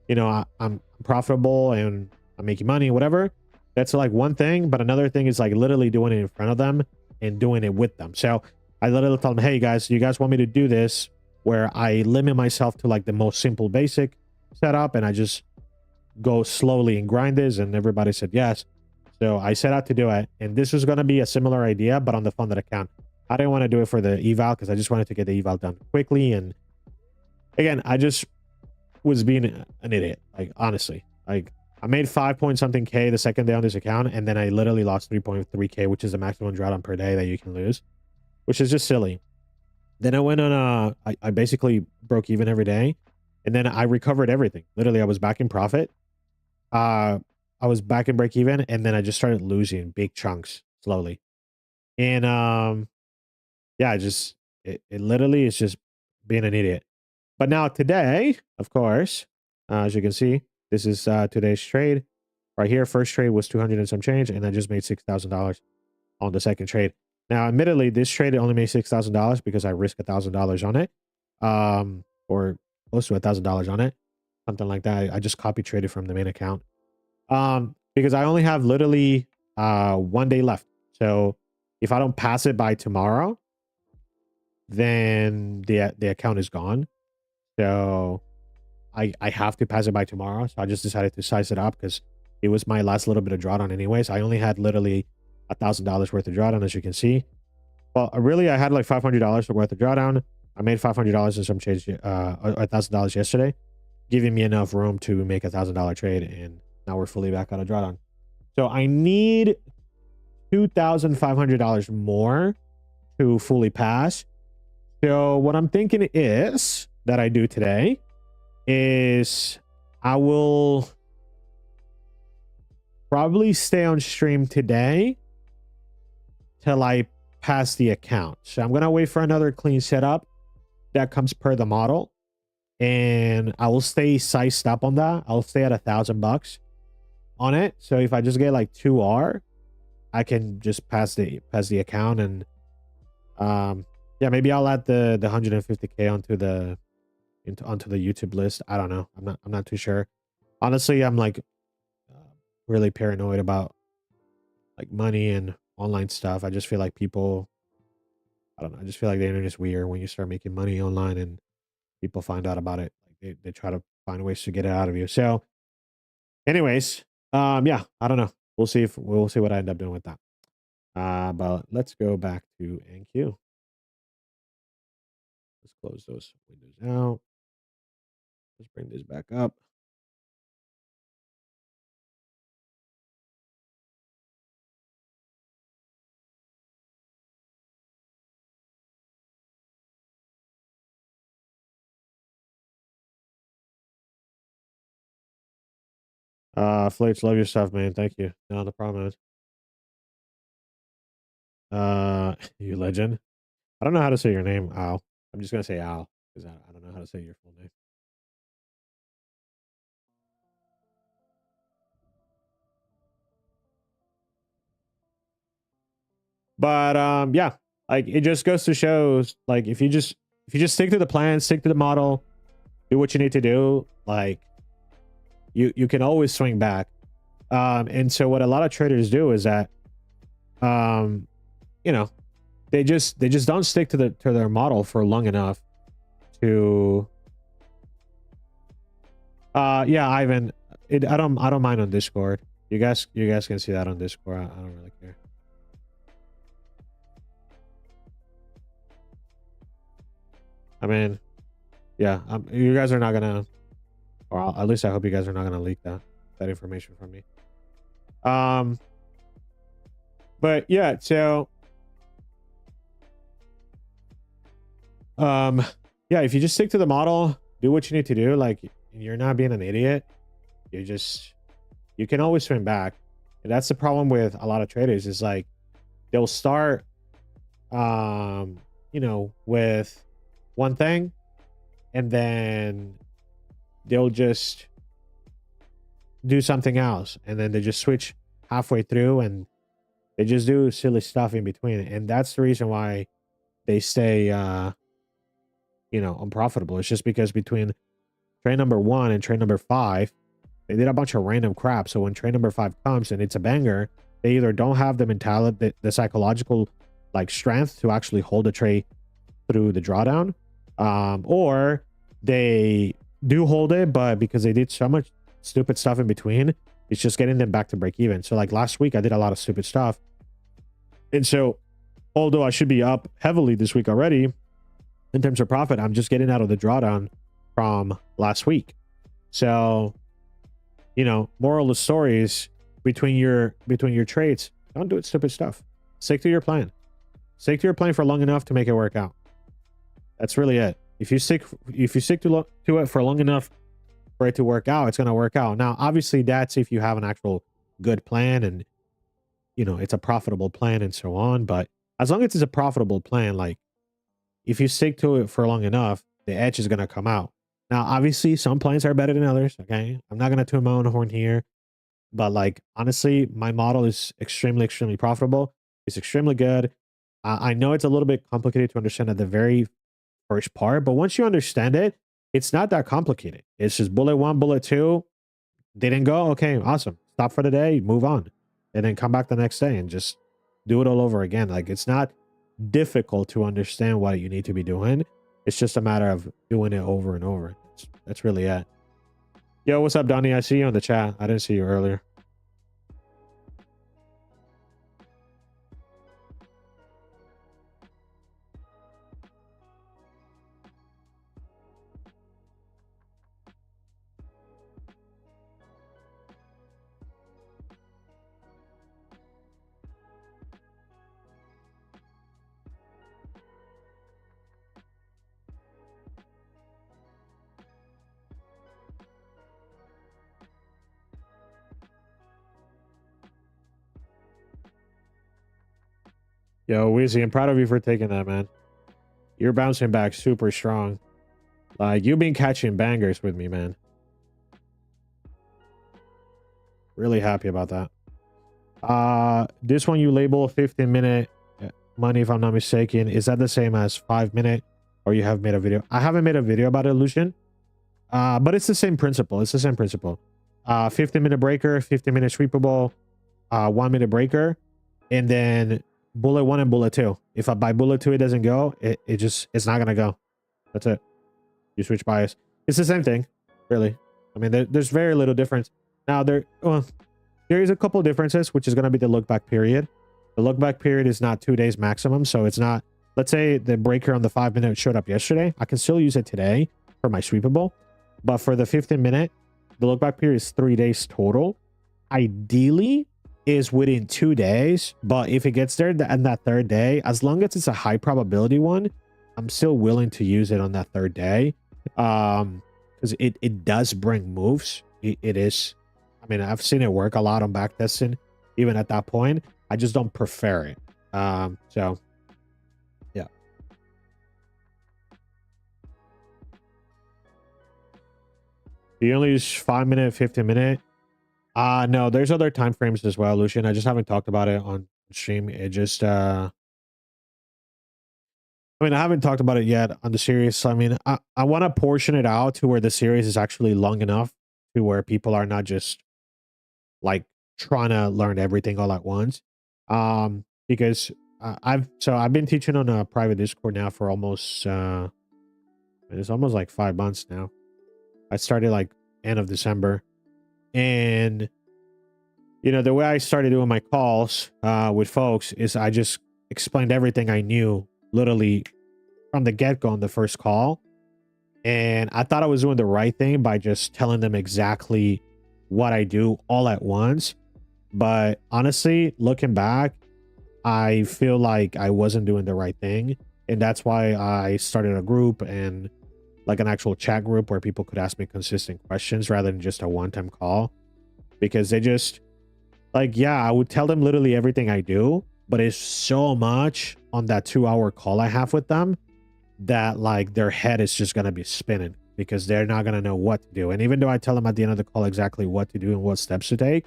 you know, I'm profitable and I'm making money, whatever. That's like one thing. But another thing is like literally doing it in front of them and doing it with them. So I literally tell them, hey guys, you guys want me to do this where I limit myself to like the most simple basic setup, and I just go slowly and grind this, and everybody said yes. So I set out to do it, and this was going to be a similar idea, but on the funded account. I didn't want to do it for the eval because I just wanted to get the eval done quickly. And again, I just was being an idiot. Like, honestly, like I made 5 point something K the second day on this account, and then I literally lost 3.3K, which is the maximum drawdown per day that you can lose, which is just silly. Then I went on I basically broke even every day, and then I recovered everything. Literally, I was back in profit. I was back in break even, and then I just started losing big chunks slowly. And yeah, it literally is just being an idiot. But now today, of course, as you can see, this is today's trade right here. First trade was 200 and some change, and I just made $6,000 on the second trade. Now, admittedly, this trade only made $6,000 because I risked $1,000 on it, or close to $1,000 on it, something like that. I just copy traded from the main account, because I only have literally 1 day left. So if I don't pass it by tomorrow, then the account is gone. So I have to pass it by tomorrow. So I just decided to size it up because it was my last little bit of drawdown anyways. I only had literally $1,000 worth of drawdown, as you can see. Well, really, I had like $500 worth of drawdown. I made $500 and some change, $1,000 yesterday, giving me enough room to make $1,000 trade. And now we're fully back out of drawdown. So I need $2,500 more to fully pass. So what I'm thinking is that I do today is I will probably stay on stream today till I pass the account. So I'm gonna wait for another clean setup that comes per the model, and I will stay sized up on that. I'll stay at $1,000 on it. So if I just get like 2R, I can just pass the account. And yeah, maybe I'll add the 150K onto the YouTube list. I don't know. I'm not too sure. Honestly, I'm like really paranoid about like money and online stuff. I just feel like people, I don't know. I just feel like the internet is weird when you start making money online and people find out about it. Like they try to find ways to get it out of you. So anyways, yeah, I don't know. We'll see what I end up doing with that. But let's go back to NQ. Let's close those windows out. Let's bring this back up. Flates, love your stuff, man. Thank you. No problem, man. You legend. I don't know how to say your name, Al. I'm just gonna say Al because I don't know how to say your full name. But yeah, like it just goes to shows, like if you just stick to the plan, stick to the model, do what you need to do. Like you can always swing back. And so what a lot of traders do is that, you know, they just don't stick to their model for long enough to yeah, Ivan, I don't mind on Discord. You guys can see that on Discord. I don't really care. I mean, yeah, you guys are not gonna, or at least I hope you guys are not gonna leak that information from me. But yeah, so yeah, if you just stick to the model, do what you need to do, like you're not being an idiot, you can always swing back. And that's the problem with a lot of traders, is like they'll start you know, with one thing, and then they'll just do something else, and then they just switch halfway through, and they just do silly stuff in between. And that's the reason why they stay you know, unprofitable. It's just because between trade number 1 and trade number 5, they did a bunch of random crap. So when trade number 5 comes and it's a banger, they either don't have the mentality, the psychological like strength to actually hold the trade through the drawdown, or they do hold it, but because they did so much stupid stuff in between, it's just getting them back to break even. So like last week I did a lot of stupid stuff, and so although I should be up heavily this week already in terms of profit, I'm just getting out of the drawdown from last week. So, you know, moral of the story is, between your trades, don't do stupid stuff. Stick to your plan. Stick to your plan for long enough to make it work out. That's really it. If you stick to it for long enough for it to work out, it's going to work out. Now, obviously, that's if you have an actual good plan and, you know, it's a profitable plan and so on. But as long as it's a profitable plan, like if you stick to it for long enough, the edge is going to come out. Now, obviously, some plans are better than others. Okay, I'm not going to toot my own horn here, but like honestly, my model is extremely profitable. It's extremely good. I know it's a little bit complicated to understand at the very first part, but once you understand it, it's not that complicated. It's just bullet 1, bullet 2 didn't go. Okay, awesome. Stop for the day, move on, and then come back the next day and just do it all over again. Like, it's not difficult to understand what you need to be doing. It's just a matter of doing it over and over. That's really it. Yo, what's up, Donnie? I see you in the chat. I didn't see you earlier. Yo, Weezy, I'm proud of you for taking that, man. You're bouncing back super strong. Like, you've been catching bangers with me, man. Really happy about that. This one you label 15-minute money, if I'm not mistaken. Is that the same as 5-minute, or you have made a video? I haven't made a video about illusion, but it's the same principle. It's the same principle. 15-minute breaker, 15-minute sweepable, 1-minute breaker, and then bullet 1 and bullet 2. If by bullet 2 it doesn't go, it's not gonna go. That's it. You switch bias. It's the same thing, really. I mean, there's very little difference. Now there is a couple differences, which is gonna be the look back period. The look back period is not 2 days maximum, so it's not. Let's say the breaker on the 5-minute showed up yesterday. I can still use it today for my sweepable, but for the 15-minute, the look back period is 3 days total. Ideally is within 2 days, but if it gets there on that third day, as long as it's a high probability one, I'm still willing to use it on that third day, because it does bring moves. It is, I mean, I've seen it work a lot on backtesting even at that point. I just don't prefer it. So yeah. Do you only use 5-minute, 15-minute? No, there's other time frames as well, Lucian. I just haven't talked about it on stream. It just I mean, I haven't talked about it yet on the series. I mean, I want to portion it out to where the series is actually long enough to where people are not just like trying to learn everything all at once. Because I've been teaching on a private Discord now for almost it's almost like 5 months now. I started like end of December, and the way I started doing my calls with folks is I just explained everything I knew literally from the get-go on the first call. And I thought I was doing the right thing by just telling them exactly what I do all at once. But honestly, looking back, I feel like I wasn't doing the right thing. And that's why I started a group, and like an actual chat group where people could ask me consistent questions rather than just a one-time call. Because they just, like, yeah, I would tell them literally everything I do, but it's so much on that 2-hour call I have with them that like their head is just going to be spinning because they're not going to know what to do. And even though I tell them at the end of the call exactly what to do and what steps to take,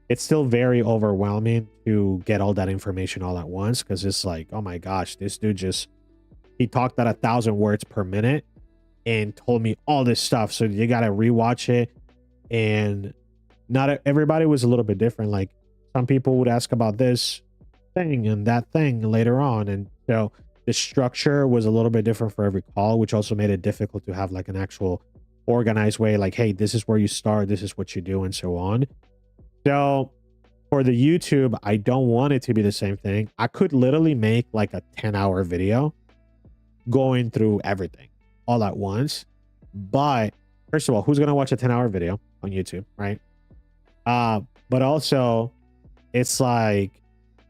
it's still very overwhelming to get all that information all at once, because it's like, oh my gosh, this dude he talked at 1,000 words per minute and told me all this stuff. So you got to rewatch it. And not everybody was a little bit different. Like some people would ask about this thing and that thing later on. And so the structure was a little bit different for every call, which also made it difficult to have like an actual organized way. Like, hey, this is where you start, this is what you do, and so on. So for the YouTube, I don't want it to be the same thing. I could literally make like a 10-hour video going through everything all at once. But first of all, who's going to watch a 10-hour video on YouTube, right? But also it's like,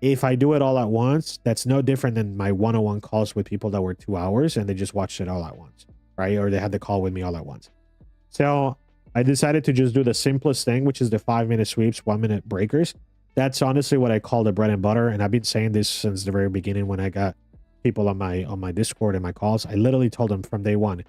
if I do it all at once, that's no different than my one-on-one calls with people that were 2 hours and they just watched it all at once, right? Or they had the call with me all at once. So I decided to just do the simplest thing, which is the 5-minute sweeps, 1-minute breakers. That's honestly what I call the bread and butter. And I've been saying this since the very beginning when I got people on my Discord and my calls. I literally told them from day one,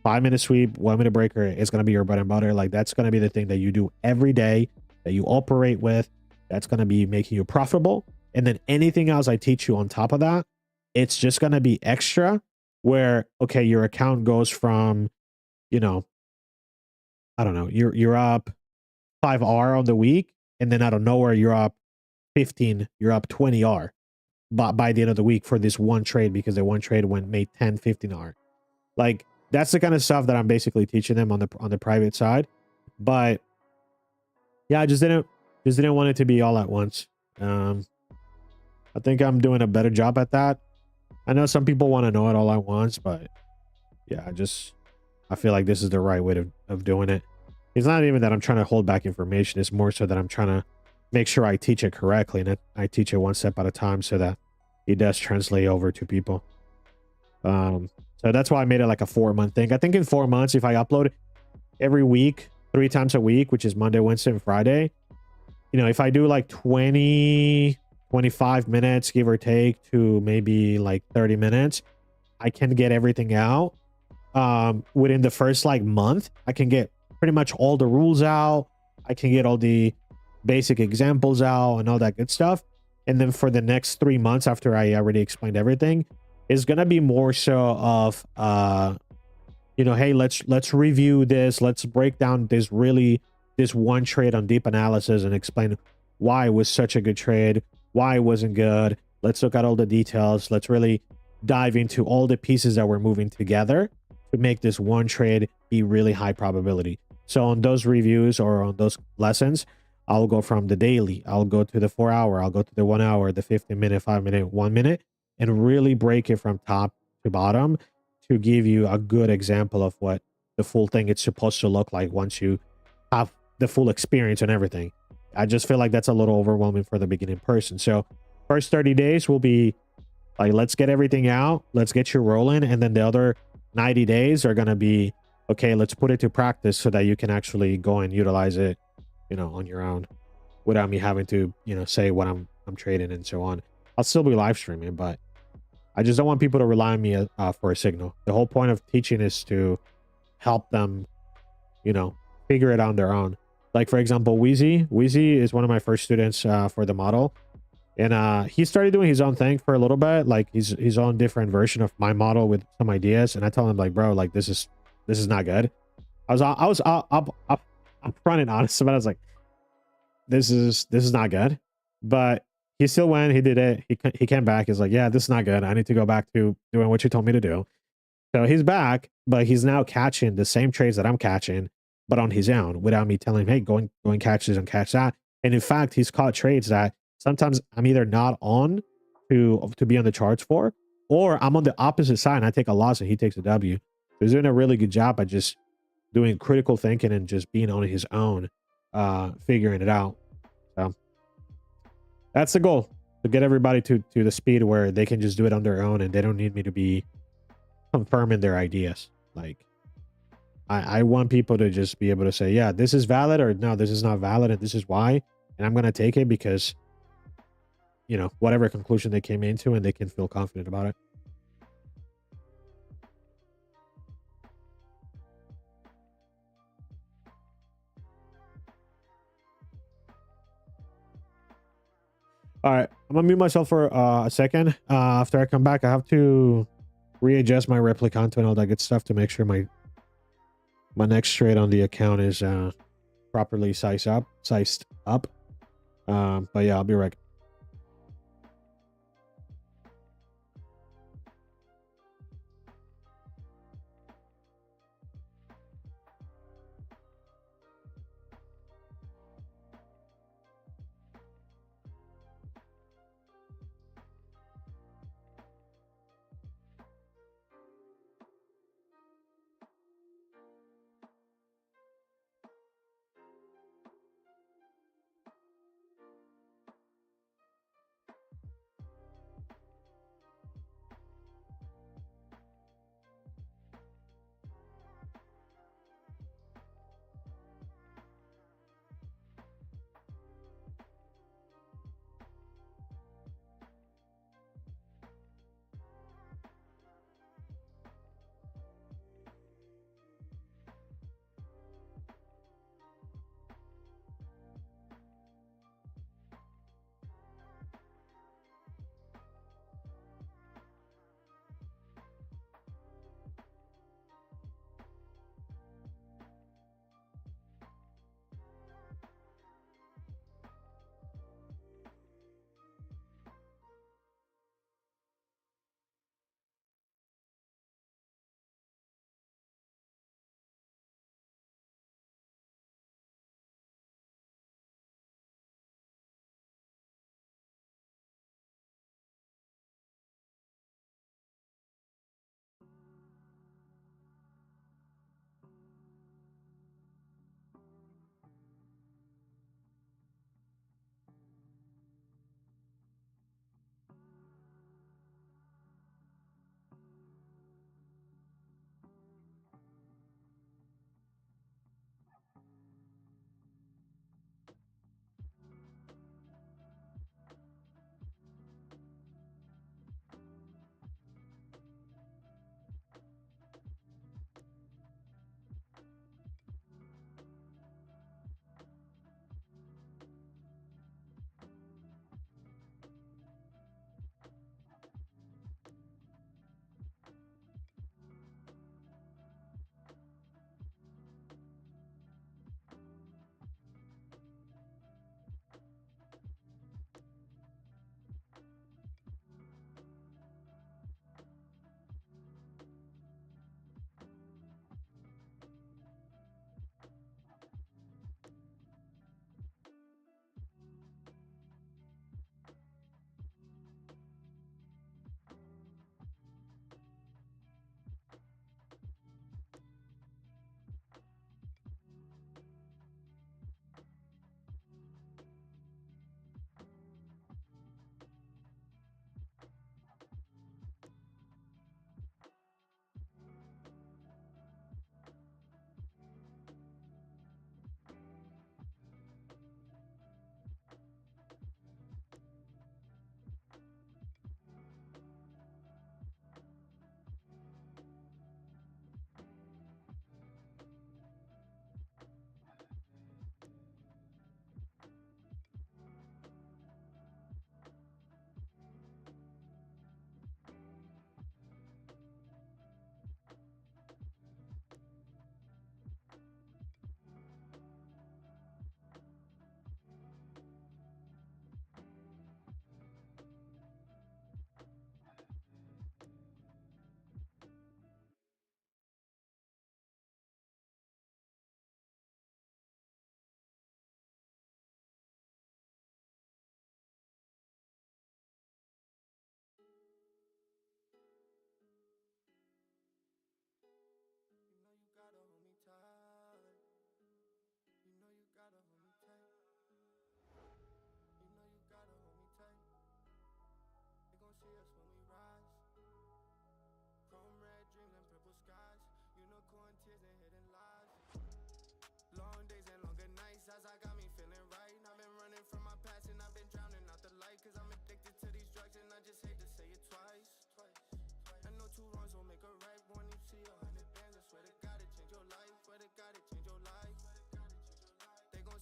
5-minute sweep, 1-minute breaker is going to be your bread and butter. Like that's going to be the thing that you do every day, that you operate with. That's going to be making you profitable. And then anything else I teach you on top of that, it's just going to be extra where, okay, your account goes from, I don't know, you're up 5R on the week. And then out of nowhere, you're up 15, you're up 20R by the end of the week for this one trade, because the one trade made 10, 15R. Like that's the kind of stuff that I'm basically teaching them on the private side. But yeah, I just didn't want it to be all at once. I think I'm doing a better job at that. I know some people want to know it all at once, but yeah, I feel like this is the right way of doing it. It's not even that I'm trying to hold back information. It's more so that I'm trying to make sure I teach it correctly, and I teach it one step at a time so that it does translate over to people. So that's why I made it like a 4-month thing. I think in 4 months, if I upload every week, 3 times a week, which is Monday, Wednesday, and Friday, if I do like 20, 25 minutes, give or take, to maybe like 30 minutes, I can get everything out. Within the first like month, I can get pretty much all the rules out. I can get all the basic examples out and all that good stuff. And then for the next 3 months, after I already explained everything, is going to be more so of, hey, let's review this. Let's break down this one trade on deep analysis and explain why it was such a good trade, why it wasn't good. Let's look at all the details. Let's really dive into all the pieces that we're moving together to make this one trade be really high probability. So on those reviews or on those lessons, I'll go from the daily, I'll go to the 4-hour, I'll go to the 1 hour, the 15-minute, 5-minute, 1 minute, and really break it from top to bottom to give you a good example of what the full thing is supposed to look like once you have the full experience and everything. I just feel like that's a little overwhelming for the beginning person. So first 30 days will be like, let's get everything out, let's get you rolling. And then the other 90 days are going to be, okay, let's put it to practice so that you can actually go and utilize it, on your own without me having to, say what I'm trading and so on. I'll still be live streaming, but I just don't want people to rely on me for a signal. The whole point of teaching is to help them, figure it out on their own. Like, for example, Wheezy is one of my first students for the model. And he started doing his own thing for a little bit, like his own different version of my model with some ideas. And I told him like, bro, like this is not good. I was up front and honest about it. I was like, this is not good. But he still went. He did it. He came back. He's like, yeah, this is not good. I need to go back to doing what you told me to do. So he's back, but he's now catching the same trades that I'm catching, but on his own, without me telling him, hey, go and catch this and catch that. And in fact, he's caught trades that sometimes I'm either not on to be on the charts for, or I'm on the opposite side and I take a loss and he takes a W. So he's doing a really good job at just doing critical thinking and just being on his own, figuring it out. So that's the goal, to get everybody to the speed where they can just do it on their own and they don't need me to be confirming their ideas. Like I want people to just be able to say, yeah, this is valid, or no, this is not valid, and this is why, and I'm going to take it because, you know, whatever conclusion they came into, and they can feel confident about it. All right, I'm gonna mute myself for a second. After I come back, I have to readjust my replicant and all that good stuff to make sure my next trade on the account is properly sized up. But yeah, I'll be right.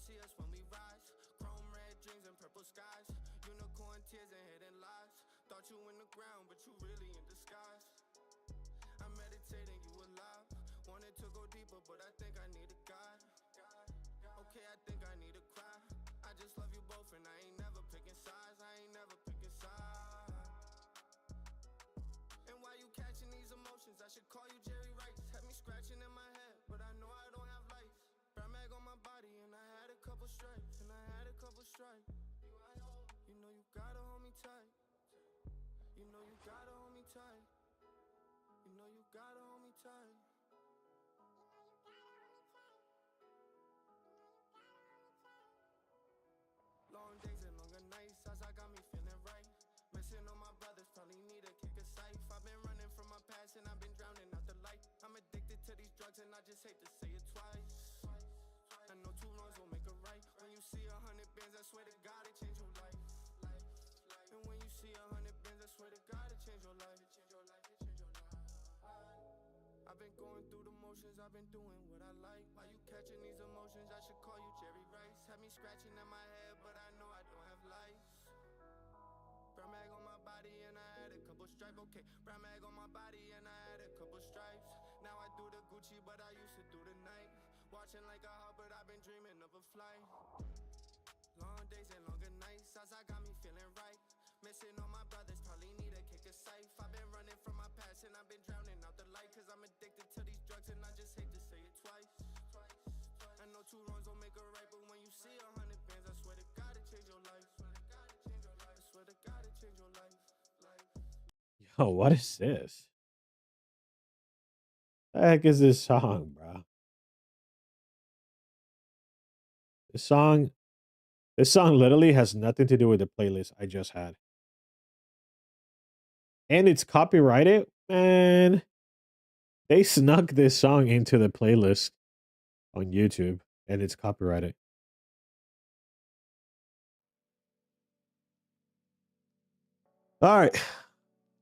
see us when we rise. Chrome red dreams and purple skies. Unicorn tears and hidden lies. Thought you in the ground, but you really in disguise. I'm meditating, you alive. Wanted to go deeper, but I think I need a guide. Okay, I think I need to cry. I just love you both, and I ain't never picking sides. I ain't never picking sides. And why you catching these emotions? I should call you Jerry Rice. Had me scratching in my head, but I know I don't have life. Brown mag on my body, and I had a couple stripes. And I had a couple stripes. You know you gotta hold me tight. You know you gotta hold me tight. You know you gotta hold me tight. Long days and longer nights, as I got me feeling right. Missing all my brothers, probably need to kick a safe. I've been running from my past and I've been drowning out the light. I'm addicted to these drugs and I just hate to say it twice. I know two wrongs will make a right. When you see 100 bands, I swear to God it change your life. And when you see 100 bands, I swear to God it change your life. I've been going through the motions, I've been doing what I like. Why you catching these emotions? I should call you Jerry Rice. Had me scratching at my head, but I know I don't have life. Brown mag on my body and I had a couple stripes. Okay, brown mag on my body and I had a couple stripes. Now I do the Gucci, but I used to do the night. Watching like a hawk, but I've been dreaming of a flight. Long days and longer nights, as I got me feeling right. Missing all my brothers, probably need to kick a safe. I've been running from my past and I've been drowning out the light. Cause I'm addicted to these drugs and I just hate to say it twice. I know two wrongs don't make a right, but when you see 100 bands, I swear to God it change your life. I swear to God it change your life. Yo, what is this? The heck is this song, bro? This song literally has nothing to do with the playlist I just had. And it's copyrighted, man. They snuck this song into the playlist on YouTube, and it's copyrighted. All right,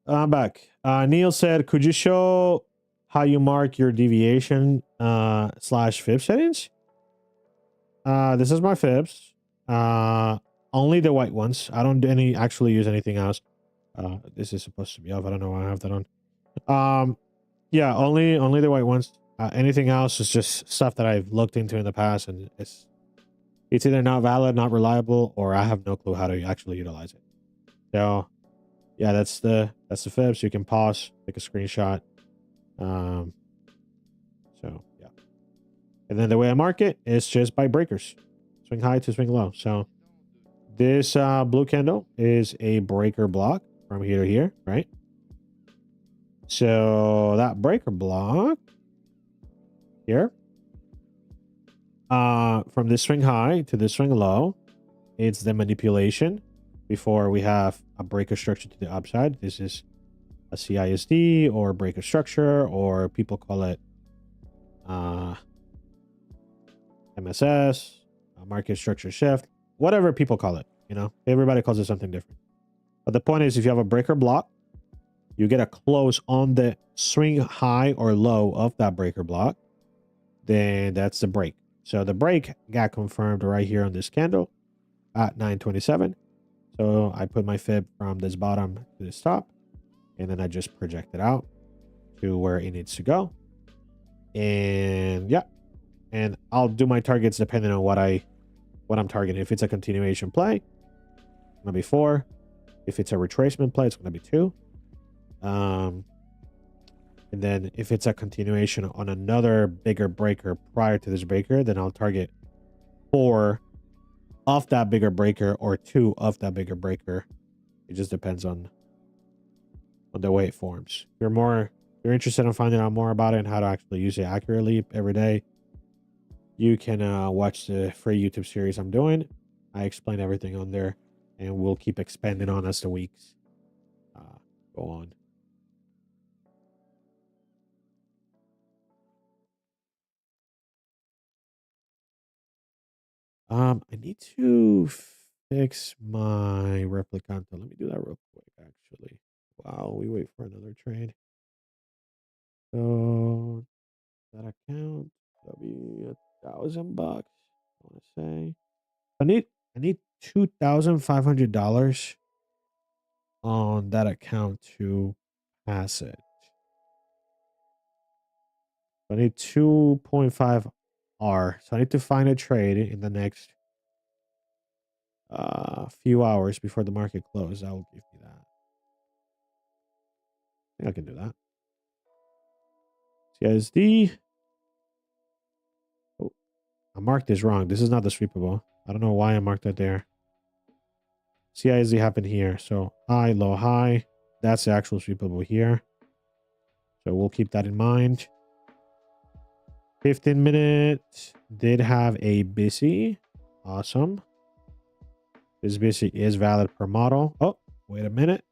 I'm back. Neil said, "Could you show how you mark your deviation slash fib settings?" This is my fibs. Only the white ones. I don't actually use anything else. This is supposed to be off. I don't know why I have that on. Yeah, only the white ones. Anything else is just stuff that I've looked into in the past, and it's either not valid, not reliable, or I have no clue how to actually utilize it. So, yeah, that's the fibs. You can pause, take a screenshot. So yeah, and then the way I mark it is just by breakers, swing high to swing low. So this blue candle is a breaker block from here to here, right? So that breaker block here, from this swing high to this swing low, it's the manipulation before we have a breaker structure to the upside. This is a CISD or breaker structure, or people call it MSS, market structure shift, whatever people call it. You know, everybody calls it something different. But the point is, if you have a breaker block, you get a close on the swing high or low of that breaker block, then that's the break. So the break got confirmed right here on this candle at 927. So I put my fib from this bottom to this top, and then I just project it out to where it needs to go. And yeah, and I'll do my targets depending on what I'm targeting. If it's a continuation play, it's gonna be 4. If it's a retracement play, it's gonna be 2. And then if it's a continuation on another bigger breaker prior to this breaker, then I'll target 4 of that bigger breaker or 2 of that bigger breaker. It just depends on the way it forms. If you're interested in finding out more about it and how to actually use it accurately every day, you can watch the free YouTube series I'm doing. I explain everything on there, and we'll keep expanding on as the weeks go on. I need to fix my replicante. Let me do that real quick, actually. Wow, we wait for another trade. So that account, that'll be $1,000, I want to say. $2,500 on that account to pass it. I need 2.5 R. So I need to find a trade in the next few hours before the market closes. That will give me that. I think I can do that. CSD. Oh, I marked this wrong. This is not the sweepable. I don't know why I marked that there. CISD happened here. So high, low, high. That's the actual sweepable here. So we'll keep that in mind. 15 minutes did have a busy. Awesome. This busy is valid per model. Oh, wait a minute.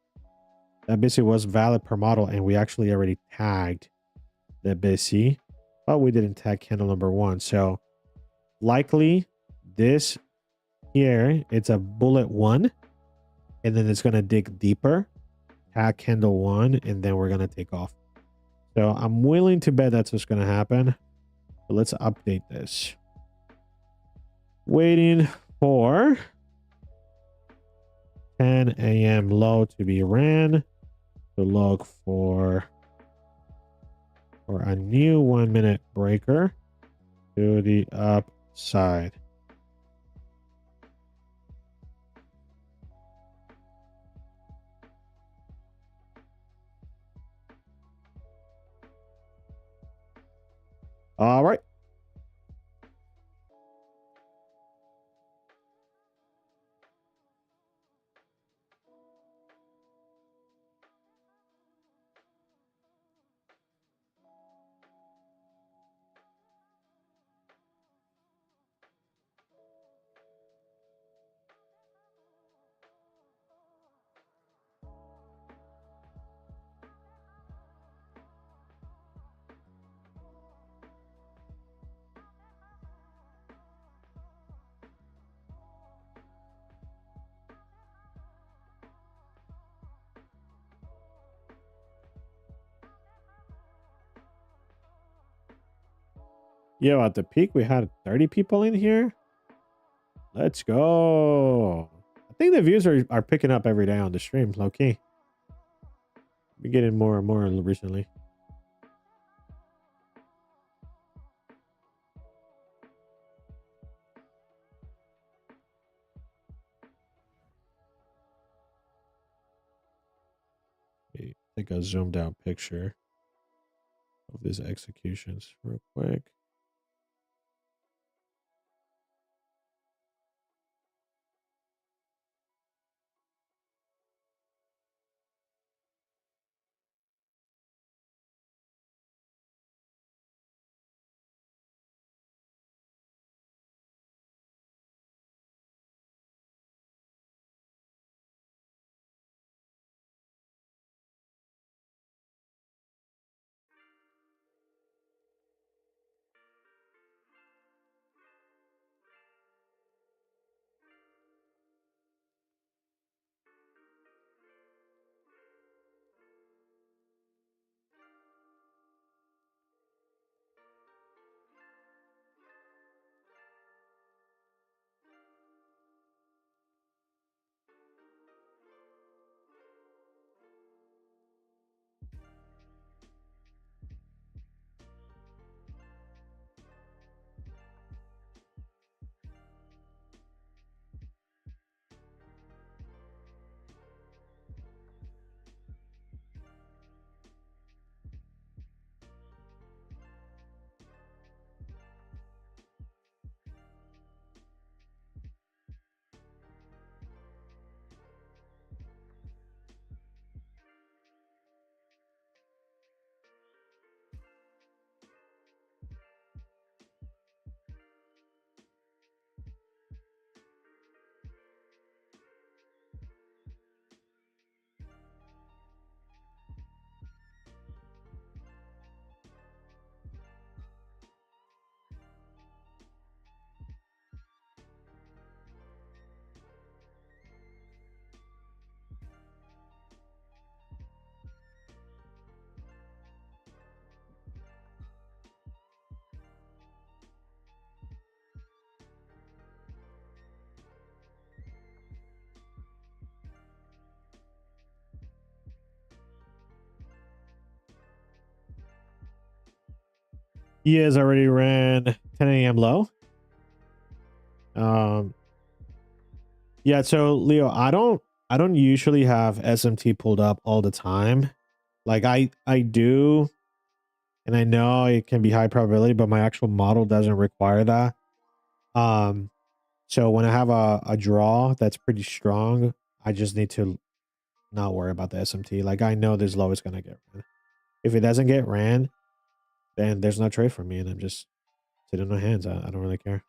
That busy was valid per model, and we actually already tagged the busy, but we didn't tag candle number 1. So likely this here, it's a bullet 1, and then it's going to dig deeper, tag candle 1, and then we're going to take off. So I'm willing to bet that's what's going to happen. So let's update this. Waiting for 10 a.m. low to be ran. To look for a new 1 minute breaker to the upside. All right. Yo, at the peak, we had 30 people in here. Let's go. I think the views are picking up every day on the stream, low key. We're getting more and more recently. Okay, take a zoomed out picture of these executions real quick. He has already ran 10 a.m. low. Yeah, so Leo, I don't usually have SMT pulled up all the time. Like I do, and I know it can be high probability, but my actual model doesn't require that. So when I have a draw that's pretty strong, I just need to not worry about the SMT. Like I know this low is gonna get ran. If it doesn't get ran, then there's no trade for me, and I'm just sitting on my hands. I don't really care.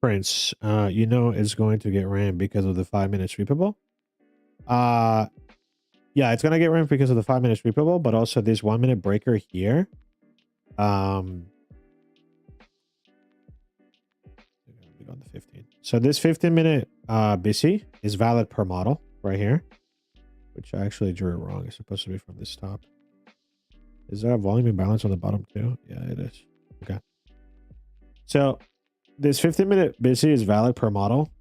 Prince, you know it's going to get ran because of the 5-minute sweepable. Yeah, it's gonna get ran because of the 5-minute sweepable, but also this 1-minute breaker here. On the 15. So this 15-minute BC is valid per model right here, which I actually drew it wrong. It's supposed to be from this top. Is there a volume imbalance on the bottom too? Yeah, it is. Okay. So this 15-minute BC is valid per model,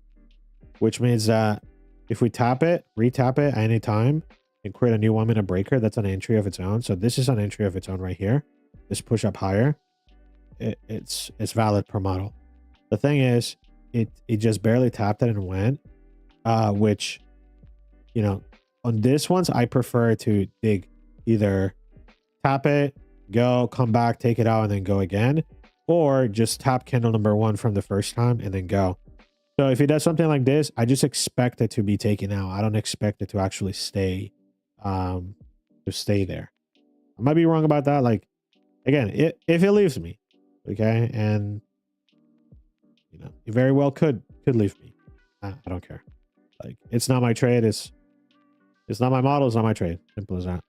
which means that if we tap it, retap it at any time, and create a new 1-minute breaker, that's an entry of its own. So this is an entry of its own right here. This push up higher, it's valid per model. The thing is, it just barely tapped it and went, which, you know, on this ones, I prefer to dig, either tap it, go, come back, take it out, and then go again, or just tap candle number 1 from the first time and then go. So if it does something like this, I just expect it to be taken out. I don't expect it to actually stay, there. I might be wrong about that. Like, again, if it leaves me, okay, and you know, it very well could leave me. I don't care. Like, it's not my trade. It's not my model. It's not my trade. Simple as that.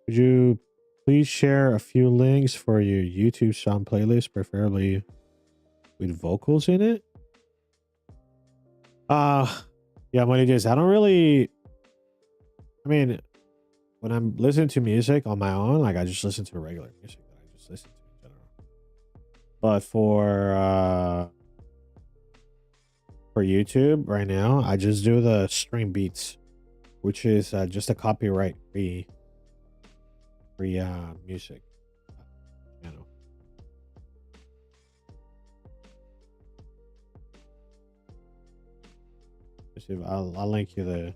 Could you please share a few links for your YouTube song playlist, preferably with vocals in it? Yeah, what it is, I don't really, I mean, when I'm listening to music on my own, like I just listen to regular music that I just listen to in general. But for YouTube right now, I just do the stream beats, which is just a copyright free music channel. I'll link you the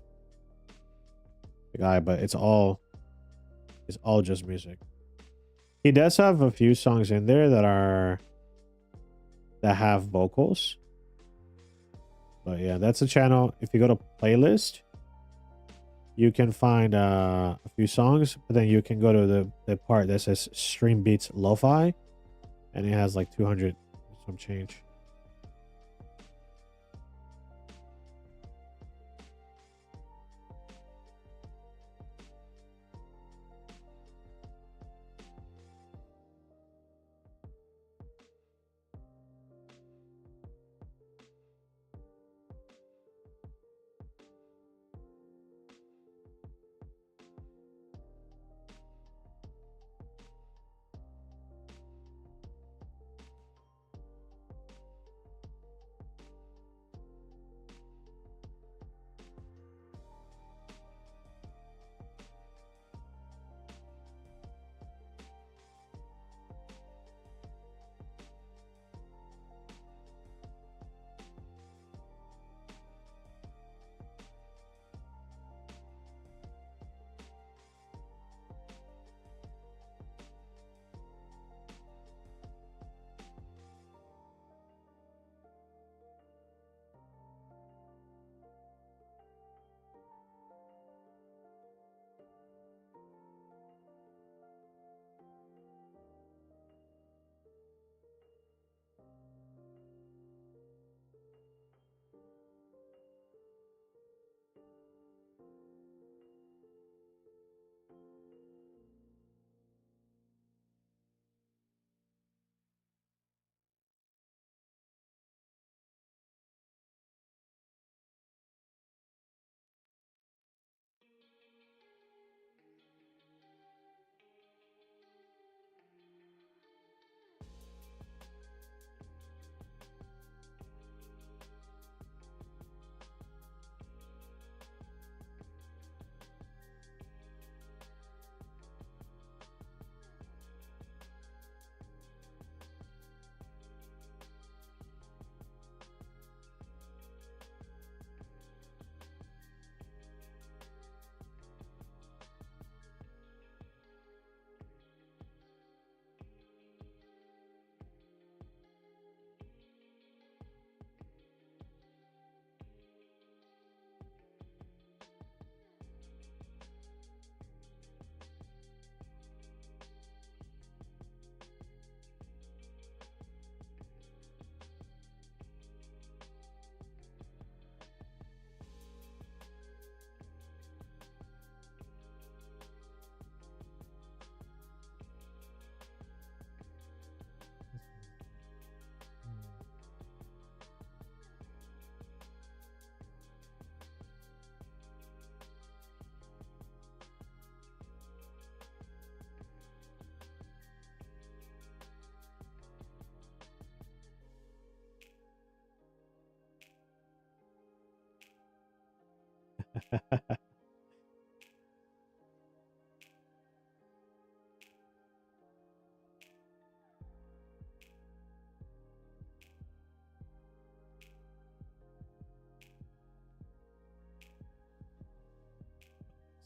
guy, but it's all just music. He does have a few songs in there that have vocals. But yeah, that's a channel. If you go to playlist, you can find a few songs, but then you can go to the part that says stream beats lo-fi, and it has like 200 some change.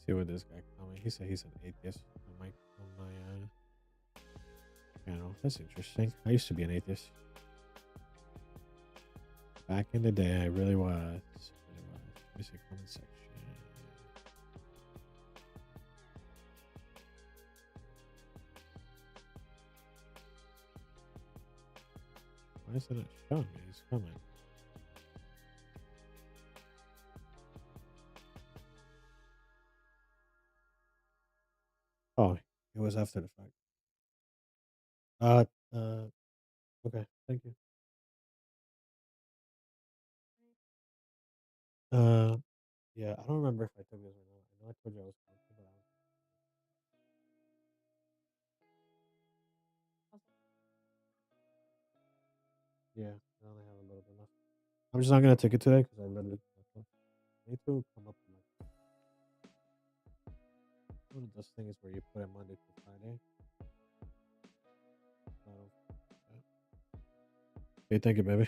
See what this guy commented. He said he's an atheist on my channel. That's interesting. I used to be an atheist. Back in the day, I really was. Let me see comment section. Why is it not showing me his comment? Oh, It was after the fact. Uh, uh, okay. Thank you. Uh, yeah, I don't remember if I took this or not. I know I told you I was going to, but I don't. Yeah, I only have a little bit left. I'm just not gonna take it today because I literally I need to come up with like one of those things where you put it Monday to Friday. So, yeah. Okay, thank you, baby.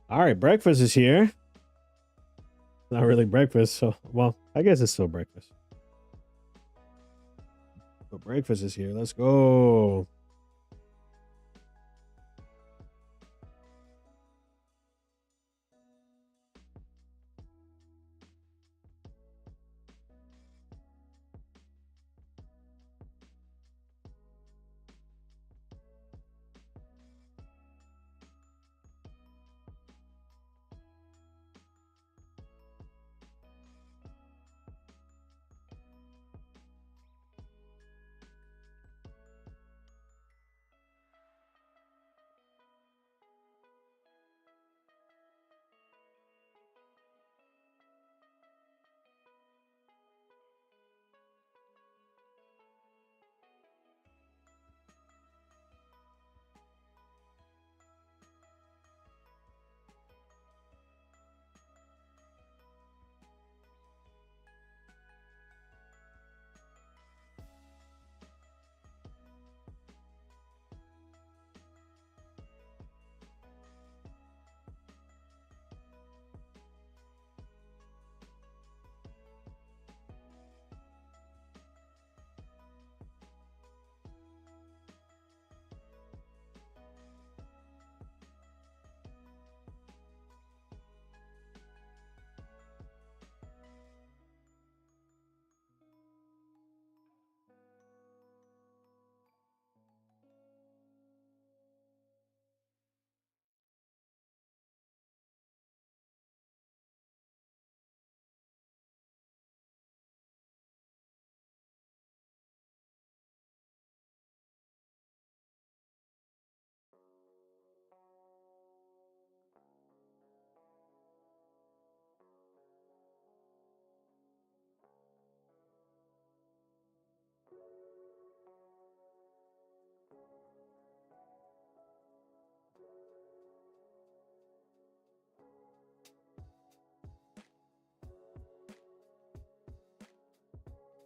All right, breakfast is here. Not really breakfast, so well, I guess it's still breakfast. But breakfast is here. Let's go.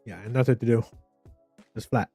Yeah, and nothing to do. Just flat.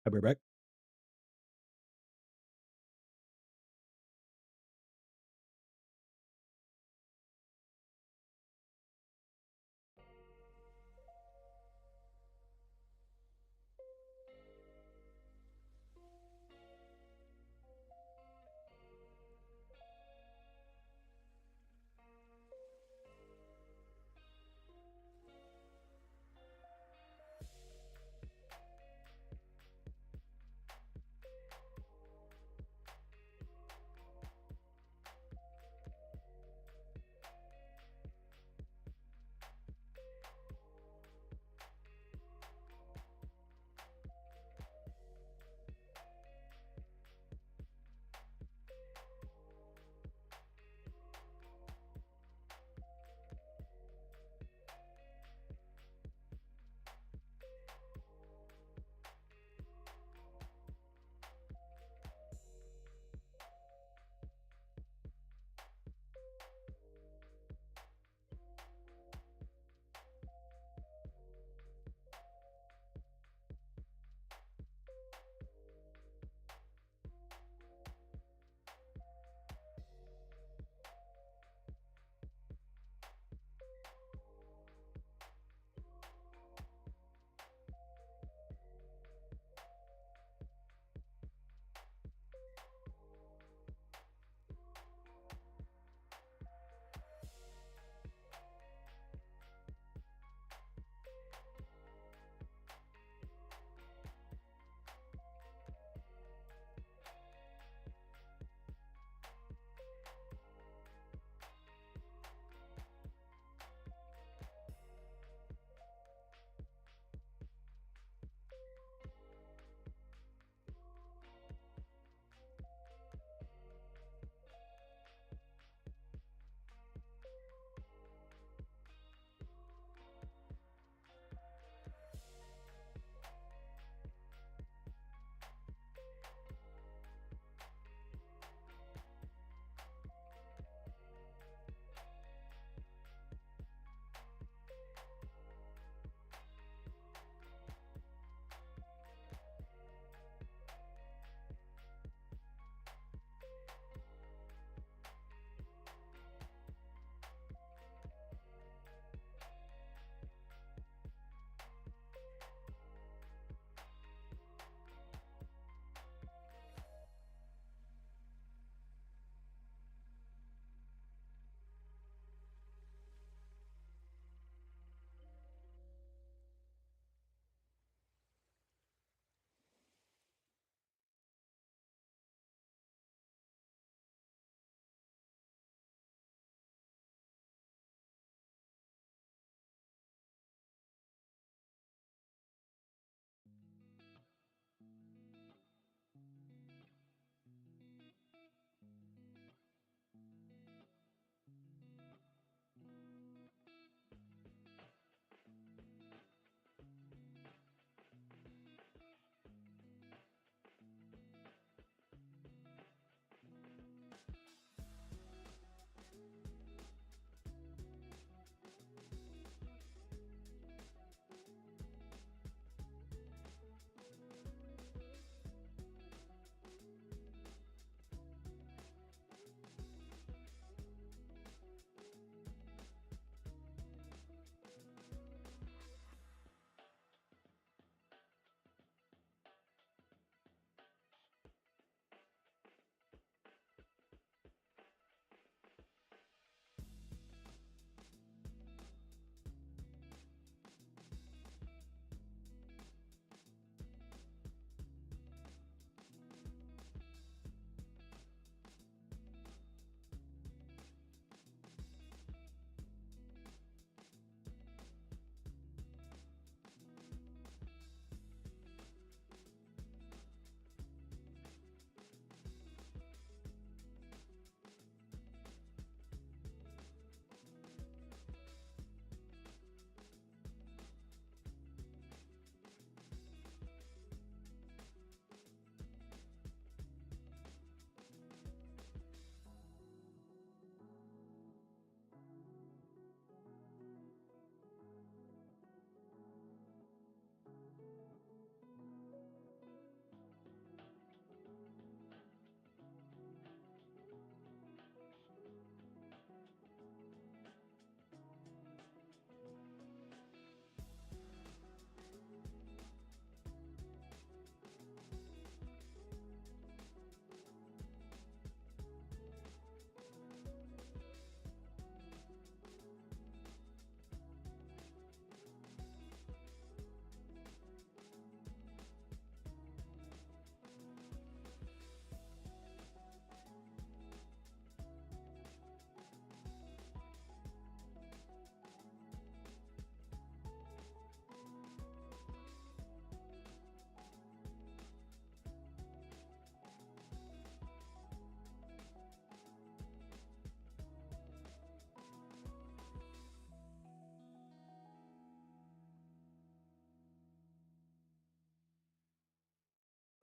I'll be right back.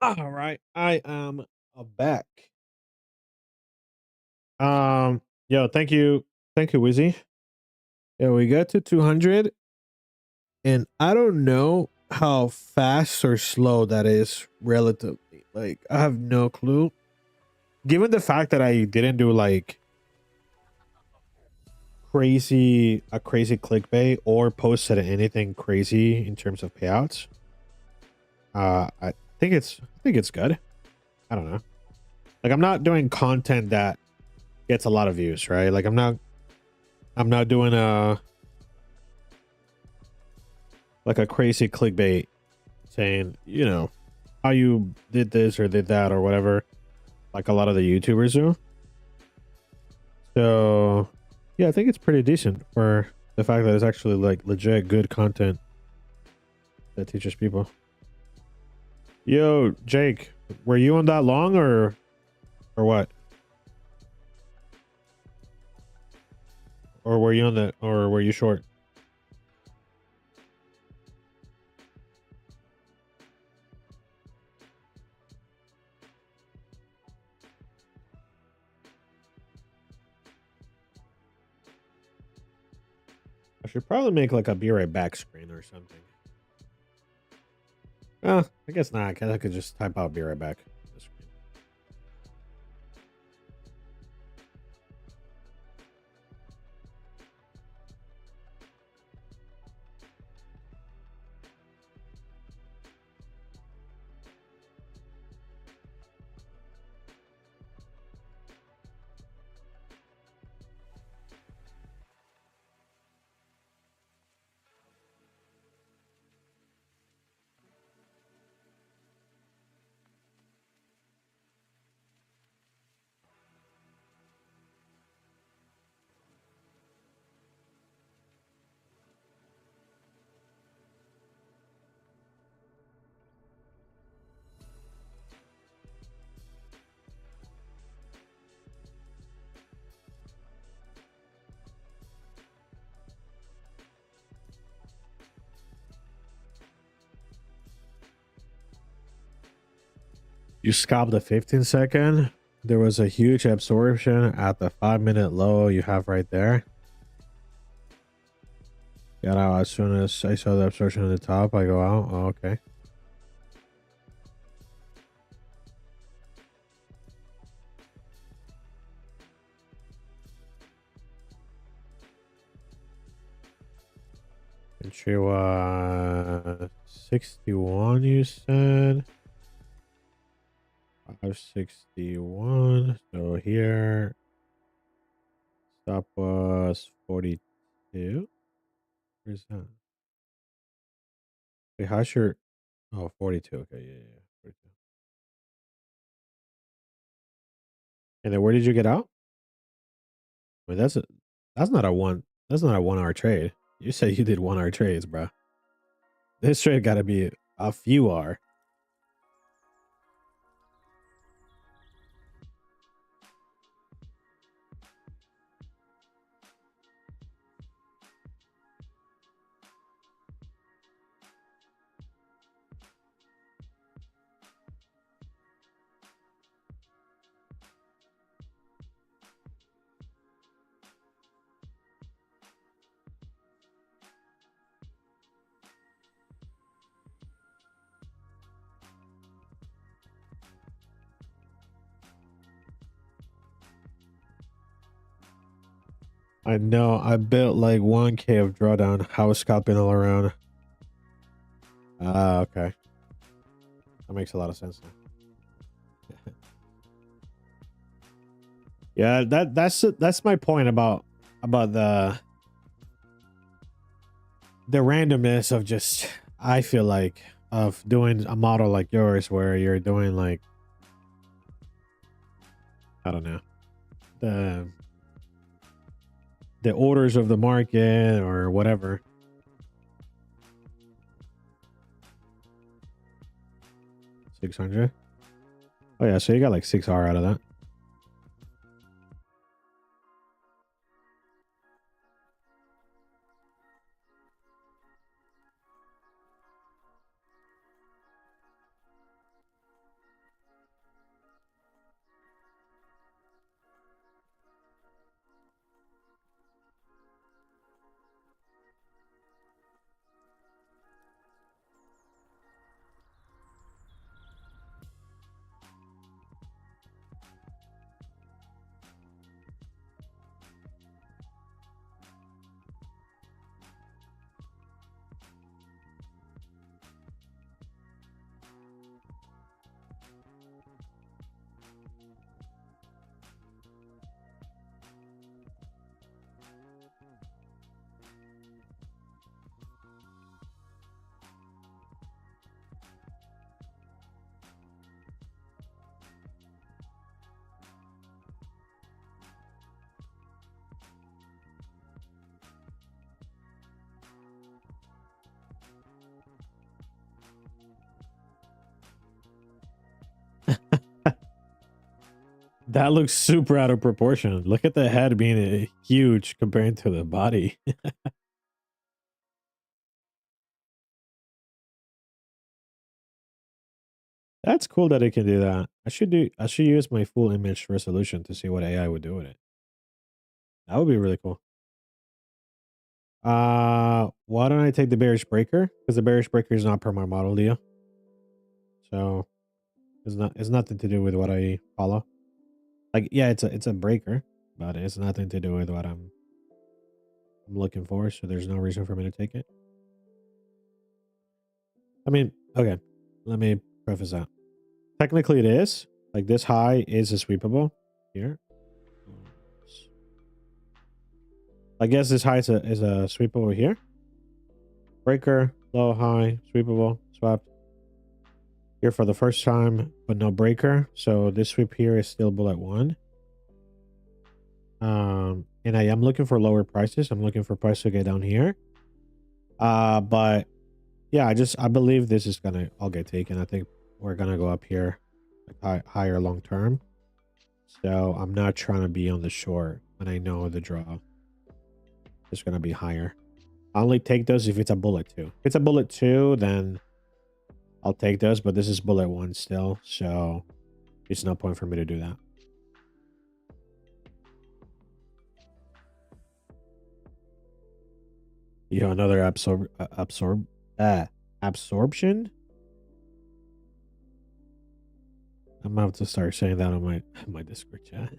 All right, I am back. Yo, thank you, Wizzy. Yeah, we got to 200, and I don't know how fast or slow that is relatively. Like, I have no clue. Given the fact that I didn't do like crazy clickbait or posted anything crazy in terms of payouts, I think it's good. I don't know. Like, I'm not doing content that gets a lot of views, right? Like, I'm not doing a crazy clickbait saying, how you did this or did that or whatever, like a lot of the YouTubers do. So yeah, I think it's pretty decent for the fact that it's actually like legit good content that teaches people. Yo, Jake, were you on that long or what? Or were you on that, or were you short? I should probably make like a be right back screen or something. I guess not. I guess I could just type out be right back. On the screen. You scalped the 15-second. There was a huge absorption at the 5-minute low you have right there. Got out as soon as I saw the absorption at the top. I go out. Oh, okay. Entry was 61, you said. 561. So here, stop was 42. Where's that? Wait, how's your? Oh, 42. Okay, yeah. 42. And then where did you get out? I mean, that's not a one. That's not a 1 hour trade. You said you did 1 hour trades, bro. This trade got to be a few hour. I know. I built like 1K of drawdown. House scalping all around. Ah, okay. That makes a lot of sense now. Yeah, that's my point about the randomness of just, I feel like, of doing a model like yours where you're doing like, I don't know, the orders of the market or whatever. 600. Oh yeah, so you got like 6R out of that. That looks super out of proportion. Look at the head being huge compared to the body. That's cool that it can do that. I should use my full image resolution to see what AI would do with it. That would be really cool. Why don't I take the bearish breaker? Because the bearish breaker is not per my model deal. So it's nothing to do with what I follow. Like, yeah, it's a breaker, but it's nothing to do with what I'm looking for, so there's no reason for me to take it. I mean, okay, let me preface that. Technically it is. Like, this high is a sweepable here. I guess this high is a sweepable here. Breaker, low, high, sweepable, swept. Here for the first time, but no breaker. So this sweep here is still bullet one. And I am looking for lower prices. I'm looking for price to get down here. But yeah, I believe this is gonna all get taken. I think we're gonna go up here, like higher long term. So I'm not trying to be on the short when I know the draw is gonna be higher. I only take those if it's a bullet two. If it's a bullet two, then I'll take those. But this is bullet one still, so it's no point for me to do that. Yo, another absorption. I'm about to start saying that on my Discord chat.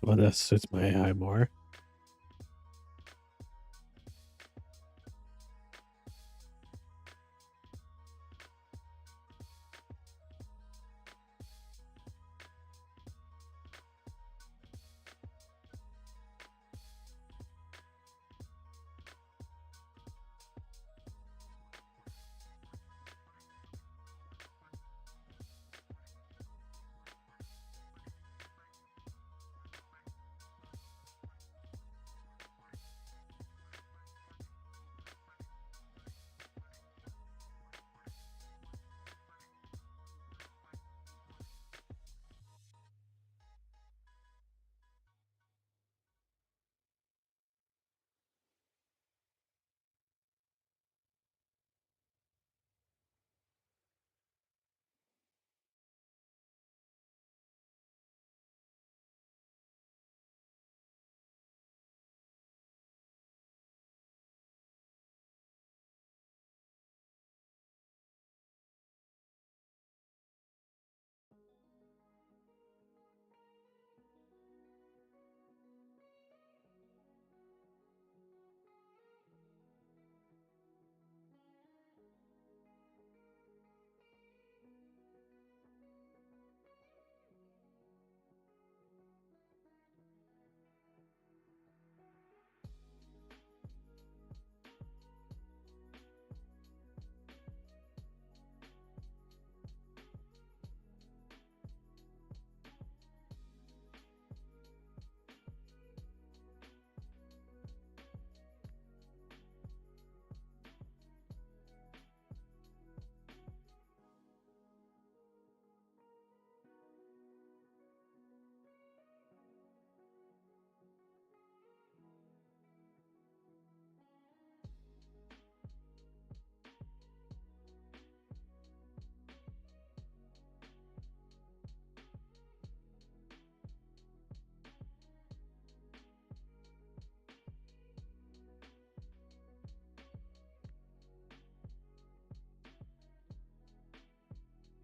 So that suits my AI more.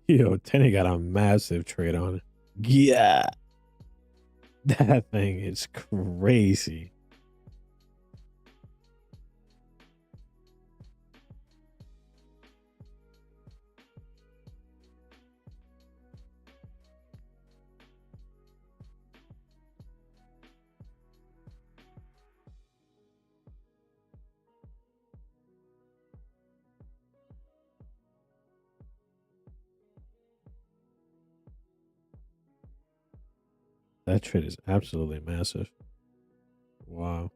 Yo, Tenny got a massive trade on it. Yeah. That thing is crazy. That trade is absolutely massive. Wow.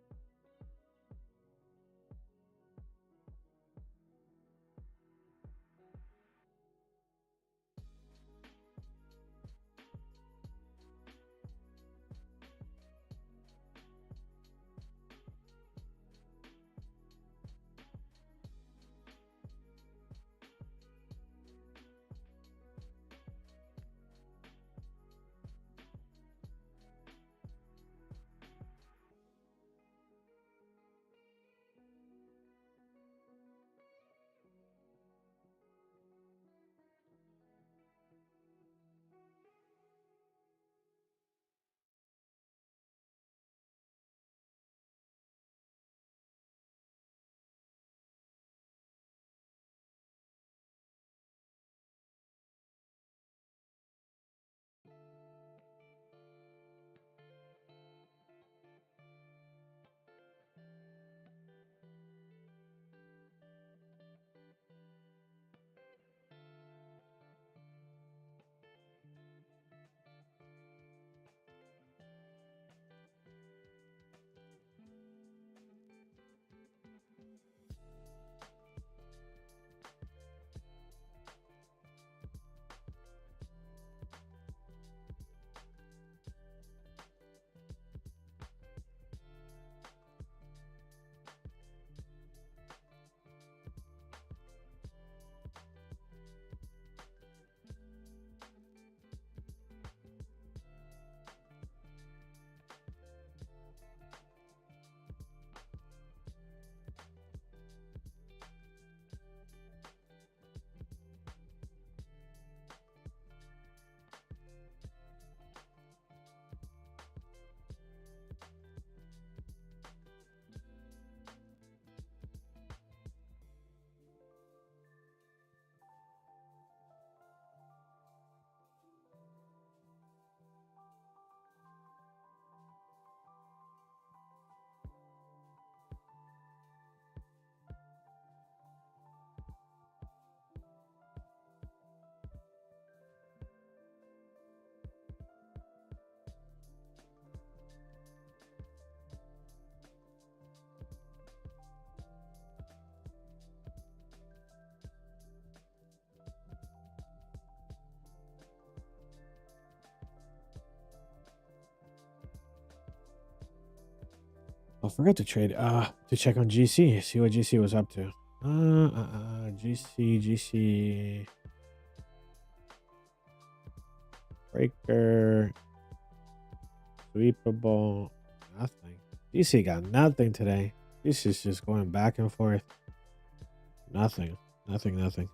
I forgot to trade to check on GC, see what GC was up to. GC breaker sweepable, nothing. GC got nothing today. This is just going back and forth. Nothing. Nothing.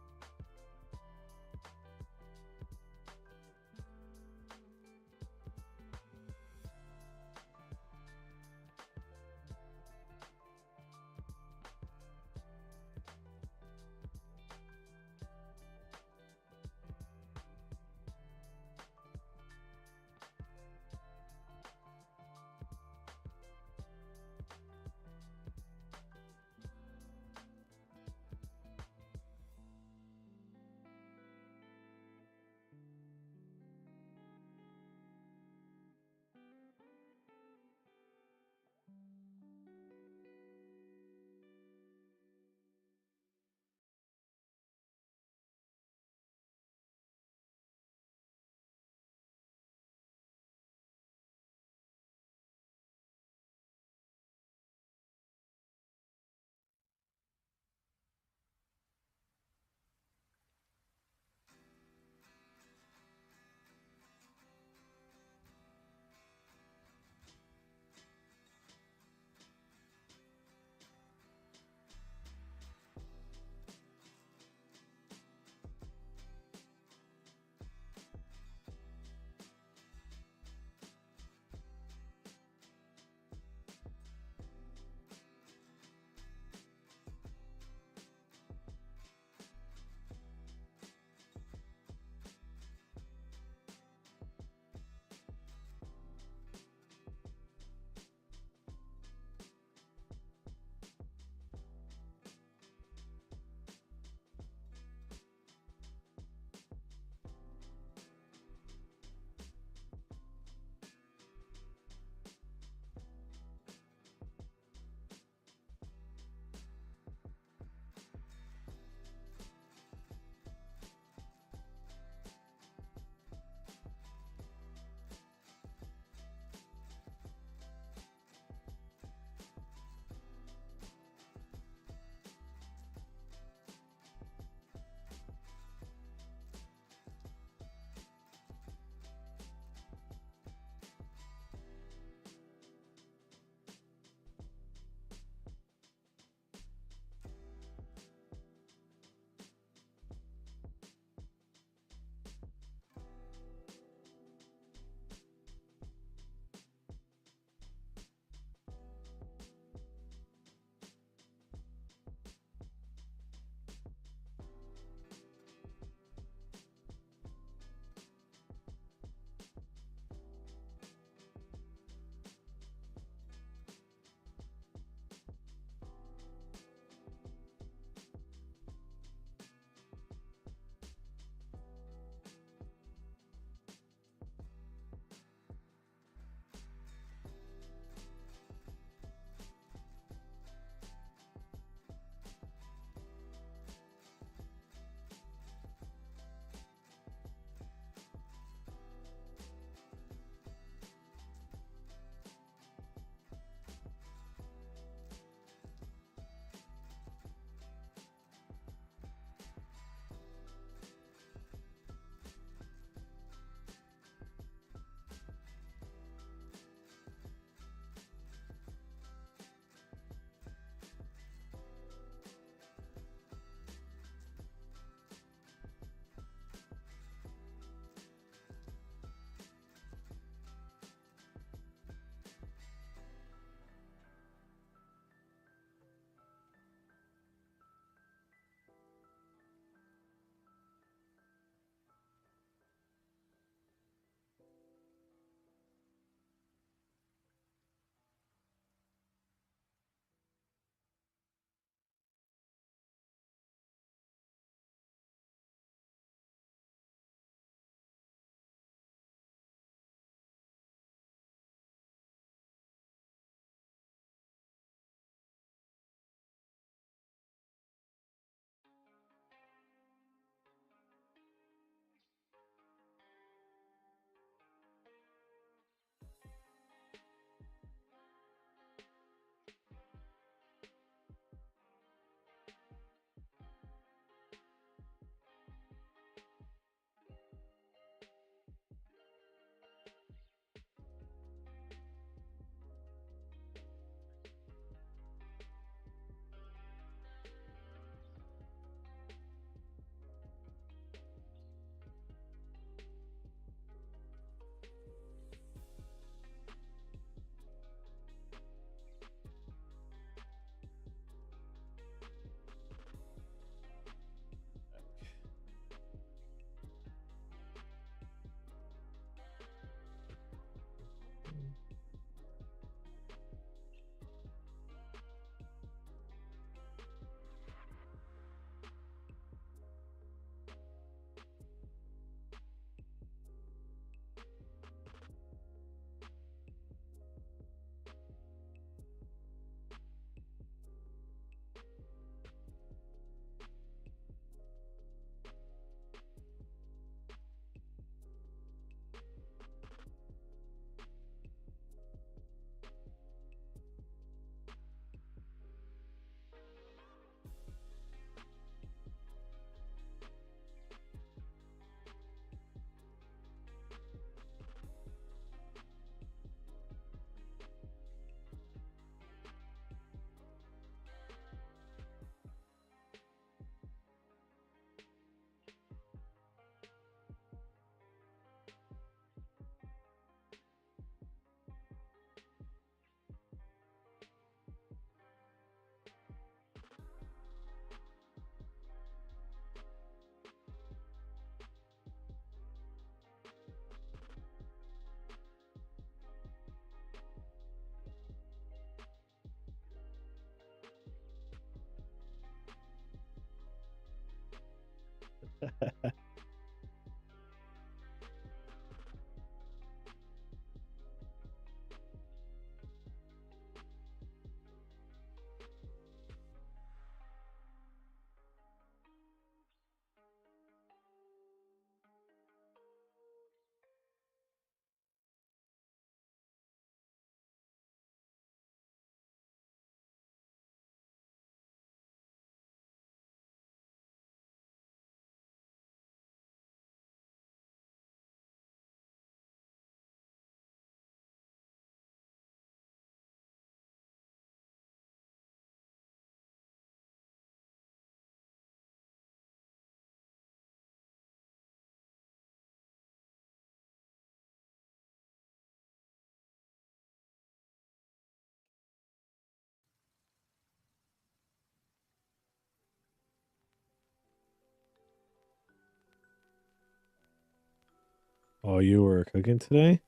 Oh, you were cooking today?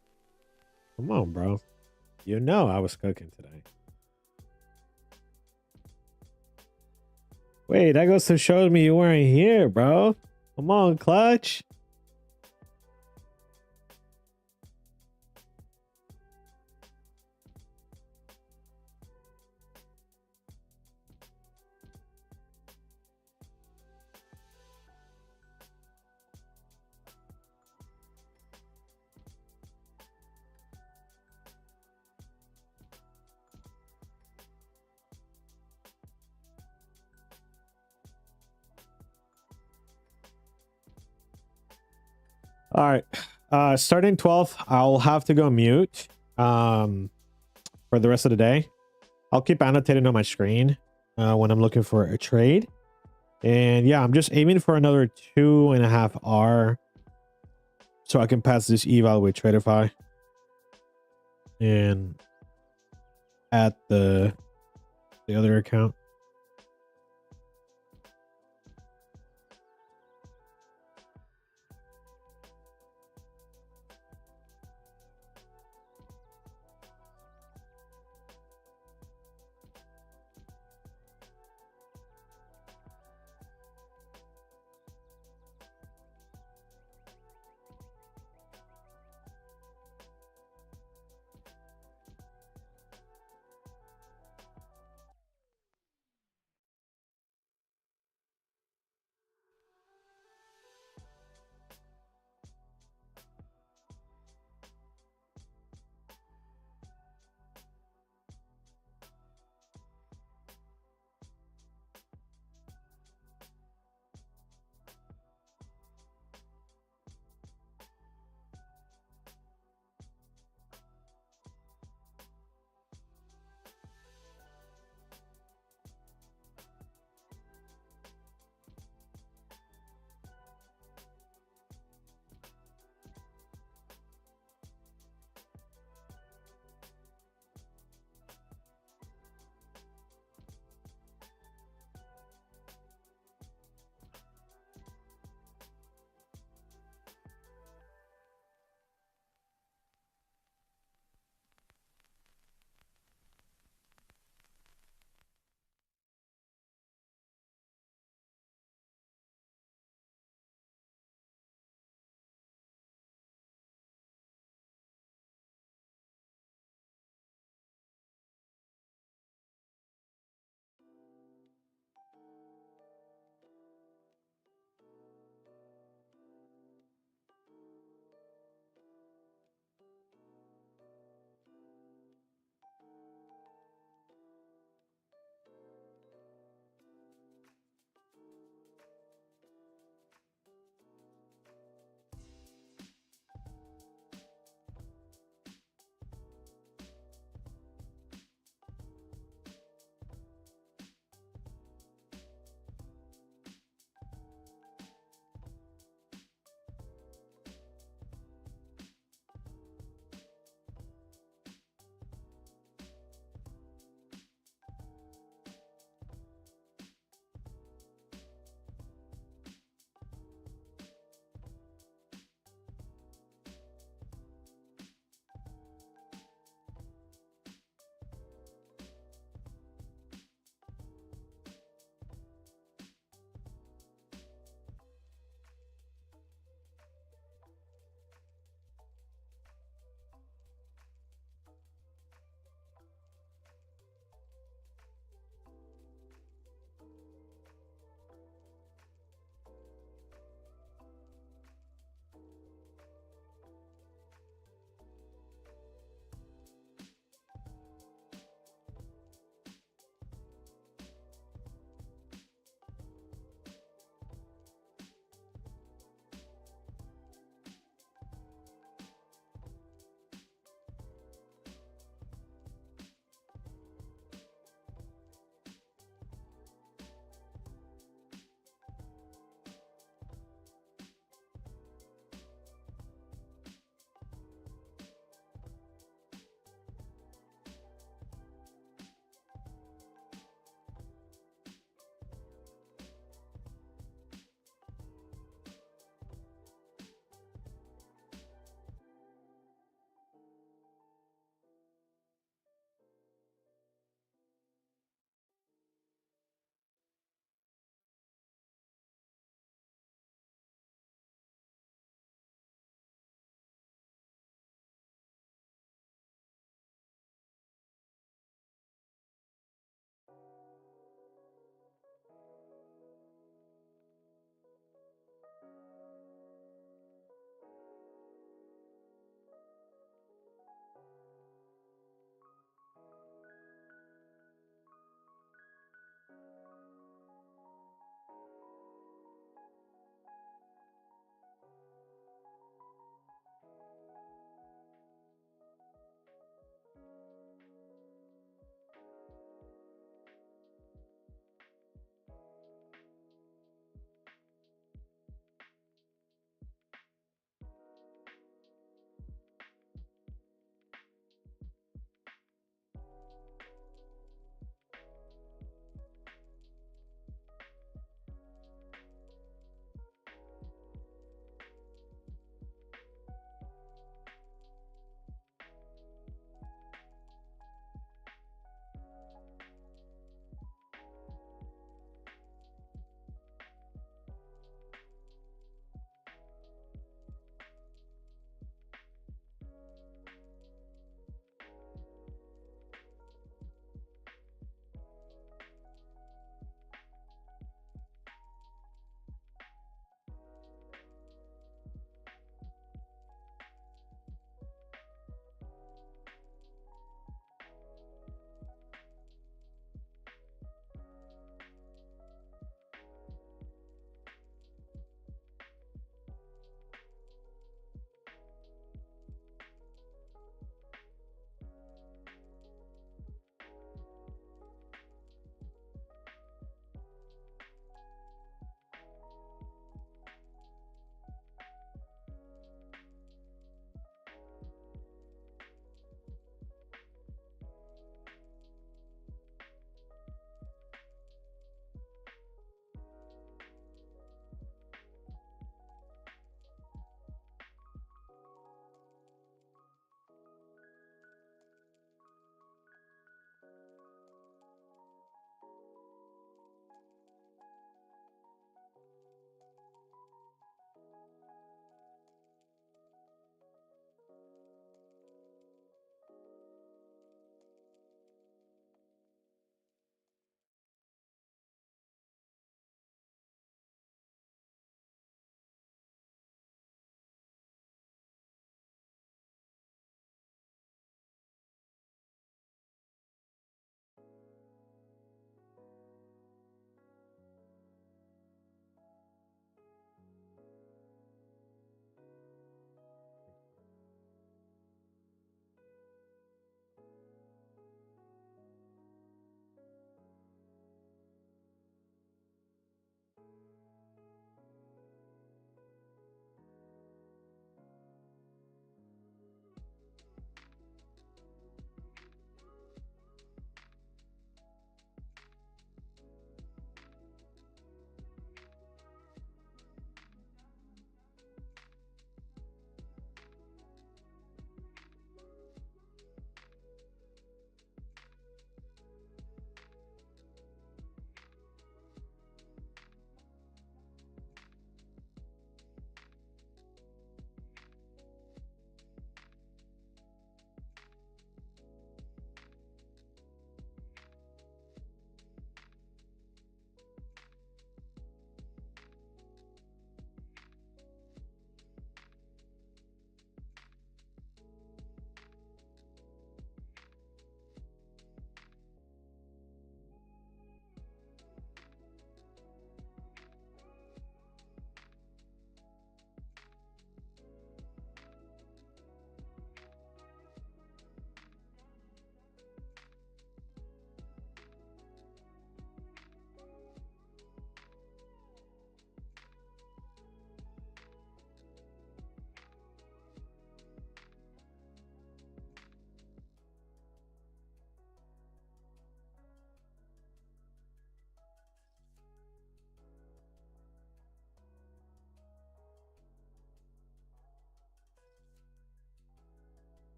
Come on, bro. You know I was cooking today. Wait, that goes to show me you weren't here, bro. Come on, Clutch. All right. Starting 12th, I'll have to go mute for the rest of the day. I'll keep annotating on my screen when I'm looking for a trade. And yeah, I'm just aiming for another 2.5 hour so I can pass this eval with Traderify and at the other account.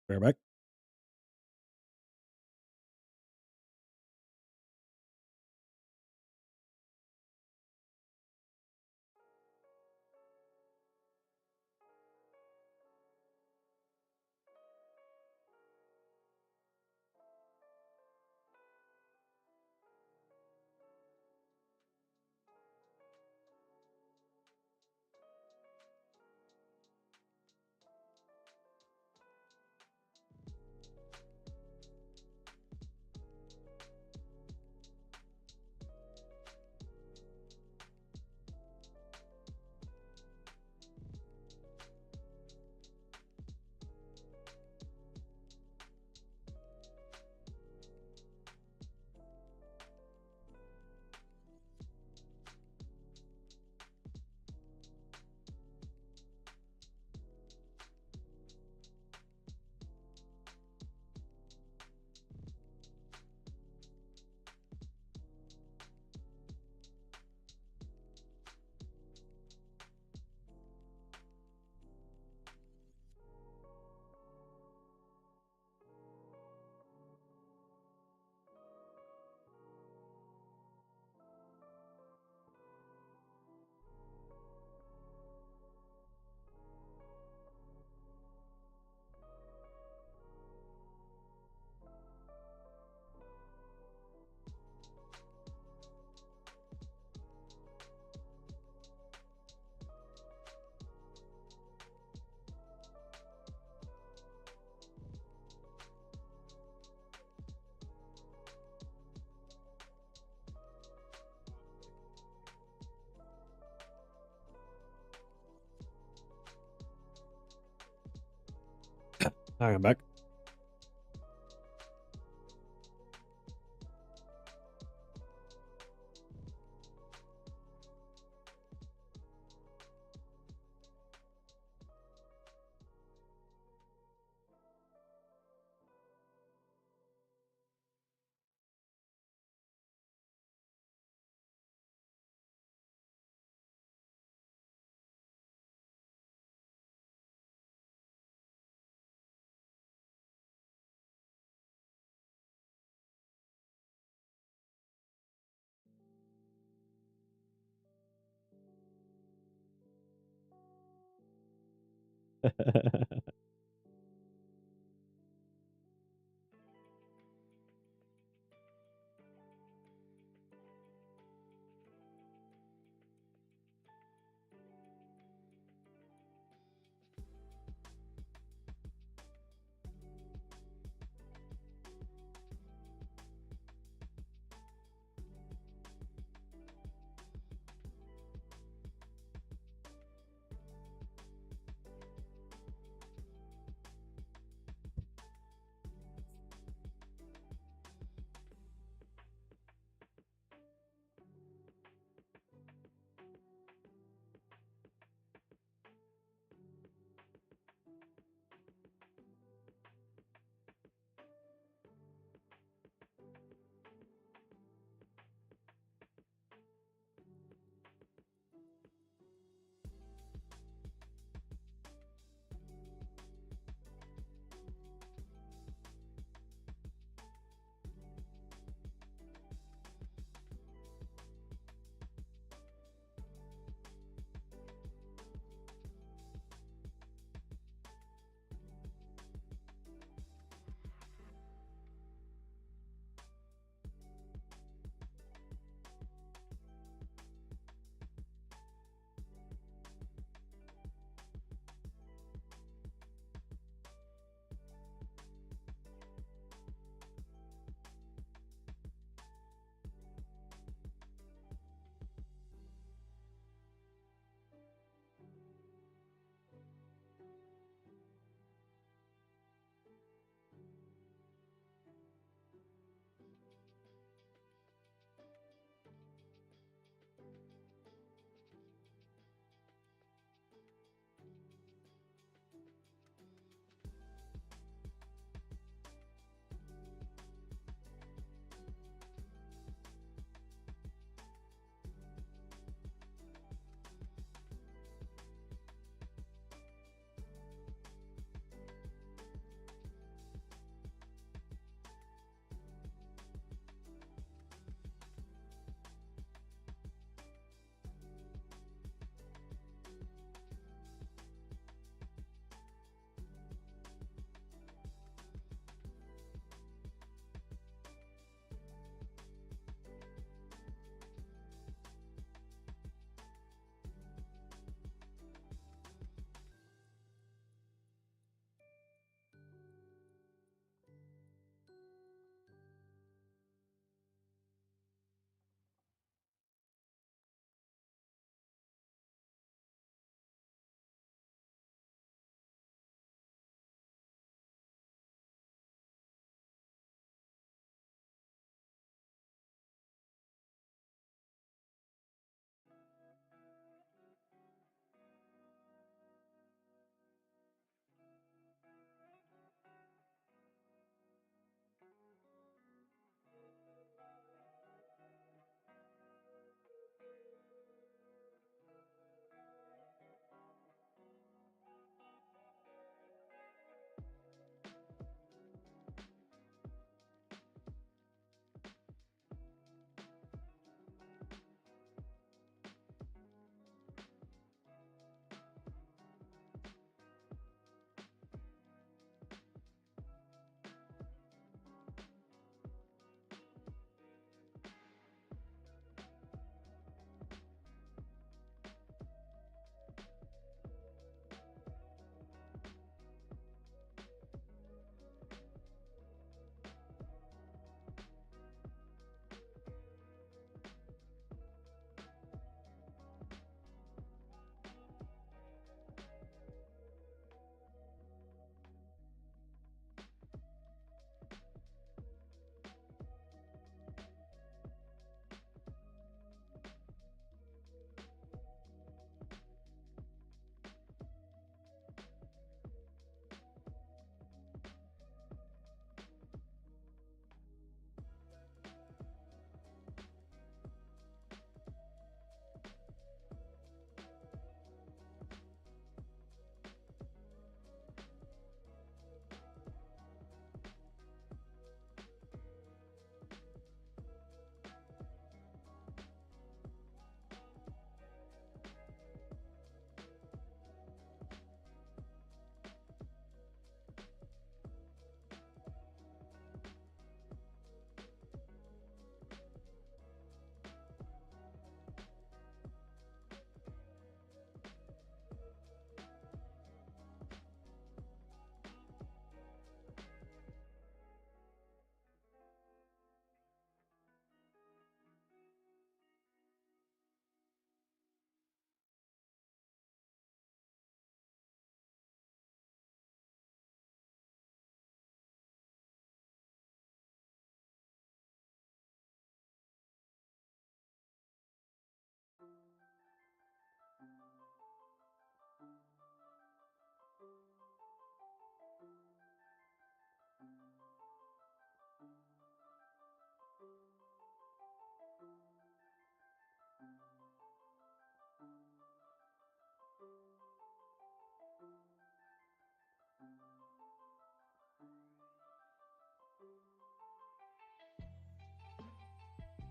We're back. I'm back.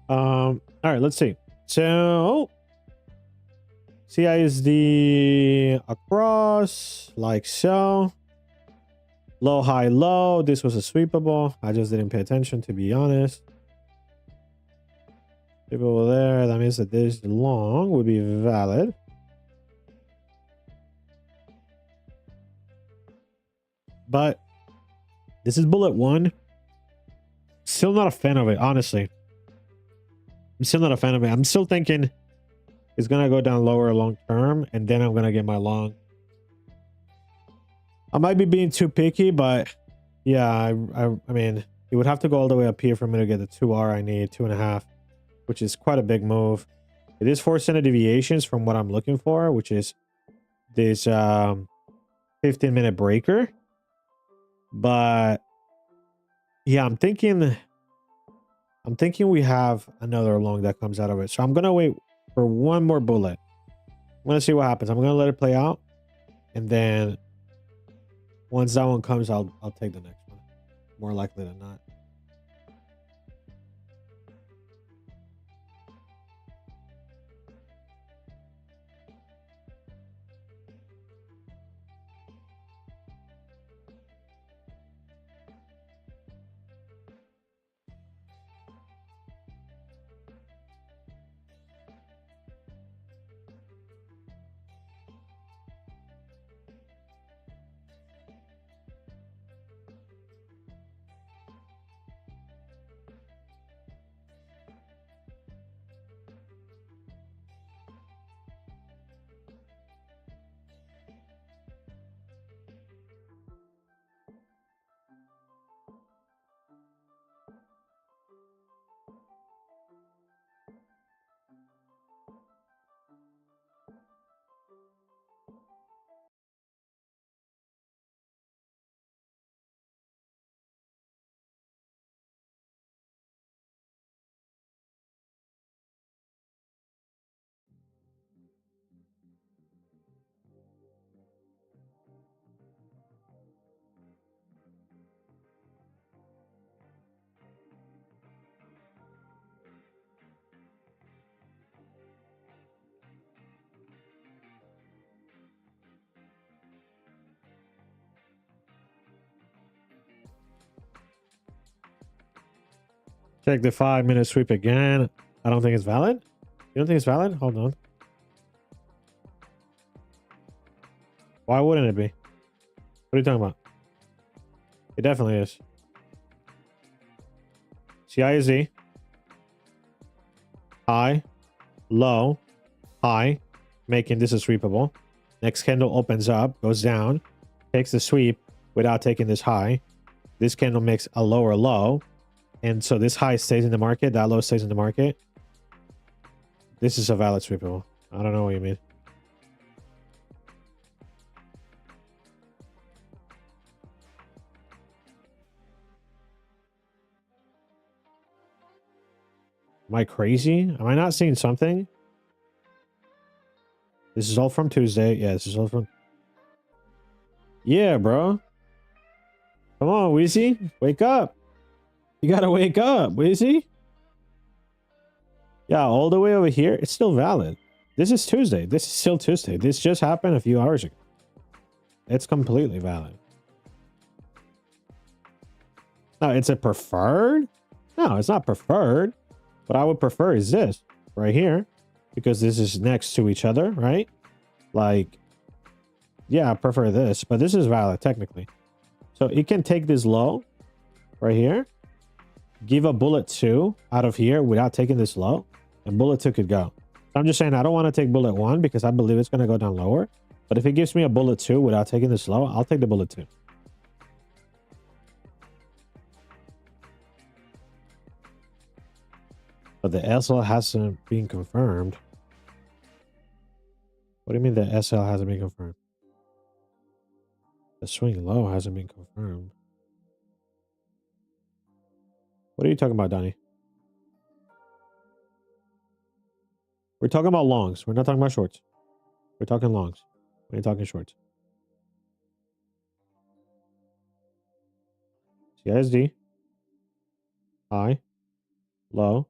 All right, let's see. So CISD across like so. Low, high, low. This was a sweepable. I just didn't pay attention, to be honest. Sweepable there. That means that this long would be valid. But this is bullet one. Still not a fan of it, honestly. I'm still not a fan of it. I'm still thinking it's going to go down lower long term, and then I'm going to get my long. I might be being too picky, but yeah, I mean, it would have to go all the way up here for me to get the 2R I need, 2.5, which is quite a big move. It is 4 standard deviations from what I'm looking for, which is this 15-minute breaker. But yeah, I'm thinking we have another long that comes out of it. So I'm going to wait for one more bullet. I'm going to see what happens. I'm going to let it play out. And then once that one comes, I'll take the next one. More likely than not. Check the 5-minute sweep again. I don't think it's valid. You don't think it's valid? Hold on. Why wouldn't it be? What are you talking about? It definitely is. CISD. High. Low. High. Making this a sweepable. Next candle opens up. Goes down. Takes the sweep without taking this high. This candle makes a lower low. And so this high stays in the market. That low stays in the market. This is a valid sweepable. I don't know what you mean. Am I crazy? Am I not seeing something? This is all from Tuesday. Yeah, this is all from... Yeah, bro. Come on, Weezy. Wake up. You gotta wake up, Weezy. Yeah, all the way over here. It's still valid. This is Tuesday. This is still Tuesday. This just happened a few hours ago. It's completely valid. No, it's a preferred? No, it's not preferred. What I would prefer is this right here, because this is next to each other, right? Like, yeah, I prefer this, but this is valid technically. So it can take this low right here, give a bullet 2 out of here without taking this low, and bullet 2 could go. I'm just saying I don't want to take bullet 1 because I believe it's going to go down lower. But if it gives me a bullet 2 without taking this low, I'll take the bullet 2. But the SL hasn't been confirmed. What do you mean the SL hasn't been confirmed? The swing low hasn't been confirmed. What are you talking about, Donnie? We're talking about longs. We're not talking about shorts. We're talking longs. We ain't talking shorts. CISD. High. Low.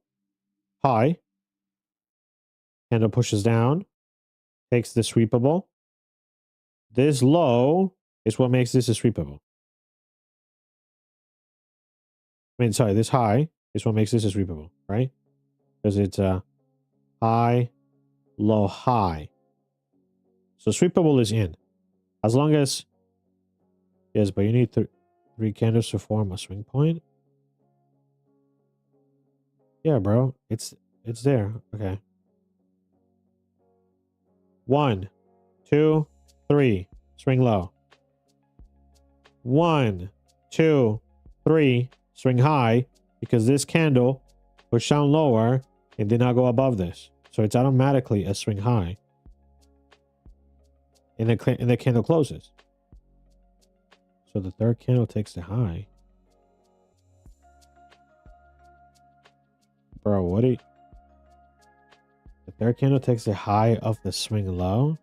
high. Candle pushes down, takes the sweepable. This low is what makes this a sweepable. I mean, sorry, this high is what makes this a sweepable, right? Because it's a high, low, high. So sweepable is in. As long as... Yes, but you need 3 candles to form a swing point. Yeah, bro. It's there. Okay. 1, 2, 3. Swing low. 1, 2, 3. Swing high. Because this candle pushed down lower and did not go above this. So it's automatically a swing high. And the candle closes. So the third candle takes the high. Bro, what do you... The third candle takes the high of the swing low?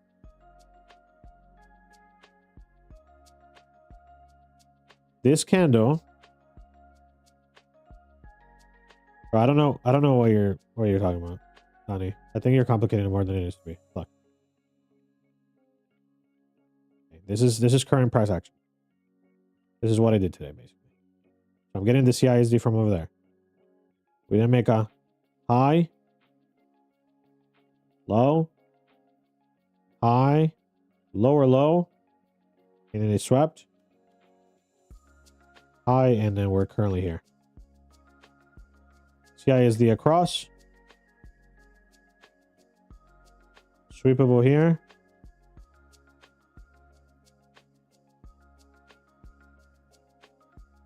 This candle... Bro, I don't know what you're talking about, Donnie. I think you're complicating it more than it needs to be. Look. Okay, this is current price action. This is what I did today, basically. So I'm getting the CISD from over there. We then make a high, low, high, lower low, and then it swept. High, and then we're currently here. CISD across. Sweepable here.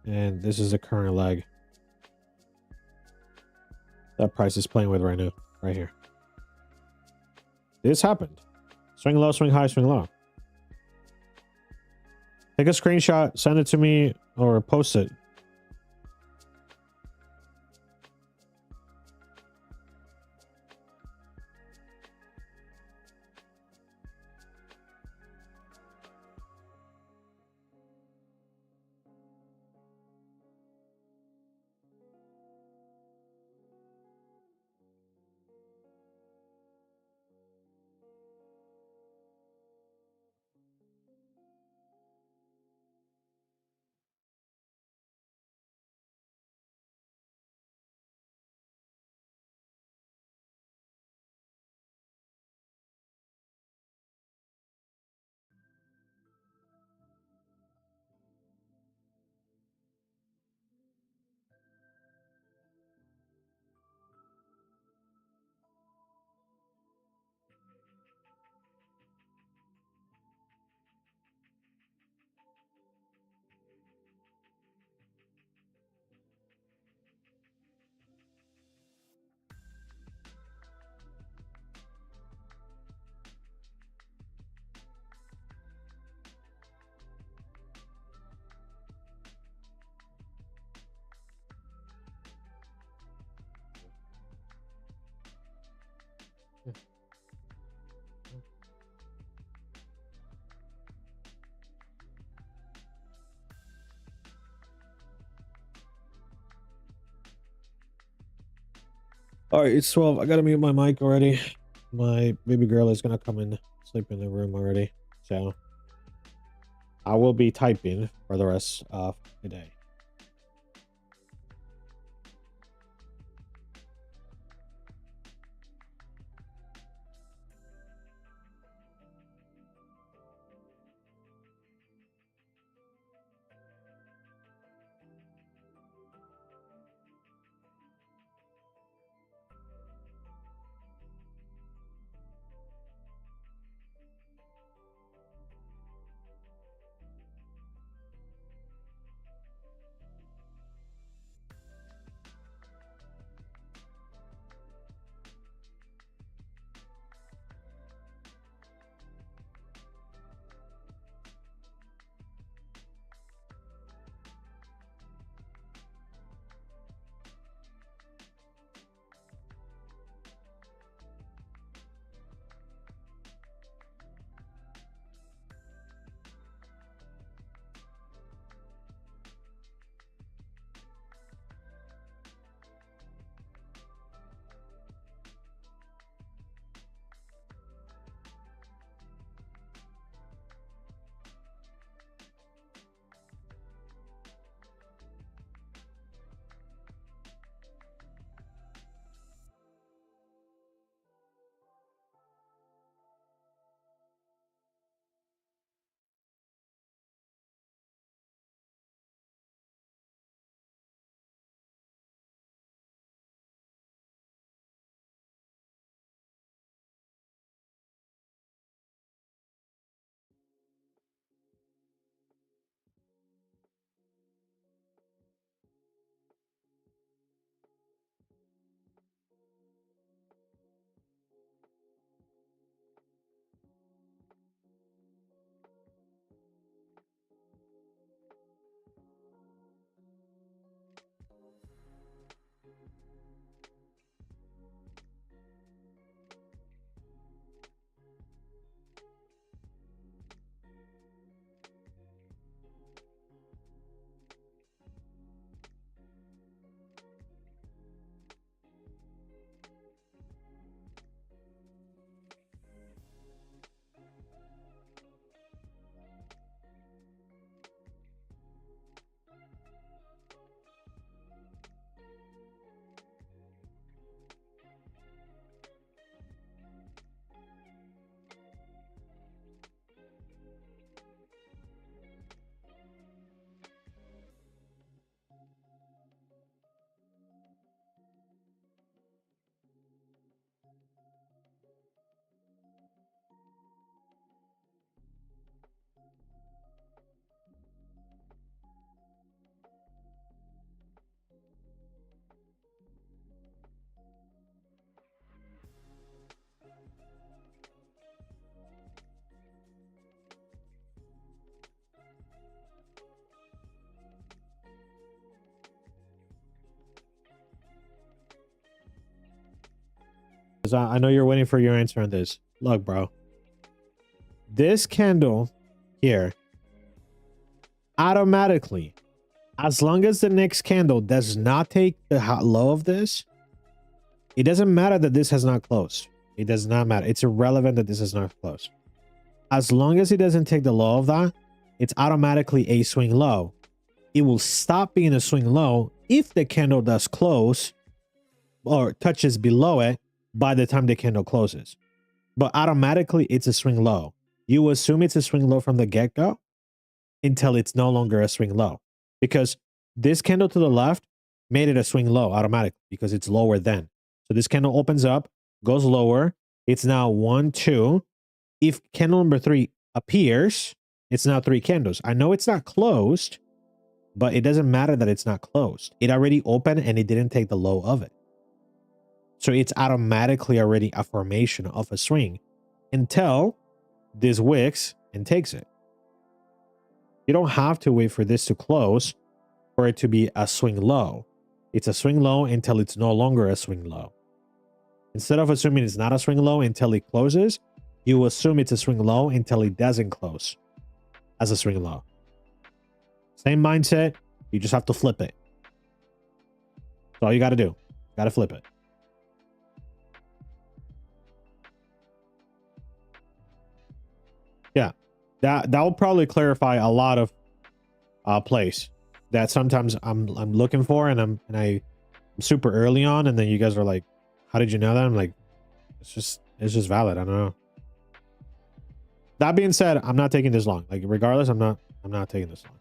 And this is the current leg that price is playing with right now, right here. This happened. Swing low, swing high, swing low. Take a screenshot, send it to me, or post it. All right, it's 12. I gotta mute my mic already. My baby girl is gonna come and sleep in the room already. So I will be typing for the rest of the day. I know you're waiting for your answer on this. Look, bro. This candle here, automatically, as long as the next candle does not take the low of this, it doesn't matter that this has not closed. It does not matter. It's irrelevant that this is not closed. As long as it doesn't take the low of that, it's automatically a swing low. It will stop being a swing low if the candle does close or touches below it by the time the candle closes. But automatically, it's a swing low. You assume it's a swing low from the get-go until it's no longer a swing low. Because this candle to the left made it a swing low automatically because it's lower than. So this candle opens up, goes lower. It's now 1, 2. If candle number 3 appears, it's now 3 candles. I know it's not closed, but it doesn't matter that it's not closed. It already opened and it didn't take the low of it. So it's automatically already a formation of a swing until this wicks and takes it. You don't have to wait for this to close for it to be a swing low. It's a swing low until it's no longer a swing low. Instead of assuming it's not a swing low until it closes, you assume it's a swing low until it doesn't close as a swing low. Same mindset, you just have to flip it. That's all you got to do. You got to flip it. Yeah, that will probably clarify a lot of plays that sometimes I'm looking for, and I'm super early on, and then you guys are like, "How did you know that?" I'm like, it's just valid. I don't know. That being said, I'm not taking this long. Like, regardless, I'm not taking this long.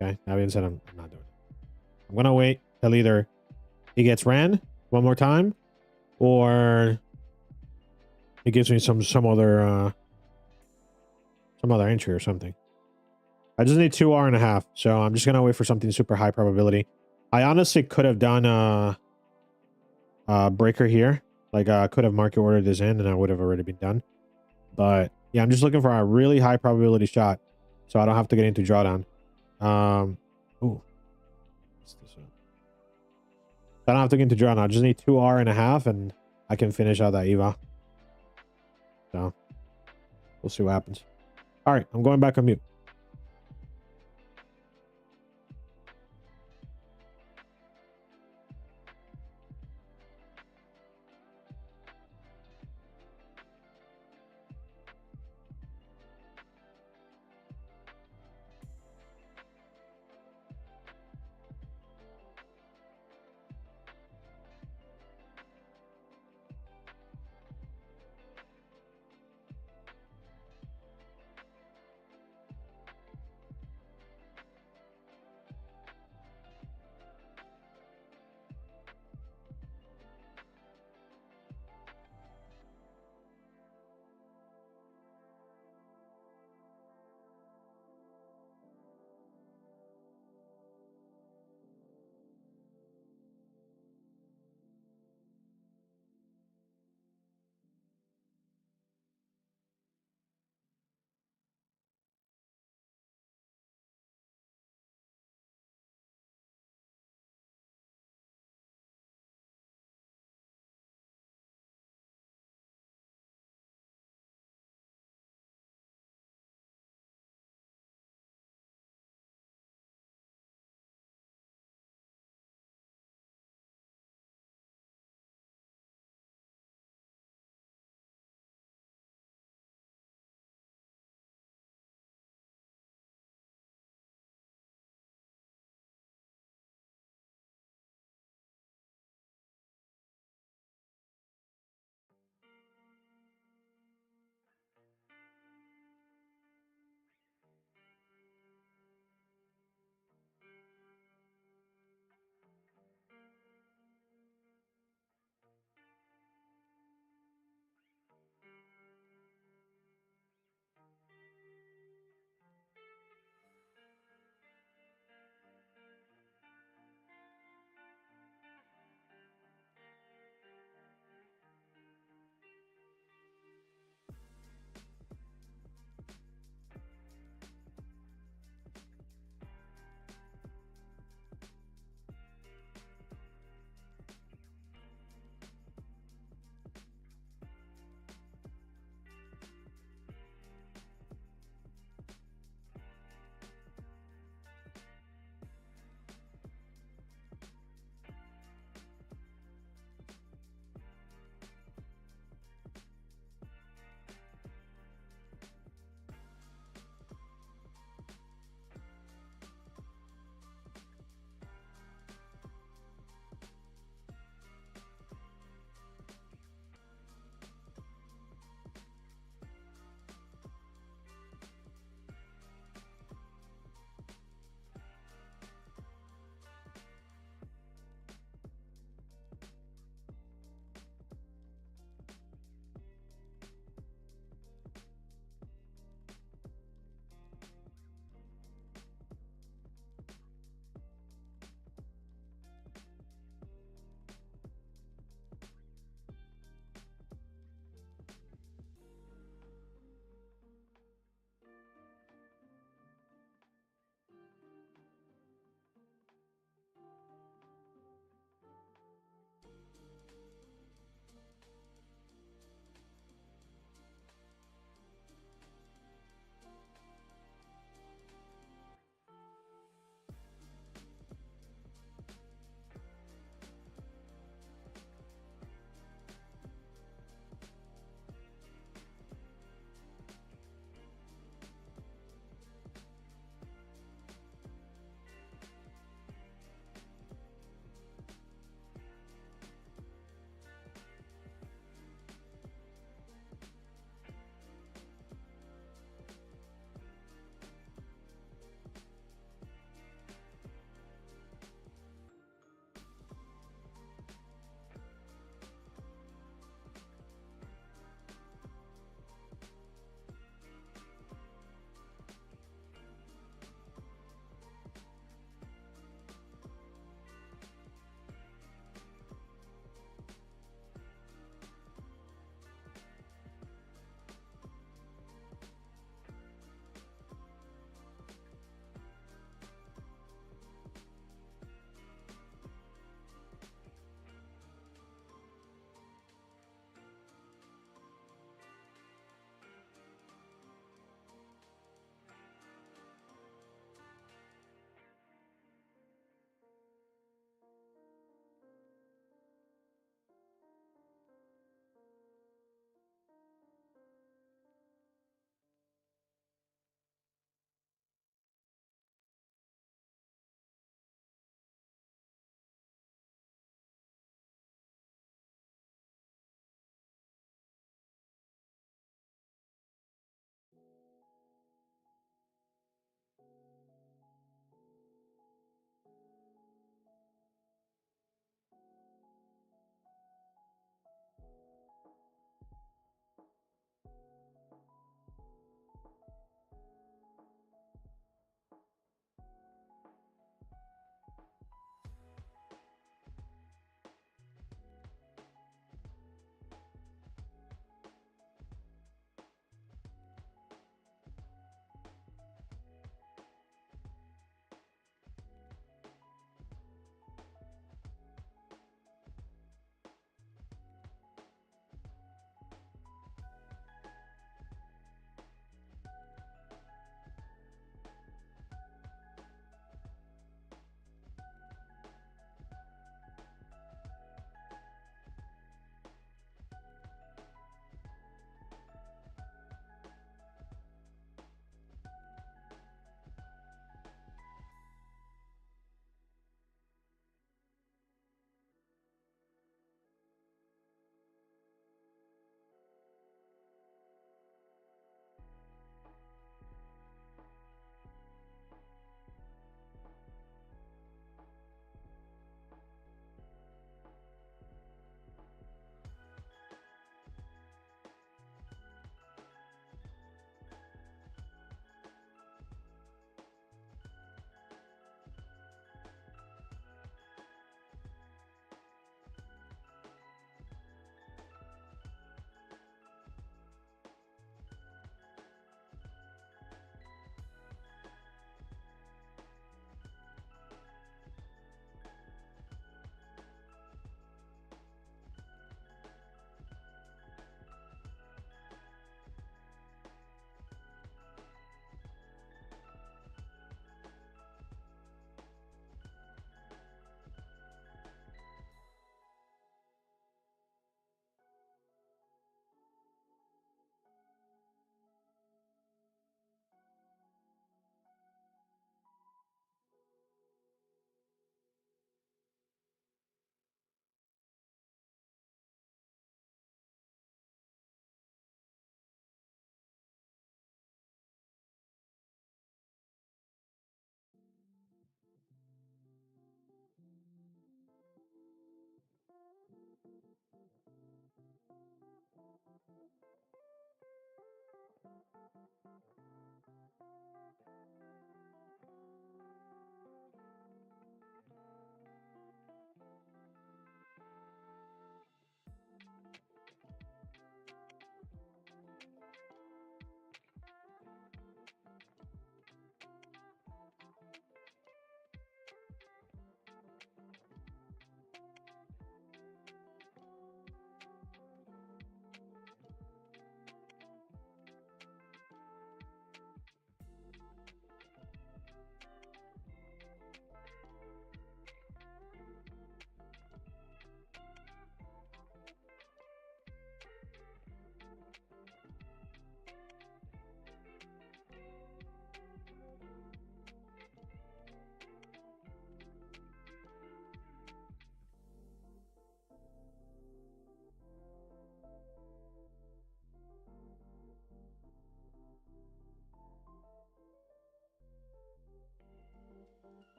Okay. That being said, I'm not doing it. I'm gonna wait till either he gets ran one more time, or he gives me some other entry or something. I just need 2.5 hours, so I'm just gonna wait for something super high probability. I honestly could have done a breaker here. Like, I could have market ordered this in and I would have already been done. But yeah, I'm just looking for a really high probability shot so I don't have to get into drawdown. Ooh. I don't have to get into drawdown. I just need 2.5 hours and I can finish out that EVA. So we'll see what happens. All right, I'm going back on mute.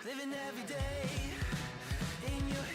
Living every day in your